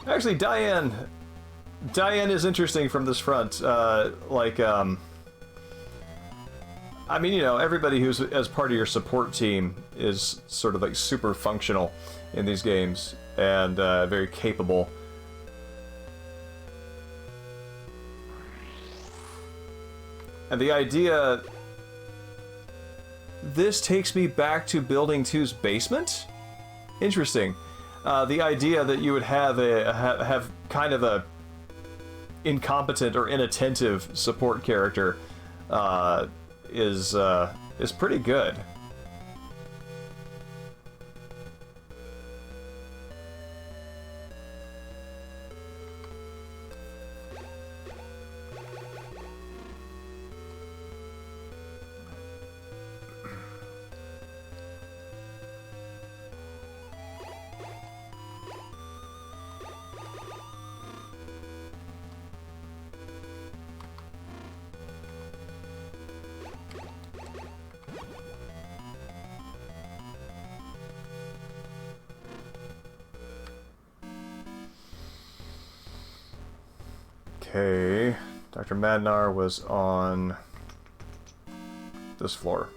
Actually, Diane is interesting from this front. I mean, you know, everybody who's as part of your support team is sort of like super functional in these games and very capable. And the idea... This takes me back to Building 2's basement? Interesting. The idea that you would have have kind of a incompetent or inattentive support character is pretty good. Okay, Dr. Madnar was on this floor.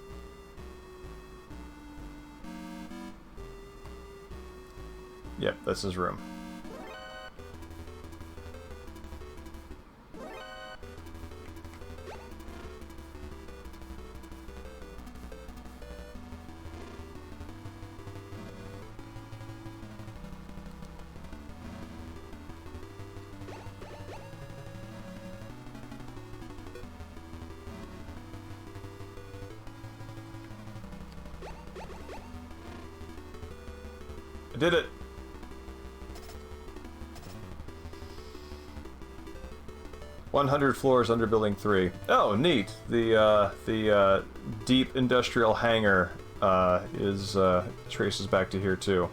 Yep, that's his room. I did it! 100 floors under Building 3. Oh, neat! The deep industrial hangar traces back to here too.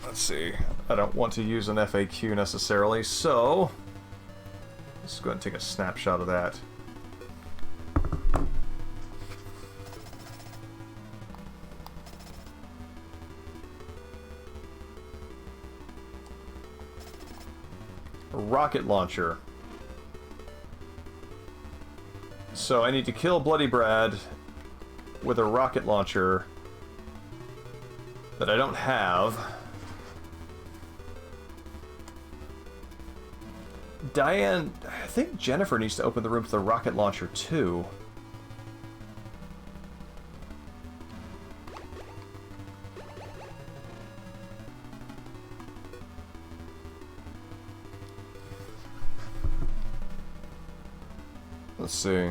Let's see. I don't want to use an FAQ necessarily, so let's go ahead and take a snapshot of that. A rocket launcher. So I need to kill Bloody Brad with a rocket launcher that I don't have. Diane, I think Jennifer needs to open the room to the rocket launcher too. Let's see.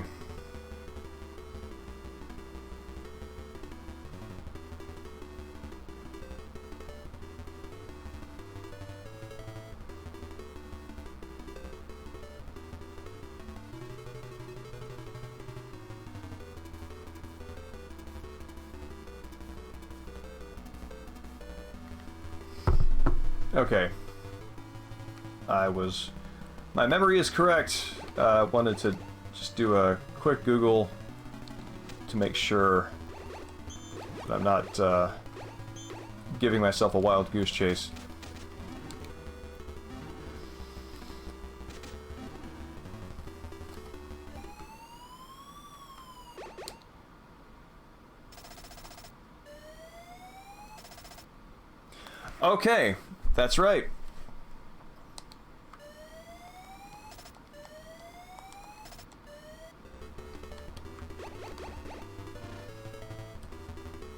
Okay. My memory is correct. Wanted to just do a quick Google to make sure that I'm not giving myself a wild goose chase. Okay, that's right.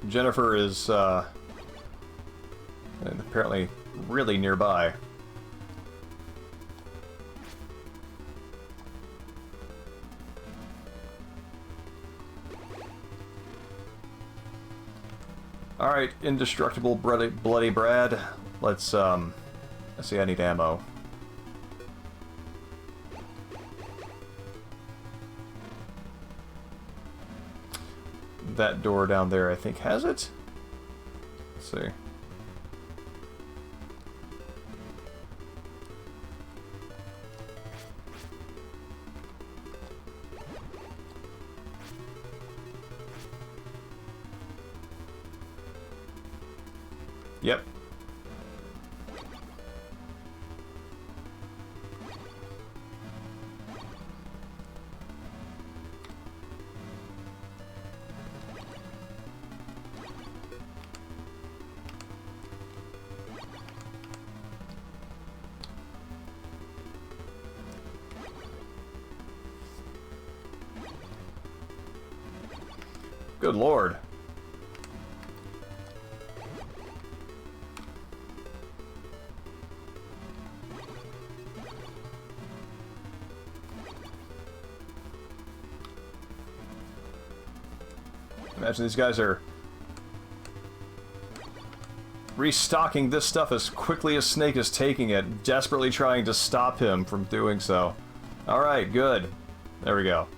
Jennifer is apparently really nearby. Alright, indestructible bloody Brad. Let's see, I need ammo. That door down there, I think, has it? Let's see. Yep. Good Lord. Imagine these guys are restocking this stuff as quickly as Snake is taking it, desperately trying to stop him from doing so. Alright, good. There we go.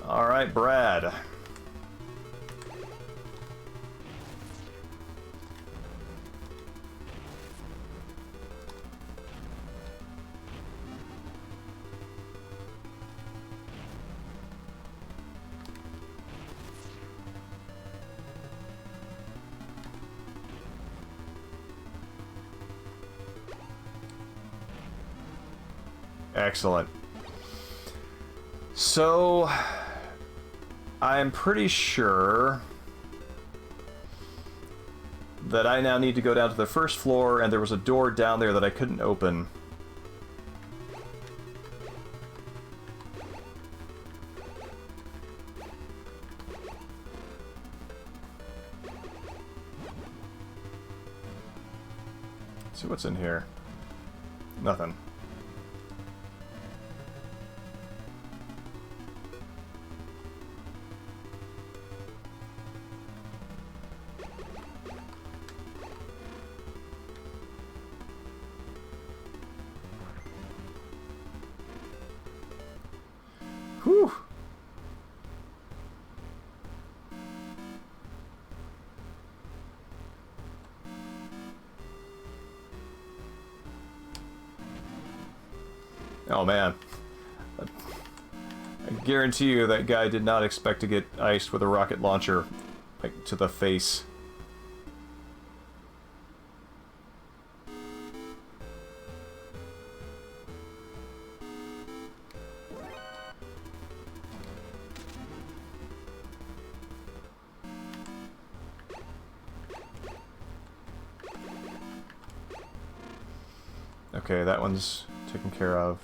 Alright, Brad. Excellent. So, I'm pretty sure that I now need to go down to the first floor, and there was a door down there that I couldn't open. Let's see what's in here. Nothing. Whew. Oh man. I guarantee you that guy did not expect to get iced with a rocket launcher, like, to the face. Okay, that one's taken care of.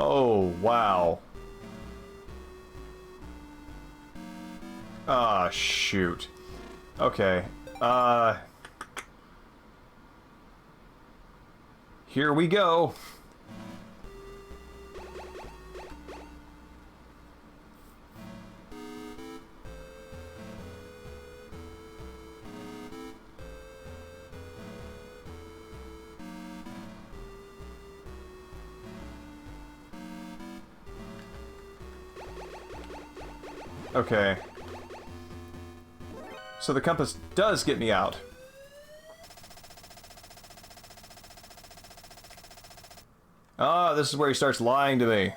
Oh, wow. Ah, shoot. Okay. Here we go. Okay. So the compass does get me out. Ah, this is where he starts lying to me.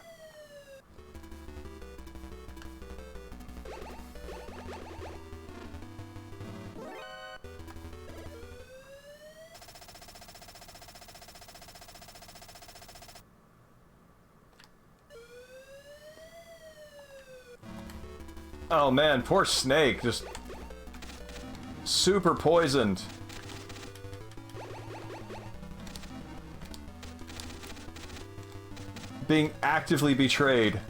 Oh man, poor Snake, just super poisoned. Being actively betrayed.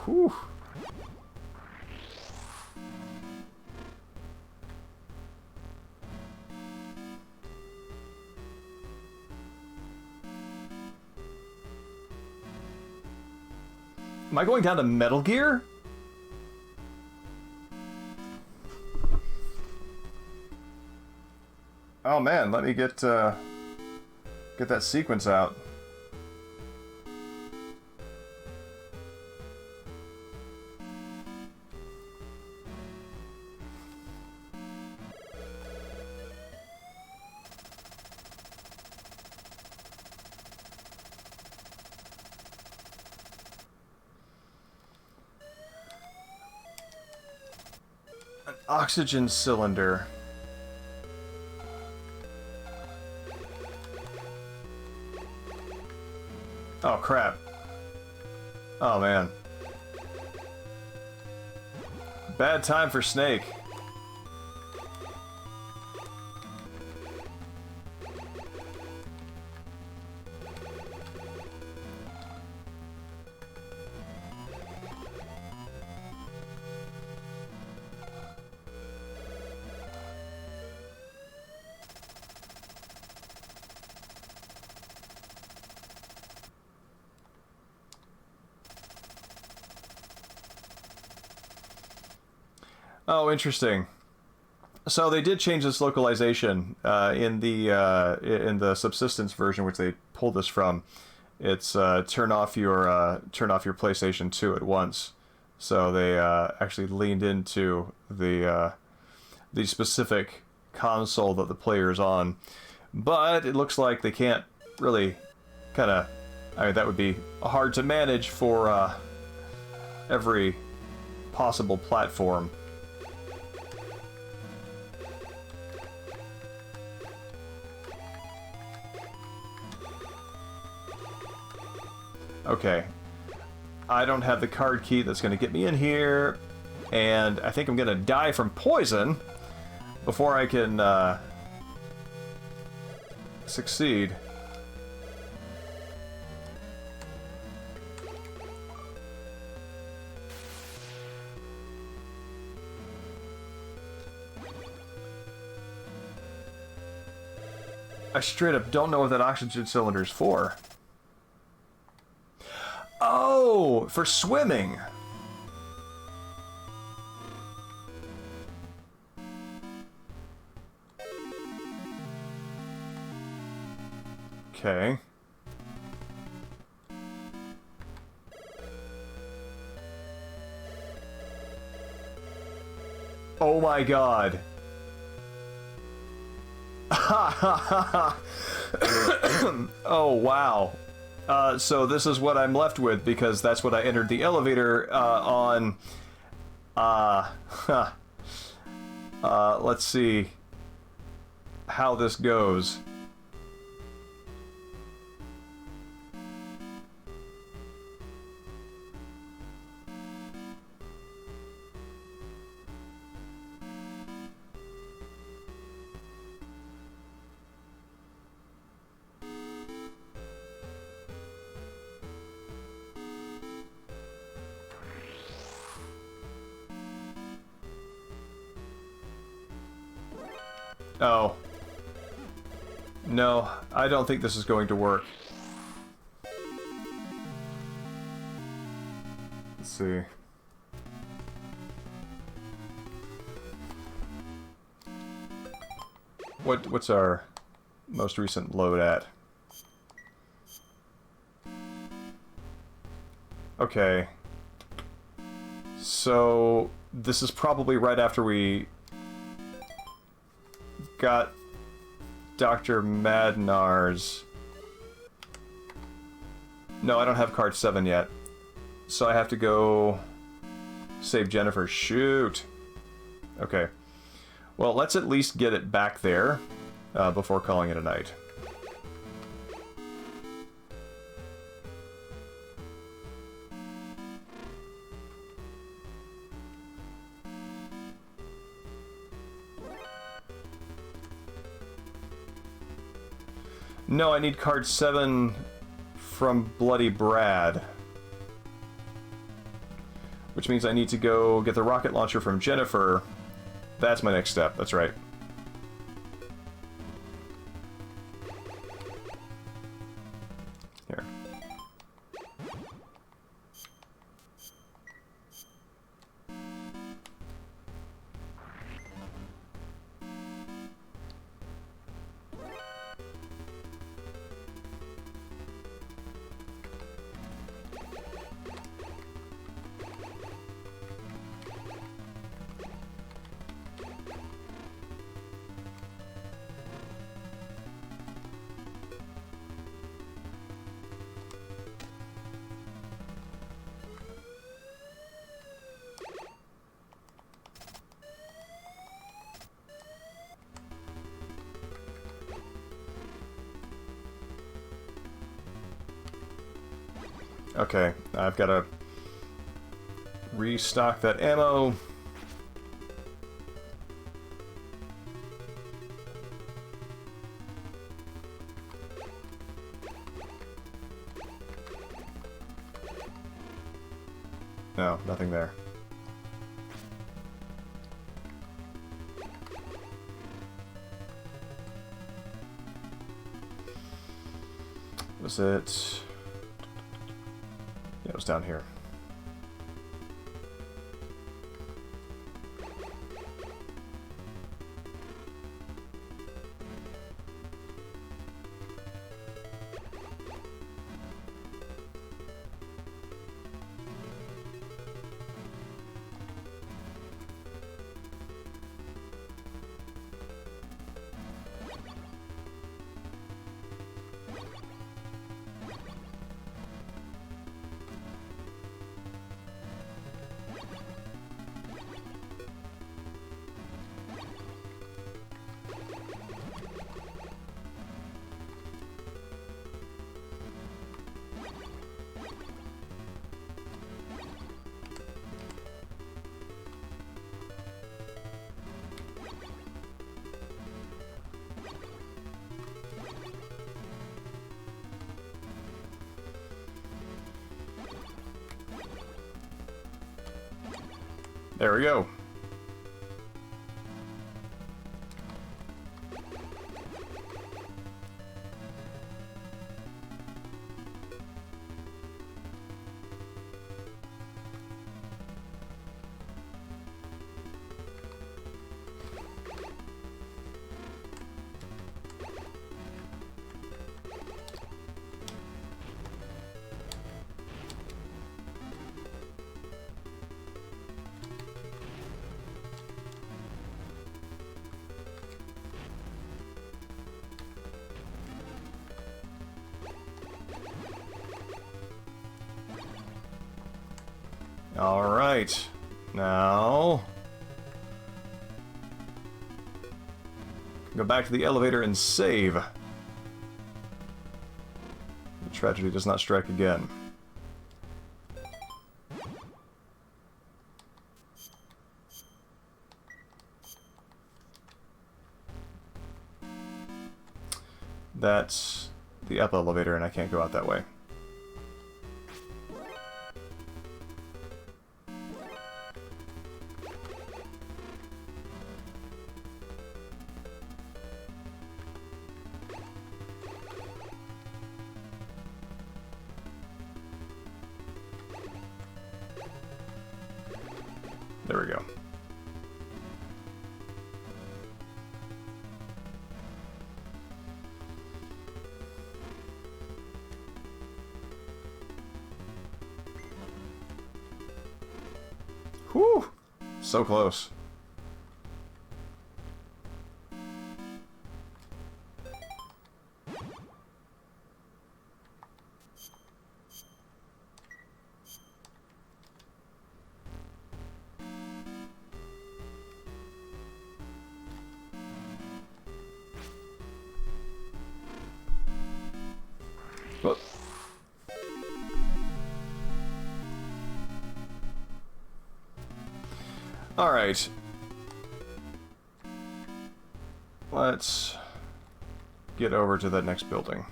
Whew. Am I going down to Metal Gear? Oh man, let me get that sequence out. An oxygen cylinder. Oh crap. Oh man. Bad time for Snake. Oh, interesting. So they did change this localization in the subsistence version, which they pulled this from. It's turn off your PlayStation 2 at once. So they actually leaned into the specific console that the player is on. But it looks like they can't really kind of. I mean, that would be hard to manage for every possible platform. Okay, I don't have the card key that's going to get me in here, and I think I'm going to die from poison before I can succeed. I straight up don't know what that oxygen cylinder is for. Oh, for swimming. Okay. Oh my god. Oh wow. So this is what I'm left with, because that's what I entered the elevator on. Let's see how this goes. Oh. No, I don't think this is going to work. Let's see. What's our most recent load at? Okay. So this is probably right after we got Dr. Madnar's... No, I don't have card 7 yet. So I have to go save Jennifer. Shoot. Okay. Well, let's at least get it back there before calling it a night. No, I need card 7 from Bloody Brad. Which means I need to go get the rocket launcher from Jennifer. That's my next step, that's right. Here. Okay, I've got to restock that ammo. No, nothing there. Was it... Yeah, it was down here. There we go. Alright. Now... go back to the elevator and save. The tragedy does not strike again. That's the up elevator, and I can't go out that way. There we go. Whew! So close. Whoop. All right. Let's get over to that next building.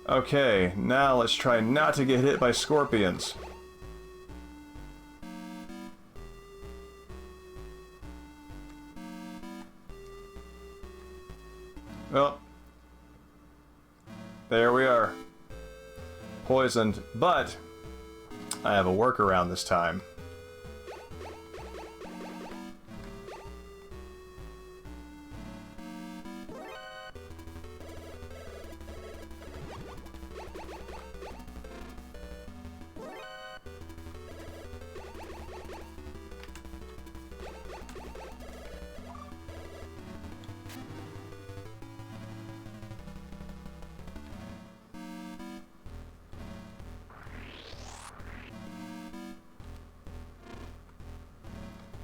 Okay, now let's try not to get hit by scorpions. Well, there we are. Poisoned, but I have a workaround this time.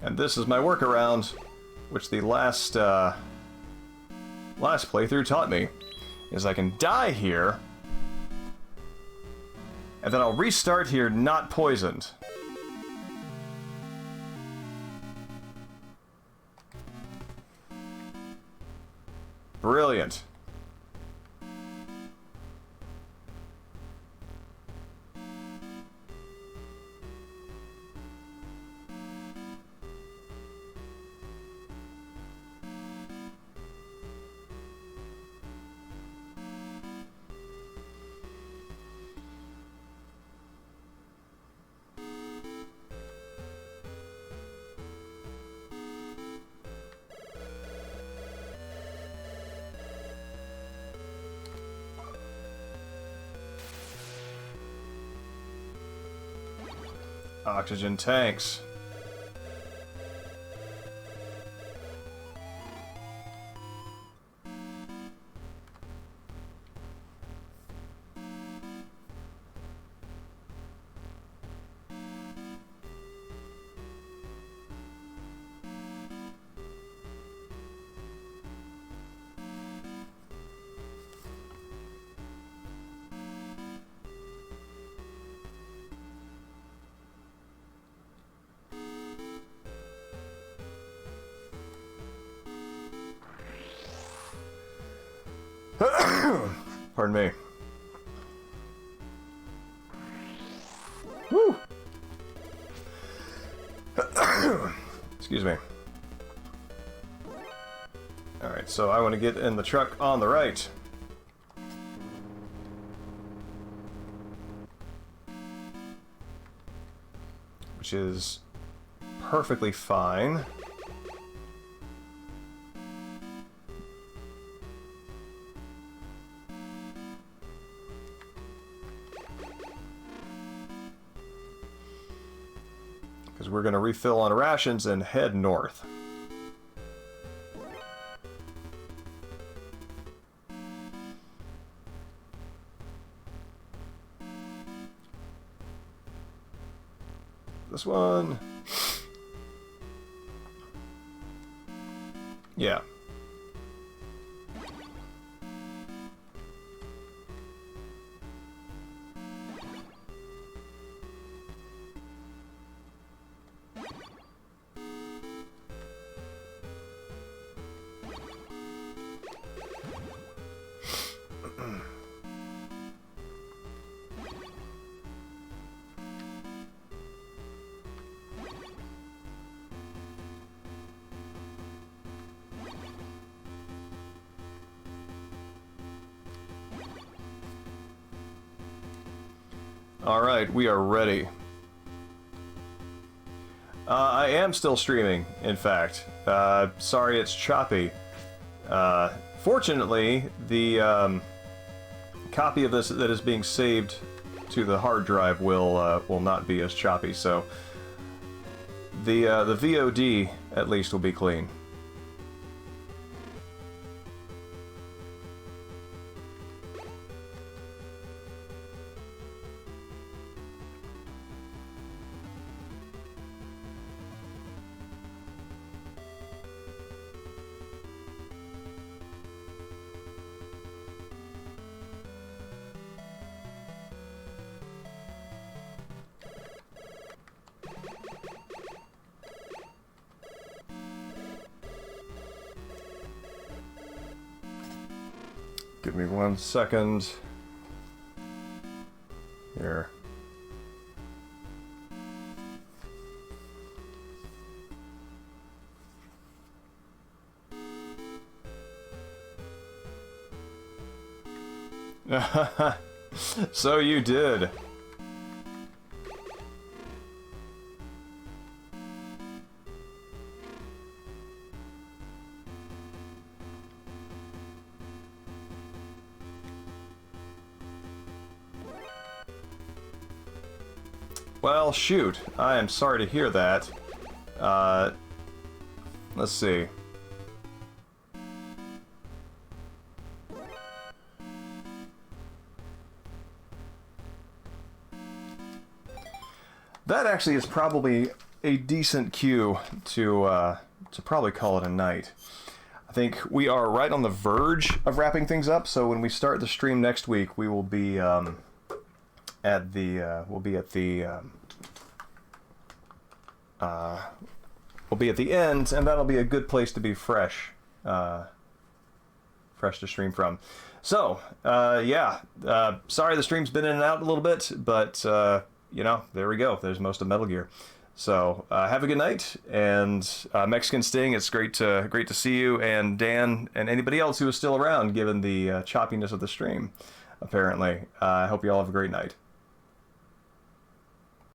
And this is my workaround, which the last playthrough taught me, is I can die here, and then I'll restart here not poisoned. Brilliant. Oxygen tanks. Pardon me. Woo! Excuse me. Alright, so I want to get in the truck on the right. Which is perfectly fine. Because we're going to refill on rations and head north. This one. Yeah. Alright, we are ready. I am still streaming, in fact. Sorry it's choppy. Fortunately, the copy of this that is being saved to the hard drive will not be as choppy, so the VOD at least will be clean. Give me 1 second. Here. So you did. Well, shoot. I am sorry to hear that. Let's see. That actually is probably a decent cue to probably call it a night. I think we are right on the verge of wrapping things up, so when we start the stream next week, we will be at the end, and that'll be a good place to be fresh to stream from. So yeah, sorry the stream's been in and out a little bit, but you know, there we go. There's most of Metal Gear. So have a good night, and Mexican Sting, it's great to see you, and Dan, and anybody else who is still around, given the choppiness of the stream. Apparently, I hope you all have a great night.